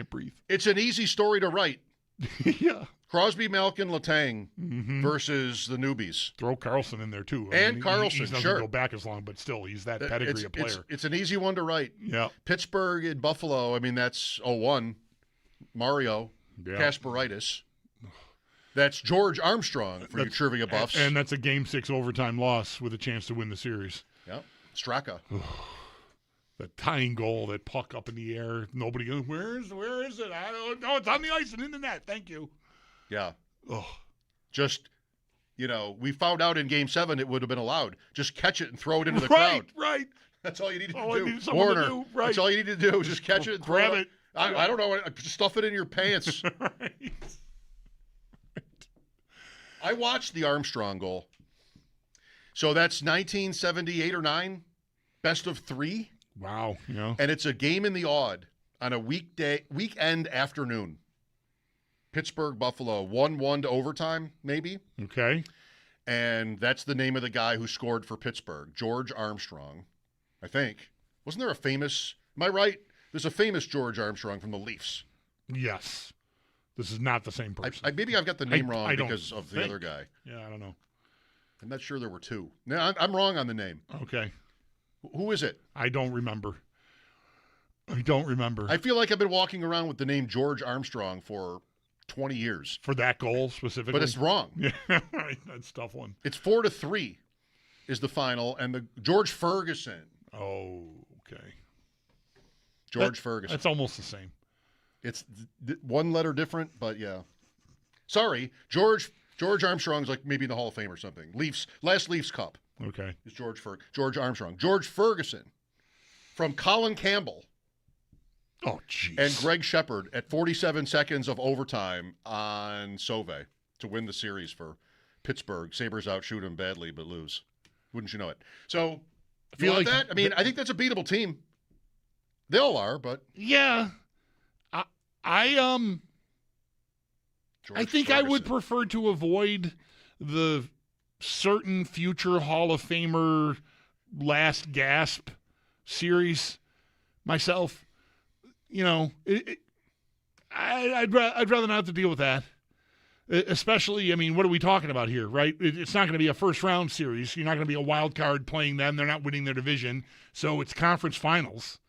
breathe. It's an easy story to write. Yeah. Crosby, Malkin, Letang versus the newbies. Throw Carlson in there too. Carlson, he doesn't go back as long, but still, he's that pedigree of player. It's an easy one to write. Yeah. Pittsburgh and Buffalo. I mean, that's 0-1. Mario, Kasperitis. That's George Armstrong for your trivia buffs. And that's a Game 6 overtime loss with a chance to win the series. Yep. Straka. That tying goal, that puck up in the air. Nobody goes, where is it? I don't know. It's on the ice and in the net. Thank you. Yeah. Oh. Just, we found out in Game 7 it would have been allowed. Just catch it and throw it into the crowd. Right. That's all you needed all to do. Warner. That's all you need to do. Just catch it and throw Grab it. I don't know. Stuff it in your pants. Right. I watched the Armstrong goal. So that's 1978 or 9, best of 3. Wow. And it's a game in the odd on a weekend afternoon. Pittsburgh, Buffalo, 1-1 to overtime, maybe. Okay. And that's the name of the guy who scored for Pittsburgh, George Armstrong, I think. Wasn't there a famous, am I right? There's a famous George Armstrong from the Leafs. Yes. This is not the same person. Maybe I've got the name wrong because of the other guy. Yeah, I don't know. I'm not sure there were 2. No, I'm wrong on the name. Okay. Who is it? I don't remember. I feel like I've been walking around with the name George Armstrong for 20 years. For that goal specifically? But it's wrong. Yeah, right. That's a tough one. It's 4-3 is the final, and the George Ferguson. Oh, okay. George Ferguson. That's almost the same. It's one letter different, but yeah. Sorry, George Armstrong's like maybe in the Hall of Fame or something. Last Leafs Cup. Okay. Is George Armstrong. George Ferguson from Colin Campbell. Oh, jeez. And Greg Shepard at 47 seconds of overtime on Sauve to win the series for Pittsburgh. Sabres outshoot him badly, but lose. Wouldn't you know it? So, I feel like that. I mean, I think that's a beatable team. They all are, but yeah. I think Ferguson. I would prefer to avoid the certain future Hall of Famer last gasp series myself. I'd rather not have to deal with that. Especially, I mean, what are we talking about here, right? It's not going to be a first-round series. You're not going to be a wild card playing them. They're not winning their division. So it's conference finals.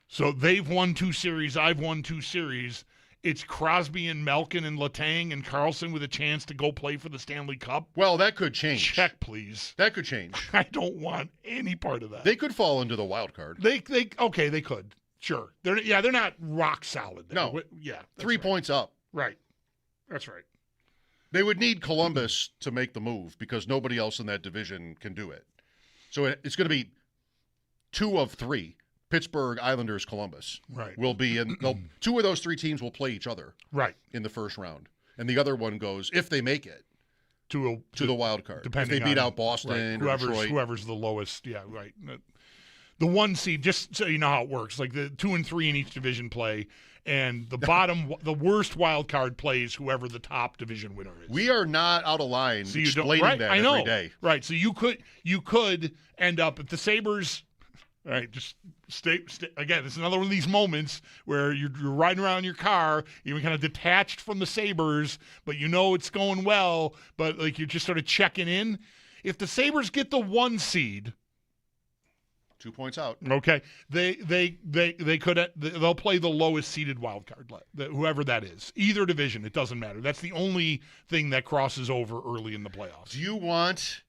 So they've won 2 series. I've won 2 series. It's Crosby and Malkin and Letang and Carlson with a chance to go play for the Stanley Cup. Well, that could change. Check, please. That could change. I don't want any part of that. They could fall into the wild card. They could. Sure. They're not rock solid. No. Yeah. 3 points up. Right. That's right. They would need Columbus to make the move because nobody else in that division can do it. So it's going to be 2 of 3. Pittsburgh, Islanders, Columbus. Right. Will be in 2 of those 3 teams will play each other. Right. In the first round. And the other one goes, if they make it, to the wild card. Depending if they beat out Boston or Detroit. Whoever's the lowest. Yeah, right. The 1 seed, just so you know how it works, like the 2 and 3 in each division play, and the bottom, the worst wild card plays whoever the top division winner is. We are not out of line explaining that every day. Right. So you could end up, if the Sabres, all right, just stay again, it's another one of these moments where you're riding around in your car, you're kind of detached from the Sabres, but you know it's going well, but like you're just sort of checking in. If the Sabres get the 1 seed, 2 points out. Okay, they'll play the lowest seeded wild card, whoever that is, either division. It doesn't matter. That's the only thing that crosses over early in the playoffs. Do you want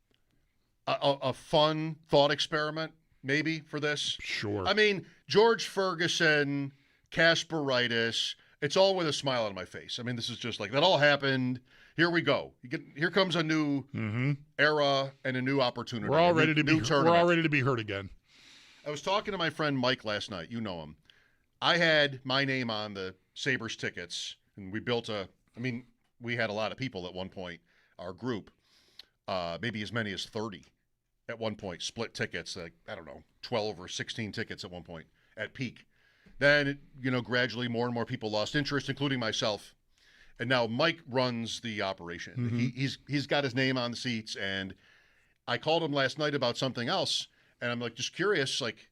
a fun thought experiment maybe for this? Sure. I mean, George Ferguson, Kasperitis, it's all with a smile on my face. I mean, this is just like that all happened. Here we go. Here comes a new era and a new opportunity. We're all ready to be hurt again. I was talking to my friend Mike last night. You know him. I had my name on the Sabres tickets, and we we had a lot of people at one point, our group, maybe as many as 30 at one point, split tickets, like, I don't know, 12 or 16 tickets at one point at peak. Then, gradually more and more people lost interest, including myself. And now Mike runs the operation. He's got his name on the seats, and I called him last night about something else. And I'm like, just curious, like,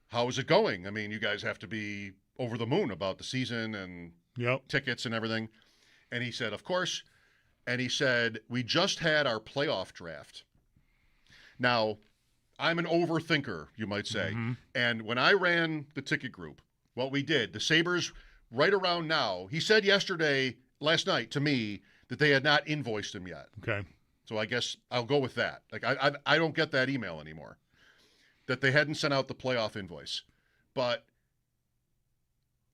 how is it going? I mean, you guys have to be over the moon about the season and tickets and everything. And he said, of course. And he said, we just had our playoff draft. Now, I'm an overthinker, you might say. And when I ran the ticket group, what we did, the Sabres, right around now, he said last night to me, that they had not invoiced him yet. Okay. So I guess I'll go with that. Like, I don't get that email anymore, that they hadn't sent out the playoff invoice. But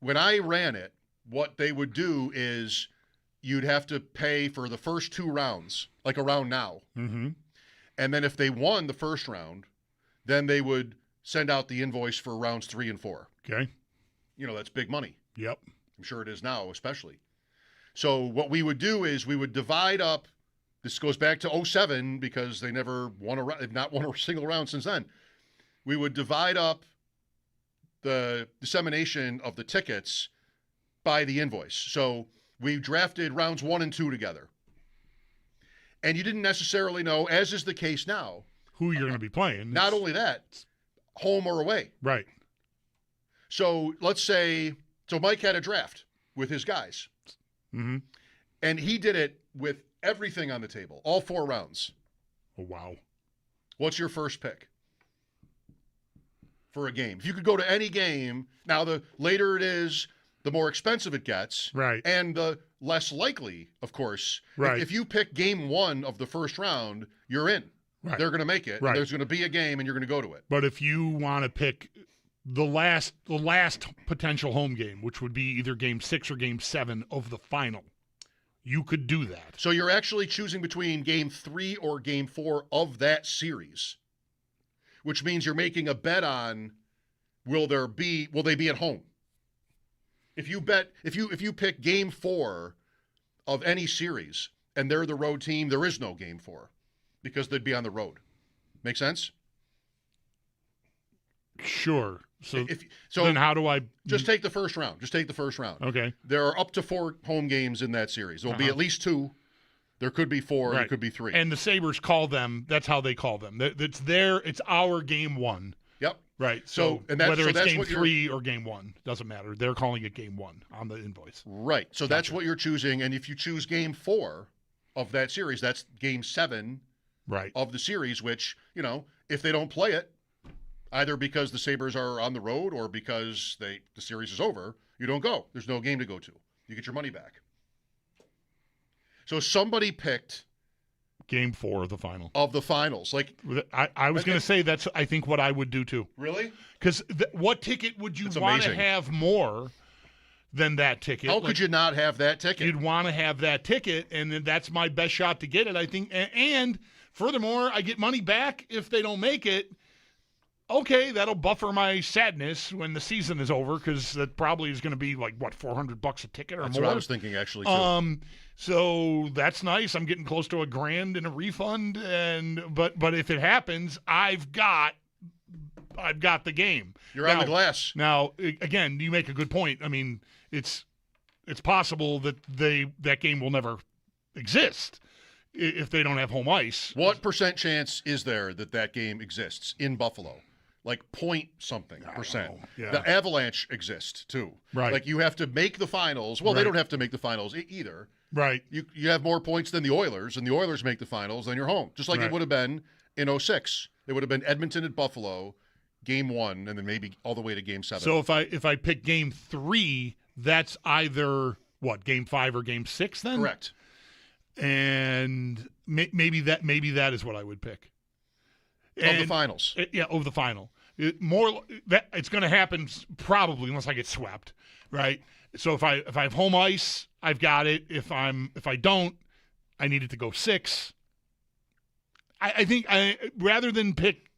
when I ran it, what they would do is you'd have to pay for the first 2 rounds, like around now. And then if they won the first round, then they would send out the invoice for rounds 3 and 4. Okay. That's big money. Yep. I'm sure it is now, especially. So what we would do is we would divide up. This goes back to 2007 because they never won they've not won a single round since then. We would divide up the dissemination of the tickets by the invoice. So we drafted rounds 1 and 2 together. And you didn't necessarily know, as is the case now, who you're going to be playing. Not only that, home or away. Right. So let's say, Mike had a draft with his guys. And he did it with everything on the table, all 4 rounds. Oh, wow. What's your first pick for a game? If you could go to any game, now the later it is, the more expensive it gets. Right. And the less likely, of course. Right. If you pick game 1 of the first round, you're in. Right. They're going to make it. Right. There's going to be a game, and you're going to go to it. But if you want to pick the last potential home game, which would be either game 6 or game 7 of the final, you could do that. So you're actually choosing between game 3 or game 4 of that series, which means you're making a bet on will they be at home? If you pick game 4 of any series and they're the road team, there is no game 4 because they'd be on the road. Make sense? Sure. So then how do I just take the first round? Just take the first round. Okay. There are up to 4 home games in that series. There'll be at least 2. There could be 4. There could be 3. And the Sabres call them. That's how they call them. It's our game 1. Yep. Right. So whether it's that's game 3 or game 1, doesn't matter. They're calling it game 1 on the invoice. Right. So that's what you're choosing. And if you choose game 4 of that series, that's game 7 of the series, which, if they don't play it, either because the Sabres are on the road or because the series is over, you don't go. There's no game to go to. You get your money back. So somebody picked game 4 of the final. Of the finals. Like I was going to say that's I think what I would do too. Really? Because what ticket would you want to have more than that ticket? How could you not have that ticket? You'd want to have that ticket, and then that's my best shot to get it, I think. And furthermore, I get money back if they don't make it. Okay, that'll buffer my sadness when the season is over, because that probably is going to be like, what, $400 a ticket or that's more? That's what I was thinking, actually, too. So that's nice. I'm getting close to $1,000 in a refund, but if it happens, I've got the game. You're on the glass. Now, again, you make a good point. I mean, it's possible that that game will never exist if they don't have home ice. What % chance is there that game exists in Buffalo? Like point something %. Yeah. The Avalanche exists too. Right. Like you have to make the finals. Well, they don't have to make the finals either. Right. You have more points than the Oilers, and the Oilers make the finals, then you're home. Just like it would have been in 2006. It would have been Edmonton at Buffalo, game 1 and then maybe all the way to game 7. So if I pick game 3, that's either game 5 or game 6 then? Correct. And maybe that is what I would pick. Of the finals. Of the final. It's going to happen probably unless I get swept, right? So if I have home ice, I've got it. If I don't, I need it to go 6. I think rather than pick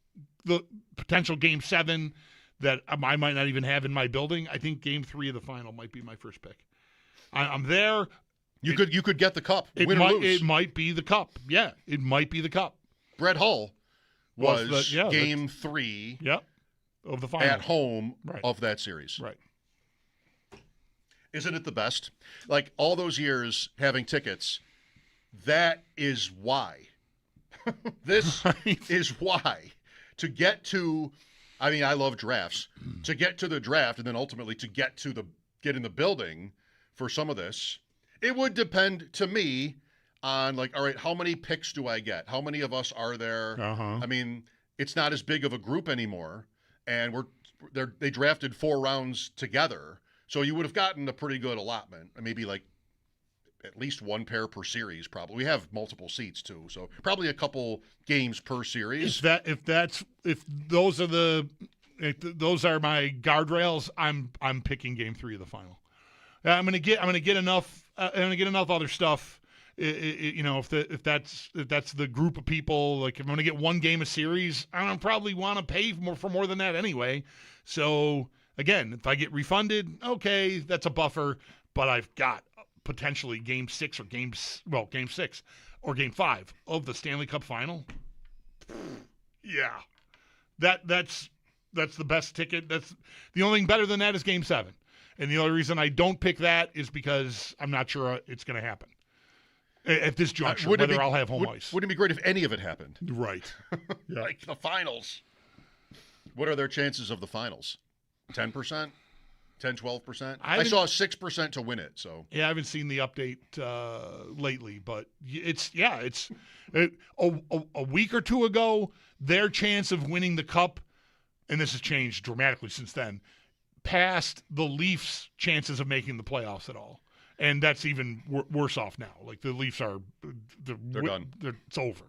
the potential game 7 that I might not even have in my building, I think game 3 of the final might be my first pick. I'm there. You could get the cup. Win or lose. It might be the cup. Yeah, it might be the cup. Brett Hull was game 3 of the final at home of that series. Right. Isn't it the best? Like all those years having tickets, that is why. This is why. To get to, I love drafts. To get to the draft and then ultimately to get in the building for some of this, it would depend to me on all right, how many picks do I get? How many of us are there? It's not as big of a group anymore, and they drafted 4 rounds together, so you would have gotten a pretty good allotment, maybe at least 1 pair per series. Probably we have multiple seats too, so probably a couple games per series. If those are my guardrails, I'm picking game 3 of the final. I'm gonna get enough other stuff. If that's the group of people, if I'm gonna get 1 game a series, I don't probably want to pay for more than that anyway. So again, if I get refunded, okay, that's a buffer. But I've got potentially game 6 or game 6 or game 5 of the Stanley Cup final. Yeah, that's the best ticket. That's the only thing better than that is game 7. And the only reason I don't pick that is because I'm not sure it's going to happen at this juncture, I'll have home ice. Wouldn't it be great if any of it happened? Right. Yeah. Like the finals. What are their chances of the finals? 10%? 10, 12%? I saw 6% to win it. So yeah, I haven't seen the update lately, but it's a week or 2 ago, their chance of winning the cup, and this has changed dramatically since then, past the Leafs' chances of making the playoffs at all. And that's even worse off now. The Leafs are they're done. It's over.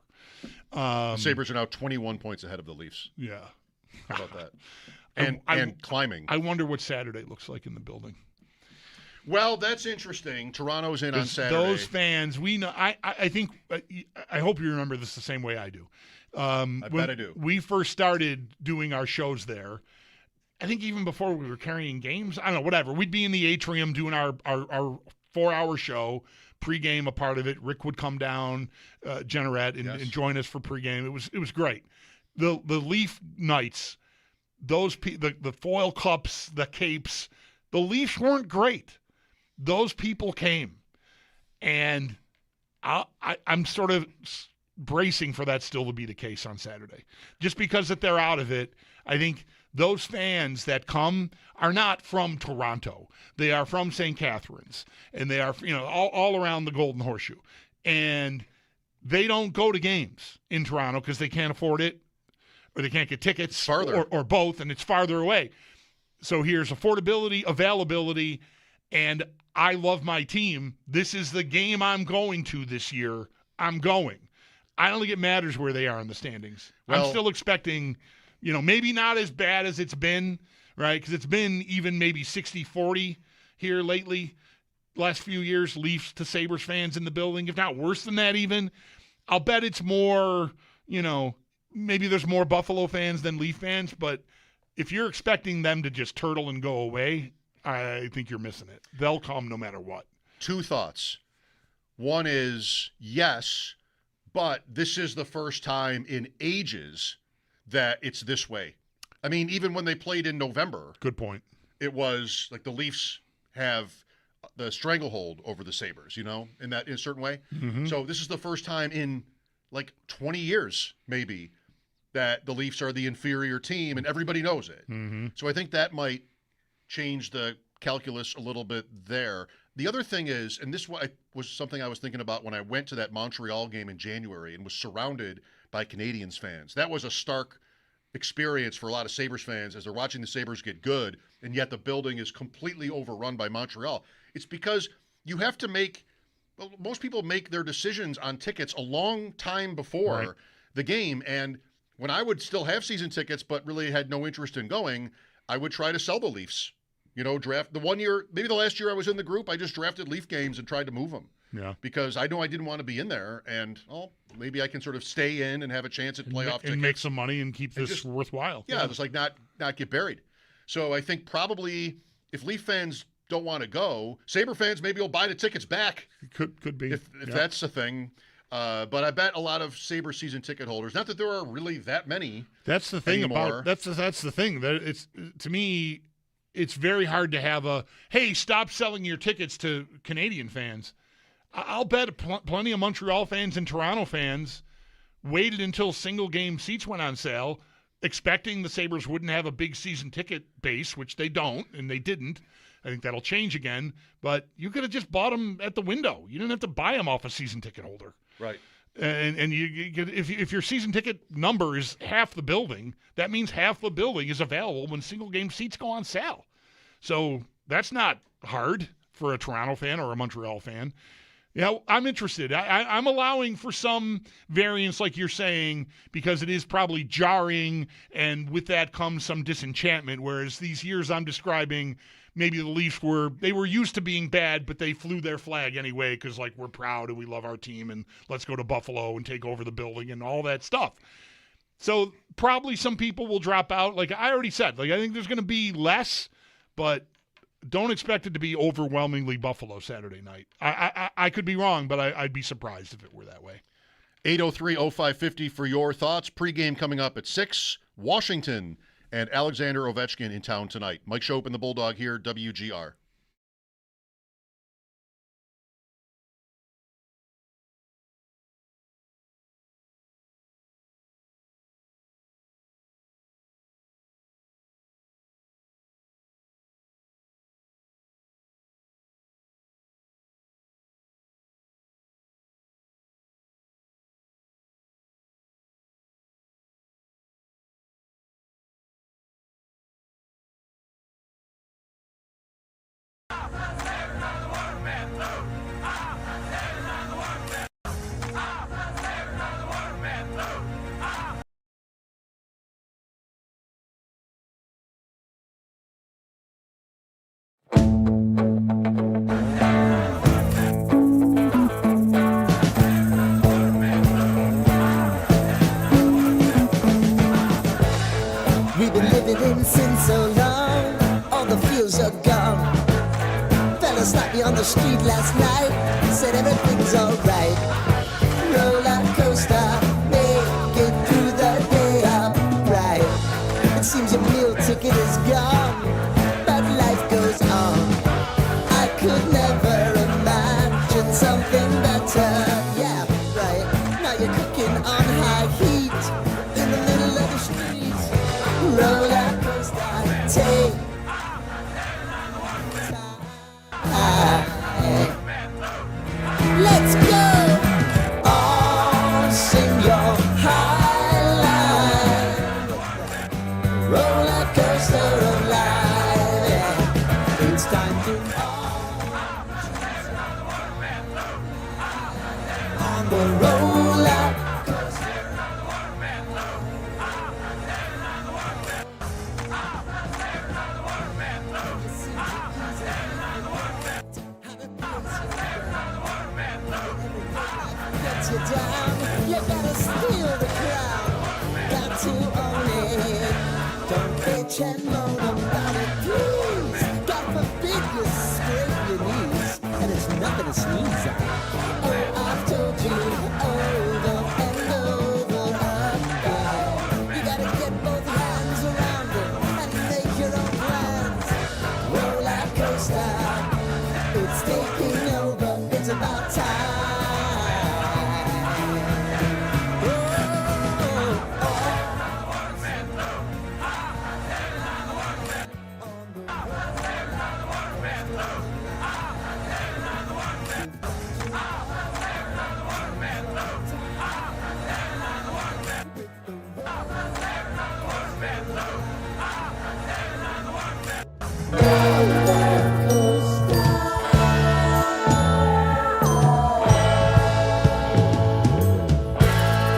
The Sabres are now 21 points ahead of the Leafs. Yeah. How about that? And climbing. I wonder what Saturday looks like in the building. Well, that's interesting. Toronto's in on Saturday. Those fans, we know. I think. I hope you remember this the same way I do. I bet I do. We first started doing our shows there. I think even before we were carrying games, I don't know, whatever. We'd be in the atrium doing our 4-hour show, pregame, a part of it. Rick would come down, Jenneret, and join us for pregame. It was great. The Leaf nights, the foil cups, the capes, the Leafs weren't great. Those people came, and I'm sort of bracing for that still to be the case on Saturday. Just because that they're out of it, I think those fans that come are not from Toronto. They are from St. Catharines, and they are all around the Golden Horseshoe. And they don't go to games in Toronto because they can't afford it, or they can't get tickets, or both, and it's farther away. So here's affordability, availability, and I love my team. This is the game I'm going to this year. I'm going. I don't think it matters where they are in the standings. I'm still expecting, maybe not as bad as it's been, right? Because it's been even maybe 60-40 here lately, last few years, Leafs to Sabres fans in the building, if not worse than that even. I'll bet it's more, maybe there's more Buffalo fans than Leaf fans, but if you're expecting them to just turtle and go away, I think you're missing it. They'll come no matter what. 2 thoughts. One is, yes, but this is the first time in ages that it's this way. I mean, even when they played in November. Good point. It was like the Leafs have the stranglehold over the Sabres, in a certain way. Mm-hmm. So this is the first time in 20 years, maybe, that the Leafs are the inferior team, and everybody knows it. Mm-hmm. So I think that might change the calculus a little bit there. The other thing is, and this was something I was thinking about when I went to that Montreal game in January and was surrounded by Canadiens fans. That was a stark experience for a lot of Sabres fans as they're watching the Sabres get good, and yet the building is completely overrun by Montreal. It's because you have to most people make their decisions on tickets a long time before the game. And when I would still have season tickets but really had no interest in going, I would try to sell the Leafs. Draft the one year, maybe the last year I was in the group, I just drafted Leaf games and tried to move them. Yeah. Because I know I didn't want to be in there, and maybe I can sort of stay in and have a chance at playoff tickets. And make some money and keep this just worthwhile. Yeah, just like not get buried. So I think probably if Leaf fans don't want to go, Sabre fans maybe will buy the tickets back. Could be. If that's the thing. But I bet a lot of Sabre season ticket holders, not that there are really that many. That's the thing anymore. that's the thing. That it's, to me, it's very hard to have hey, stop selling your tickets to Canadian fans. I'll bet plenty of Montreal fans and Toronto fans waited until single game seats went on sale, expecting the Sabres wouldn't have a big season ticket base, which they don't, and they didn't. I think that'll change again. But you could have just bought them at the window. You didn't have to buy them off a season ticket holder. Right. And if your season ticket number is half the building, that means half the building is available when single game seats go on sale. So that's not hard for a Toronto fan or a Montreal fan. I'm interested. I'm allowing for some variance, like you're saying, because it is probably jarring, and with that comes some disenchantment, whereas these years I'm describing, maybe the Leafs were used to being bad, but they flew their flag anyway because, we're proud and we love our team and let's go to Buffalo and take over the building and all that stuff. So probably some people will drop out. Like I already said, I think there's going to be less, but don't expect it to be overwhelmingly Buffalo Saturday night. I could be wrong, but I'd be surprised if it were that way. 803-0550 for your thoughts. Pre-game coming up at 6. Washington and Alexander Ovechkin in town tonight. Mike Schopp and the Bulldog here, WGR. We've been living in sin so long, all the feels are gone. Fella stopped me on the street last night, said everything's alright. Roller coaster, make it through the day upright. It seems your meal ticket is gone, but life goes on. I could never imagine something better. Yeah, right, now you're cooking on high heat in the middle of the street. Roller coaster, take let's go. All sing your high line. Roller coaster of life. Yeah. It's time to on the roller coaster. You down, you gotta steal the crowd, got to own it. Don't bitch and moan about it, please. God forbid you scrape your knees, and it's nothing to sneeze at. Oh, I've told you over and over again. You gotta get both hands around it and make your own plans. Roller coaster, it's taking over, it's about time.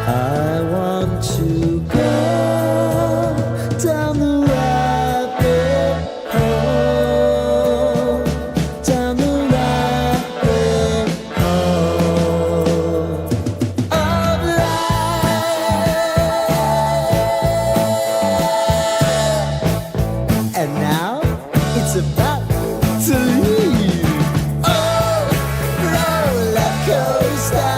I want to go down the rabbit hole, down the rabbit hole of life. And now it's about to leave. Oh, roller coaster.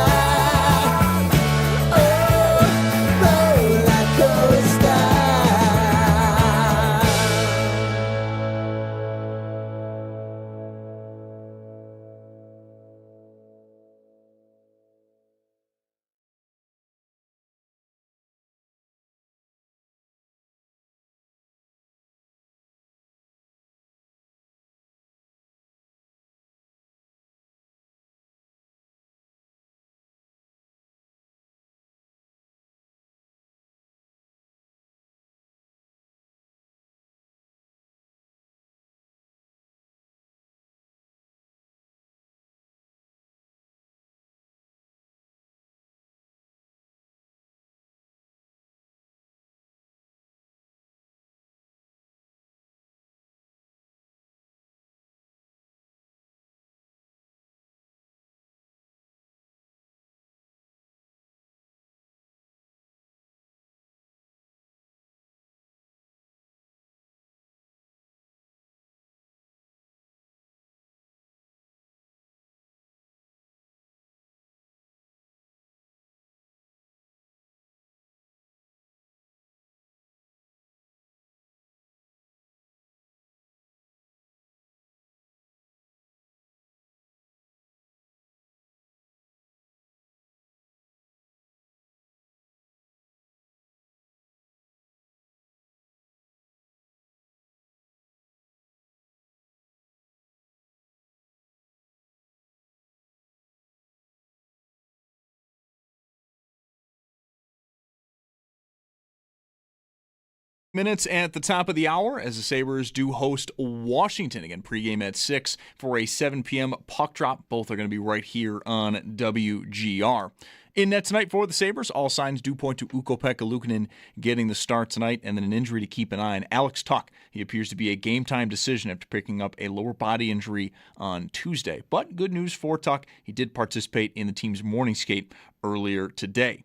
Minutes at the top of the hour as the Sabres do host Washington. Again, pregame at 6 for a 7 p.m. puck drop. Both are going to be right here on WGR. In net tonight for the Sabres, all signs do point to Ukko-Pekka Luukkonen getting the start tonight, and then an injury to keep an eye on. Alex Tuch, he appears to be a game-time decision after picking up a lower body injury on Tuesday. But good news for Tuch, he did participate in the team's morning skate earlier today.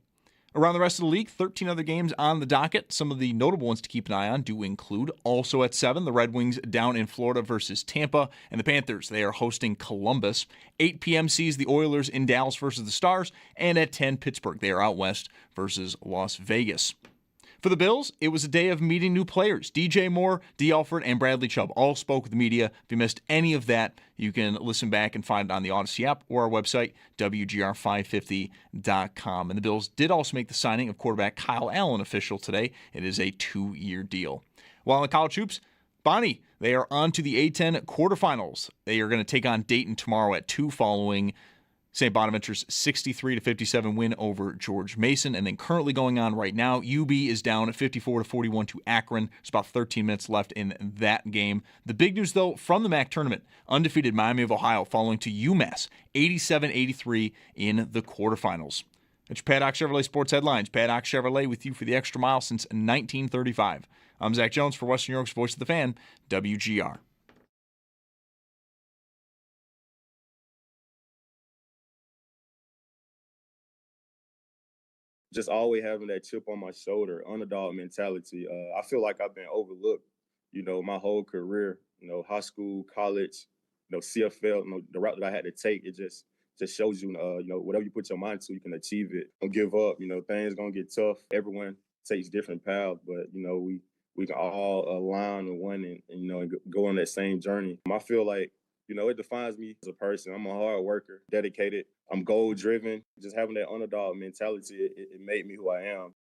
Around the rest of the league, 13 other games on the docket. Some of the notable ones to keep an eye on do include, also at 7, the Red Wings down in Florida versus Tampa, and the Panthers, they are hosting Columbus. 8 p.m. sees the Oilers in Dallas versus the Stars, and at 10, Pittsburgh, they are out west versus Las Vegas. For the Bills, it was a day of meeting new players. DJ Moore, D. Alford, and Bradley Chubb all spoke with the media. If you missed any of that, you can listen back and find it on the Odyssey app or our website, WGR550.com. And the Bills did also make the signing of quarterback Kyle Allen official today. It is a 2-year deal. While in the college hoops, Bonnie, they are on to the A10 quarterfinals. They are going to take on Dayton tomorrow at 2 following St. Bonaventure's 63-57 win over George Mason. And then currently going on right now, UB is down 54-41 to Akron. There's about 13 minutes left in that game. The big news, though, from the MAC tournament, undefeated Miami of Ohio falling to UMass 87-83 in the quarterfinals. It's your Paddock Chevrolet Sports Headlines. Paddock Chevrolet with you for the extra mile since 1935. I'm Zach Jones for Western New York's Voice of the Fan, WGR. Just always having that chip on my shoulder, underdog mentality. I feel like I've been overlooked, my whole career, high school, college, CFL, the route that I had to take. It just shows you, whatever you put your mind to, you can achieve it. Don't give up. Things gonna get tough. Everyone takes different paths, but we can all align on one and go on that same journey. I feel like it defines me as a person. I'm a hard worker, dedicated. I'm goal driven. Just having that underdog mentality, it made me who I am.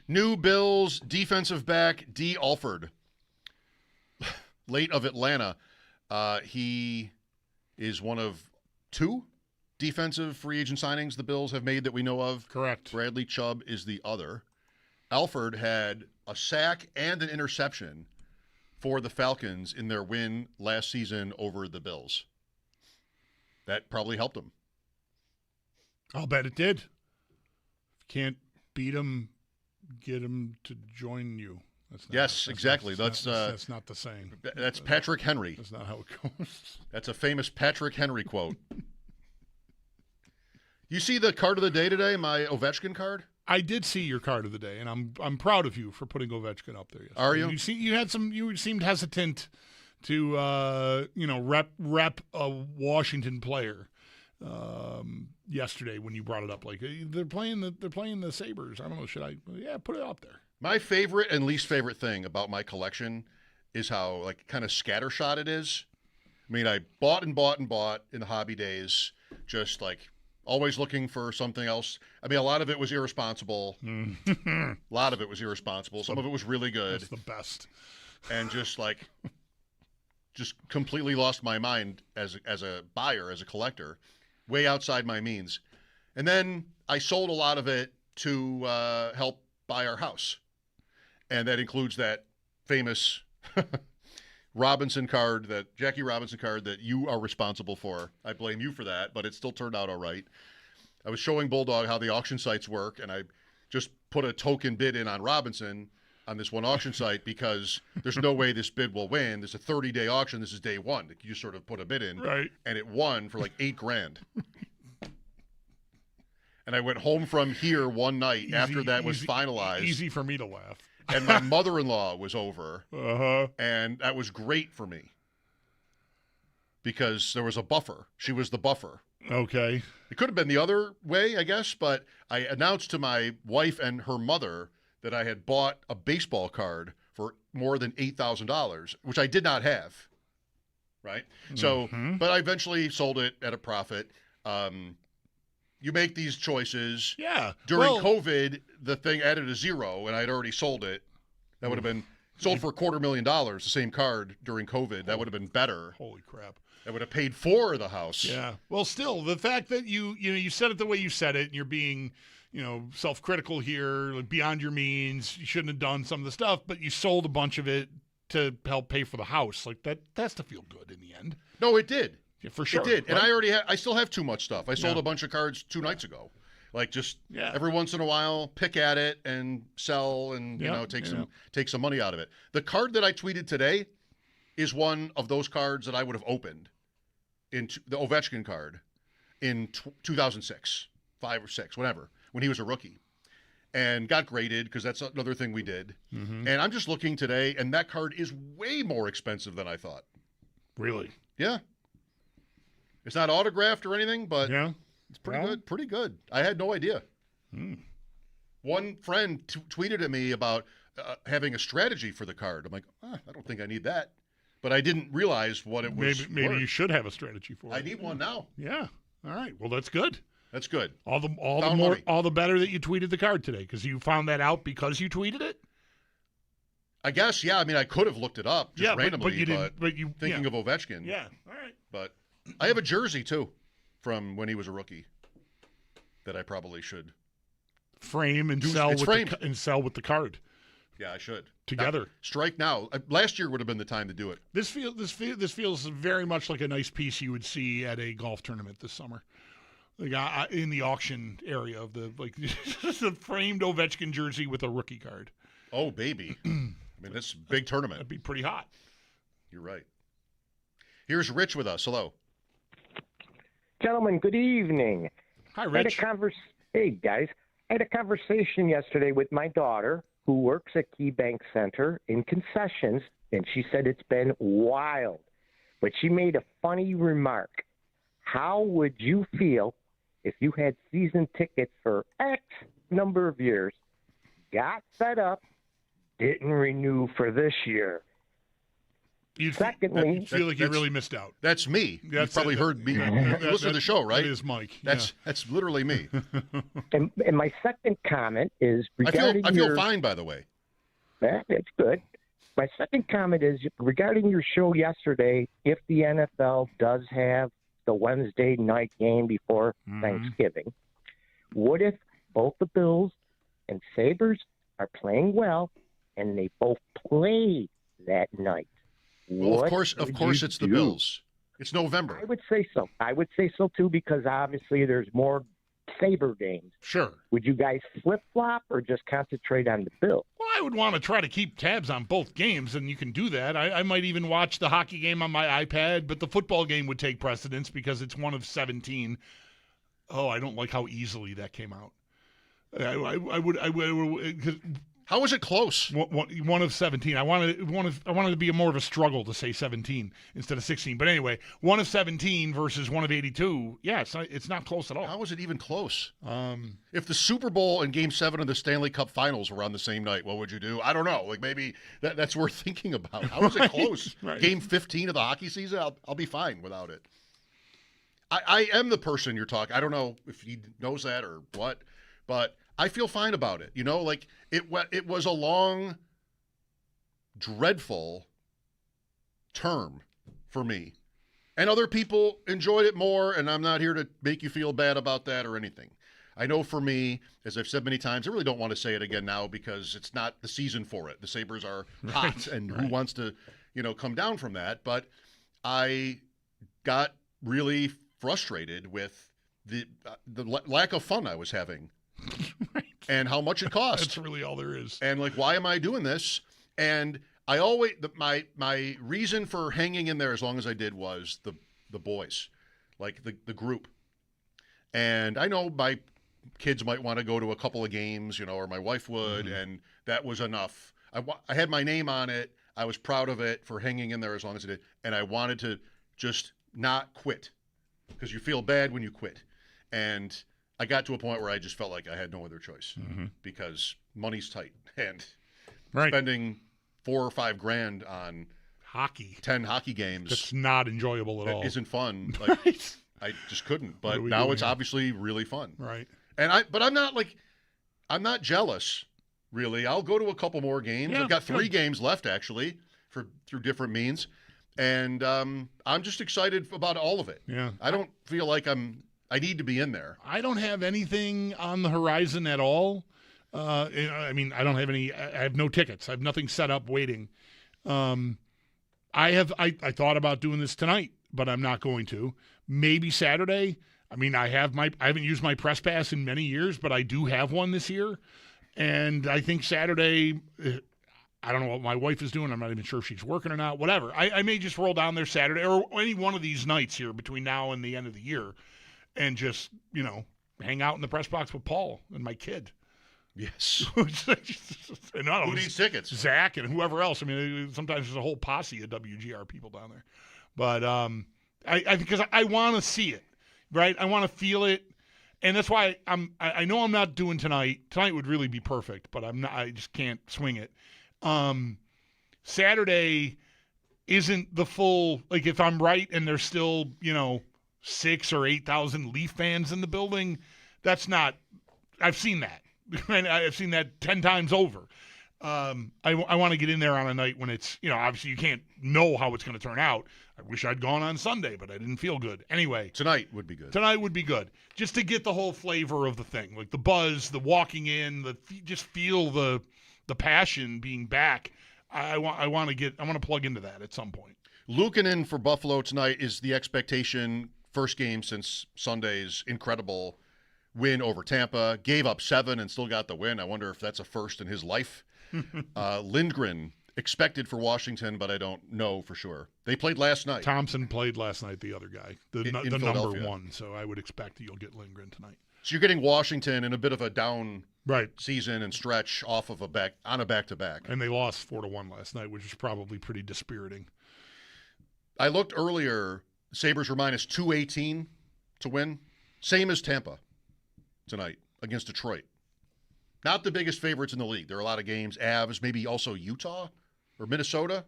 New Bills defensive back D. Alford, late of Atlanta. He is one of 2 defensive free agent signings the Bills have made that we know of. Correct. Bradley Chubb is the other. Alford had a sack and an interception for the Falcons in their win last season over the Bills. That probably helped him. I'll bet it did. can't beat them, get them to join you. That's exactly. That's not the saying. That's Patrick Henry. That's not how it goes. That's a famous Patrick Henry quote. You see the card of the day today, my Ovechkin card? I did see your card of the day, and I'm proud of you for putting Ovechkin up there. Yesterday. Are you? You seemed hesitant to rep a Washington player yesterday when you brought it up. Like they're playing the Sabres. I don't know. Should I? Yeah, put it up there. My favorite and least favorite thing about my collection is how like kind of scattershot it is. I mean, I bought and bought and bought in the hobby days, just like always looking for something else. I mean, a lot of it was irresponsible. A lot of it was irresponsible. Some of it was really good. That's the best. And just completely lost my mind as a buyer, as a collector, way outside my means. And then I sold a lot of it to help buy our house. And that includes that famous Robinson card, that Jackie Robinson card that you are responsible for. I blame you for that, but it still turned out all right. I was showing Bulldog how the auction sites work, and I just put a token bid in on Robinson on this one auction site because there's no way this bid will win. There's a 30-day auction. This is day one. You just sort of put a bid in, right? And it won for like $8,000. And I went home from here one night after that was finalized. Easy for me to laugh. And my mother-in-law was over, and that was great for me because there was a buffer. She was the buffer. Okay. It could have been the other way, I guess, but I announced to my wife and her mother that I had bought a baseball card for more than $8,000, which I did not have, right? So, but I eventually sold it at a profit. You make these choices. Yeah. During COVID, the thing added a zero, and I'd already sold it. That would have been sold for $250,000, the same card during COVID. That would have been better. Holy crap. That would have paid for the house. Yeah. Well, still, the fact that you said it the way you said it, and you're being, self-critical here, like beyond your means. You shouldn't have done some of the stuff, but you sold a bunch of it to help pay for the house. Like that's to feel good in the end. No, it did. Yeah, for sure. It did. Right? And I still have too much stuff. I sold a bunch of cards 2 nights ago. Like just every once in a while, pick at it and sell and take some money out of it. The card that I tweeted today is one of those cards that I would have opened in the Ovechkin card in 2006, 5 or 6, whatever, when he was a rookie, and got graded because that's another thing we did. And I'm just looking today, and that card is way more expensive than I thought. Really? Yeah. It's not autographed or anything, but it's pretty good. Pretty good. I had no idea. One friend tweeted at me about having a strategy for the card. I'm like, I don't think I need that. But I didn't realize what it was. Maybe you should have a strategy for it. I need one now. Yeah. All right. Well, that's good. That's good. All the better that you tweeted the card today because you found that out because you tweeted it. I guess, yeah. I mean, I could have looked it up just randomly, but you didn't. But you thinking of Ovechkin. Yeah. All right. But I have a jersey too from when he was a rookie that I probably should frame and sell with the card. Yeah, I should. Together. Strike now. Last year would have been the time to do it. This feels very much like a nice piece you would see at a golf tournament this summer. Like in the auction area of the the framed Ovechkin jersey with a rookie card. Oh, baby. I mean, this big tournament. That'd be pretty hot. You're right. Here's Rich with us. Hello. Gentlemen, good evening. Hi, Rich. Hey, guys. I had a conversation yesterday with my daughter who works at KeyBank Center in concessions, and she said it's been wild. But she made a funny remark. How would you feel if you had season tickets for X number of years, got set up, didn't renew for this year? Secondly, feel like you really missed out. That's me. You've probably heard me. Listen to the show, right? That is Mike. That's literally me. and my second comment is regarding I feel fine, by the way. That's good. My second comment is regarding your show yesterday. If the NFL does have the Wednesday night game before Thanksgiving, what if both the Bills and Sabres are playing well and they both play that night? Well, of course, it's the Bills. It's November. I would say so. I would say so too, because obviously there's more Sabre games. Sure. Would you guys flip-flop or just concentrate on the Bills? Well, I would want to try to keep tabs on both games, and you can do that. I might even watch the hockey game on my iPad, but the football game would take precedence because it's one of 17. Oh, I don't like how easily that came out. I would. How was it close? One of 17. I wanted to be more of a struggle to say 17 instead of 16. But anyway, one of 17 versus one of 82. Yeah, it's not close at all. How was it even close? If the Super Bowl and Game 7 of the Stanley Cup Finals were on the same night, what would you do? I don't know. Like maybe that's worth thinking about. How was it close? Right. Game 15 of the hockey season? I'll be fine without it. I am the person you're talking. I don't know if he knows that or what, but I feel fine about it. You know, like it was a long, dreadful term for me. And other people enjoyed it more, and I'm not here to make you feel bad about that or anything. I know for me, as I've said many times, I really don't want to say it again now because it's not the season for it. The Sabres are hot, and who wants to, come down from that? But I got really frustrated with the lack of fun I was having. And how much it cost. That's really all there is. And like, why am I doing this? And I always my reason for hanging in there as long as I did was the boys, like the group. And I know my kids might want to go to a couple of games, or my wife would, and that was enough. I had my name on it. I was proud of it for hanging in there as long as I did, and I wanted to just not quit because you feel bad when you quit. And I got to a point where I just felt like I had no other choice because money's tight and spending $4 or $5 grand on hockey, 10 hockey games. That's not enjoyable at all. Isn't fun. Like, I just couldn't. But now it's obviously really fun. Right. And I'm not jealous, really. I'll go to a couple more games. Yeah, I've got 3 games left actually through different means. And I'm just excited about all of it. Yeah. I don't feel like I need to be in there. I don't have anything on the horizon at all. I mean, I don't have any. I have no tickets. I have nothing set up waiting. I thought about doing this tonight, but I'm not going to. Maybe Saturday. I mean, I haven't used my press pass in many years, but I do have one this year, and I think Saturday. I don't know what my wife is doing. I'm not even sure if she's working or not. Whatever. I may just roll down there Saturday or any one of these nights here between now and the end of the year. And just, hang out in the press box with Paul and my kid. Yes. And who needs tickets? Zach and whoever else. I mean, sometimes there's a whole posse of WGR people down there. But because I want to see it, right? I want to feel it. And that's why I know I'm not doing tonight. Tonight would really be perfect, but I just can't swing it. Saturday isn't the full, like if I'm right and there's still, 6,000 or 8,000 Leaf fans in the building. That's not. I've seen that. I've seen that 10 times over. I want to get in there on a night when it's, obviously you can't know how it's going to turn out. I wish I'd gone on Sunday, but I didn't feel good. Anyway, tonight would be good. Tonight would be good, just to get the whole flavor of the thing, like the buzz, the walking in, just feel the passion being back. I want to plug into that at some point. Luukkonen for Buffalo tonight is the expectation. First game since Sunday's incredible win over Tampa. Gave up 7 and still got the win. I wonder if that's a first in his life. Lindgren expected for Washington, but I don't know for sure. They played last night. Thompson played last night, the other guy, the number 1. So I would expect that you'll get Lindgren tonight. So you're getting Washington in a bit of a down season and stretch off of a back-to-back. And they lost 4-1 last night, which is probably pretty dispiriting. I looked earlier. Sabres were minus 218 to win. Same as Tampa tonight against Detroit. Not the biggest favorites in the league. There are a lot of games. Avs, maybe also Utah or Minnesota.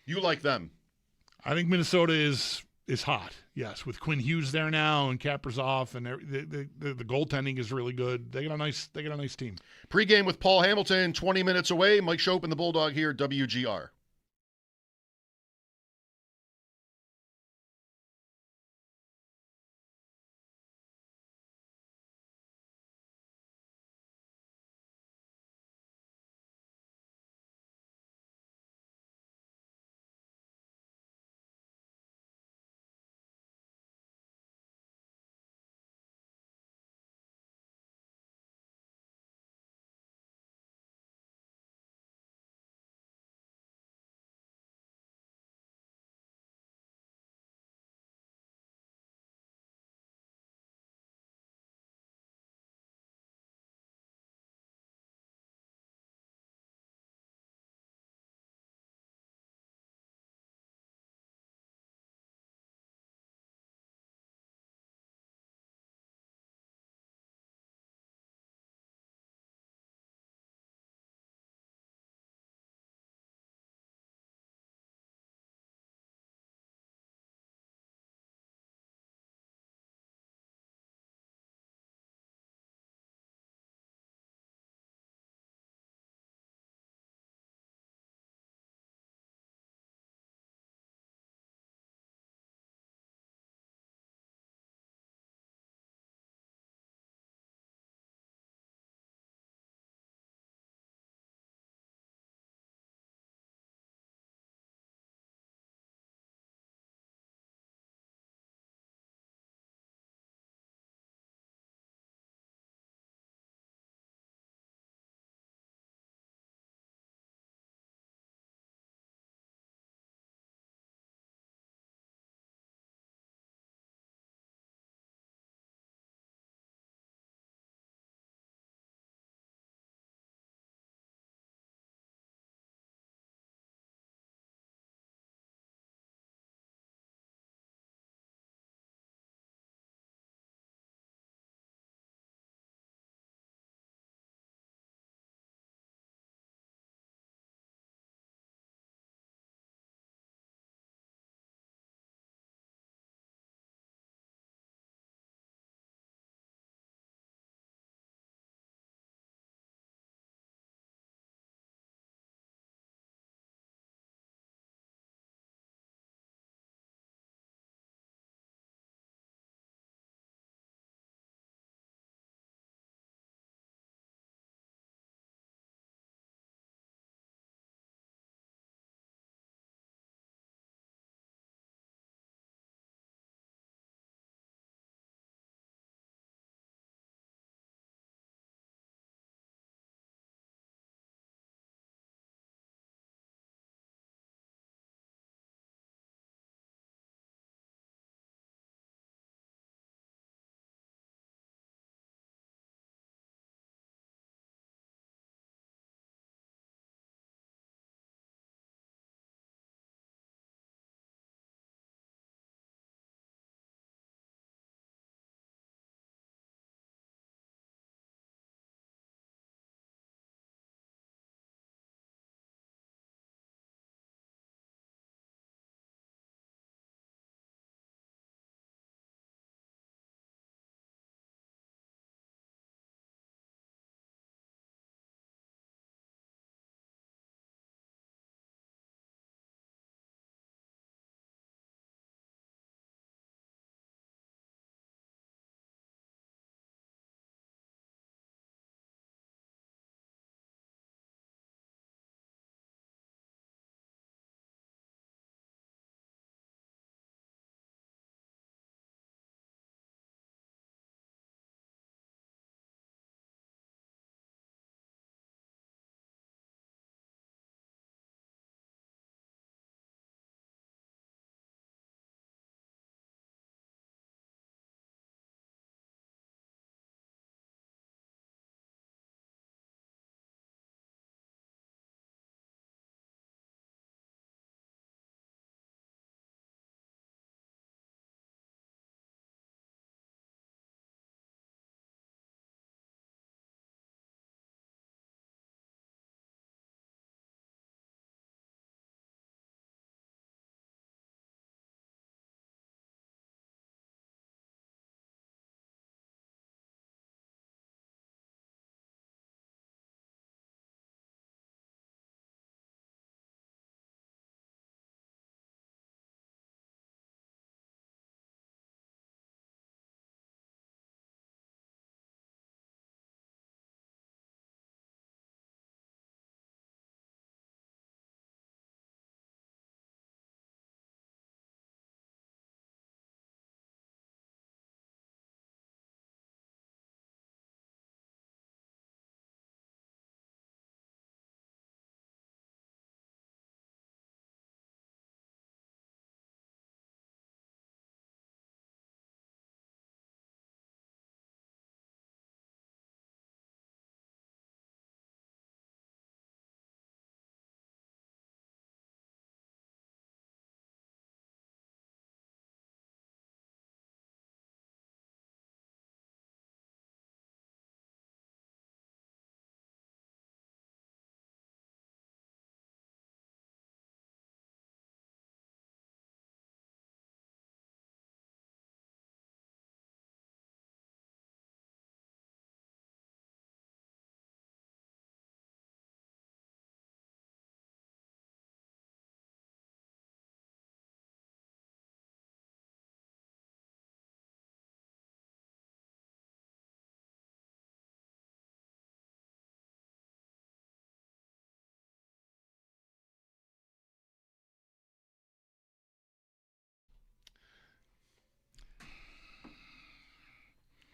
You like them. I think Minnesota is hot, yes, with Quinn Hughes there now and Kaprizov, and the goaltending is really good. They got a nice team. Pre-game with Paul Hamilton, 20 minutes away. Mike Schopp and the Bulldog here at WGR.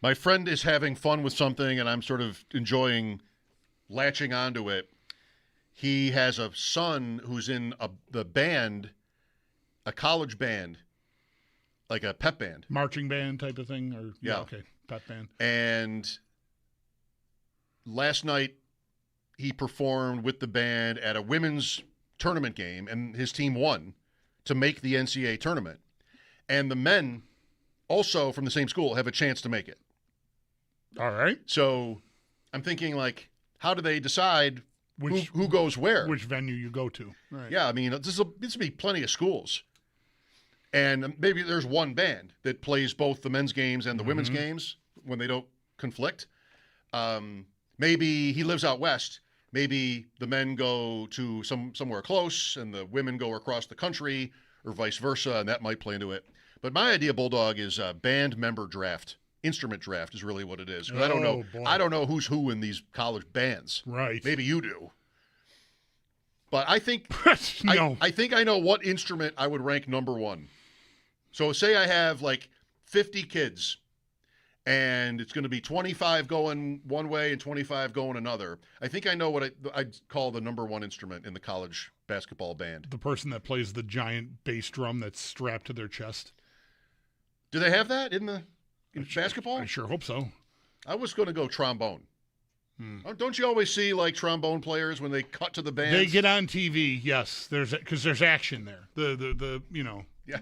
My friend is having fun with something, and I'm sort of enjoying latching onto it. He has a son who's in the band, a college band, like a pep band. Marching band type of thing? Or Yeah. Okay, pep band. And last night, he performed with the band at a women's tournament game, and his team won to make the NCAA tournament. And the men, also from the same school, have a chance to make it. All right. So I'm thinking, like, how do they decide who goes where? Which venue you go to. Right. Yeah, I mean, this will be plenty of schools. And maybe there's one band that plays both the men's games and the women's games when they don't conflict. Maybe he lives out west. Maybe the men go to somewhere close and the women go across the country or vice versa, and that might play into it. But my idea, Bulldog, is a band member draft. Instrument draft is really what it is. 'Cause I don't know. Boy. I don't know who's who in these college bands. Right. Maybe you do. But I think No. I think I know what instrument I would rank number one. So say I have like 50 kids, and it's going to be 25 going one way and 25 going another. I think I know what I'd call the number one instrument in the college basketball band. The person that plays the giant bass drum that's strapped to their chest. Do they have that in basketball? I sure hope so. I was going to go trombone. Don't you always see like trombone players when they cut to the band? They get on TV, yes. Because there's action there. The you know. Yeah.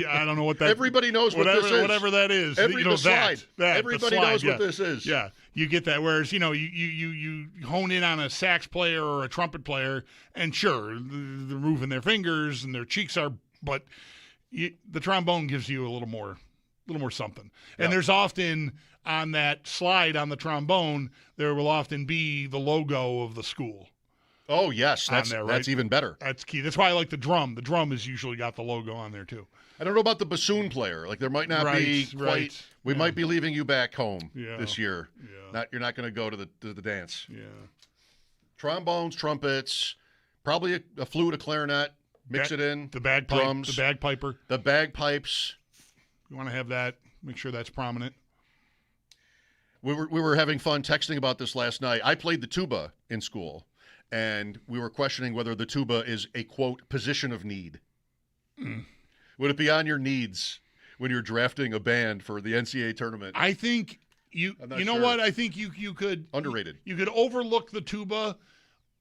I don't know what that. Everybody knows what this is. Whatever that is. The slide. Everybody knows yeah. what this is. Yeah, you get that. Whereas you hone in on a sax player or a trumpet player, and sure they're moving their fingers and their cheeks are, but the trombone gives you a little more something. Yeah. And there's often on that slide on the trombone, there will often be the logo of the school. Oh, yes. That's there, right? That's even better. That's key. That's why I like the drum. The drum has usually got the logo on there, too. I don't know about the bassoon player. Like, there might not be quite. Right. We might be leaving you back home Yeah. this year. Yeah. You're not going to go to the dance. Yeah. Trombones, trumpets, probably a flute, a clarinet. Mix it in. The bagpipe, drums, the bagpiper. the bagpipes. You want to have that. Make sure that's prominent. We were having fun texting about this last night. I played the tuba in school, and we were questioning whether the tuba is a, quote, position of need. Would it be on your needs when you're drafting a band for the NCAA tournament? I think you know sure. what? I think you could Underrated. You could overlook the tuba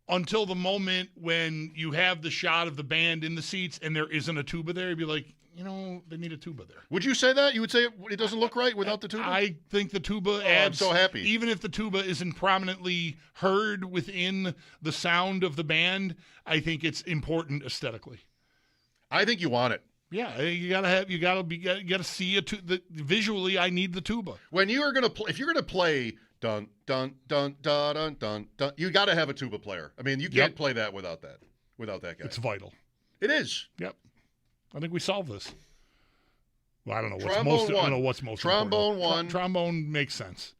until the moment when you have the shot of the band in the seats and there isn't a tuba there. You'd be like, they need a tuba there. Would you say that? You would say it doesn't look right without the tuba? I think the tuba adds. I'm so happy. Even if the tuba isn't prominently heard within the sound of the band, I think it's important aesthetically. I think you want it. Yeah, you gotta see it. Visually, I need the tuba. When you are gonna play, if you're gonna play dun dun dun dun dun dun dun, you got to have a tuba player. I mean, you can't play that without that guy. It's vital. It is. Yep. I think we solved this. Well, I don't know what's most Trombone important. one. Trombone makes sense.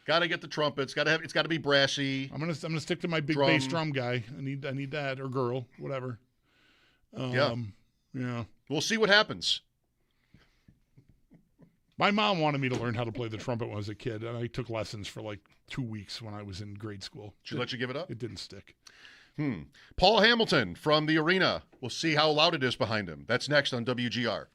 Got to get the trumpets. It's got to be brassy. I'm gonna stick to my big bass drum guy. I need that, or girl, whatever. Yeah. We'll see what happens. My mom wanted me to learn how to play the trumpet when I was a kid, and I took lessons for like 2 weeks when I was in grade school. Did she let you give it up? It didn't stick. Paul Hamilton from the arena. We'll see how loud it is behind him. That's next on WGR.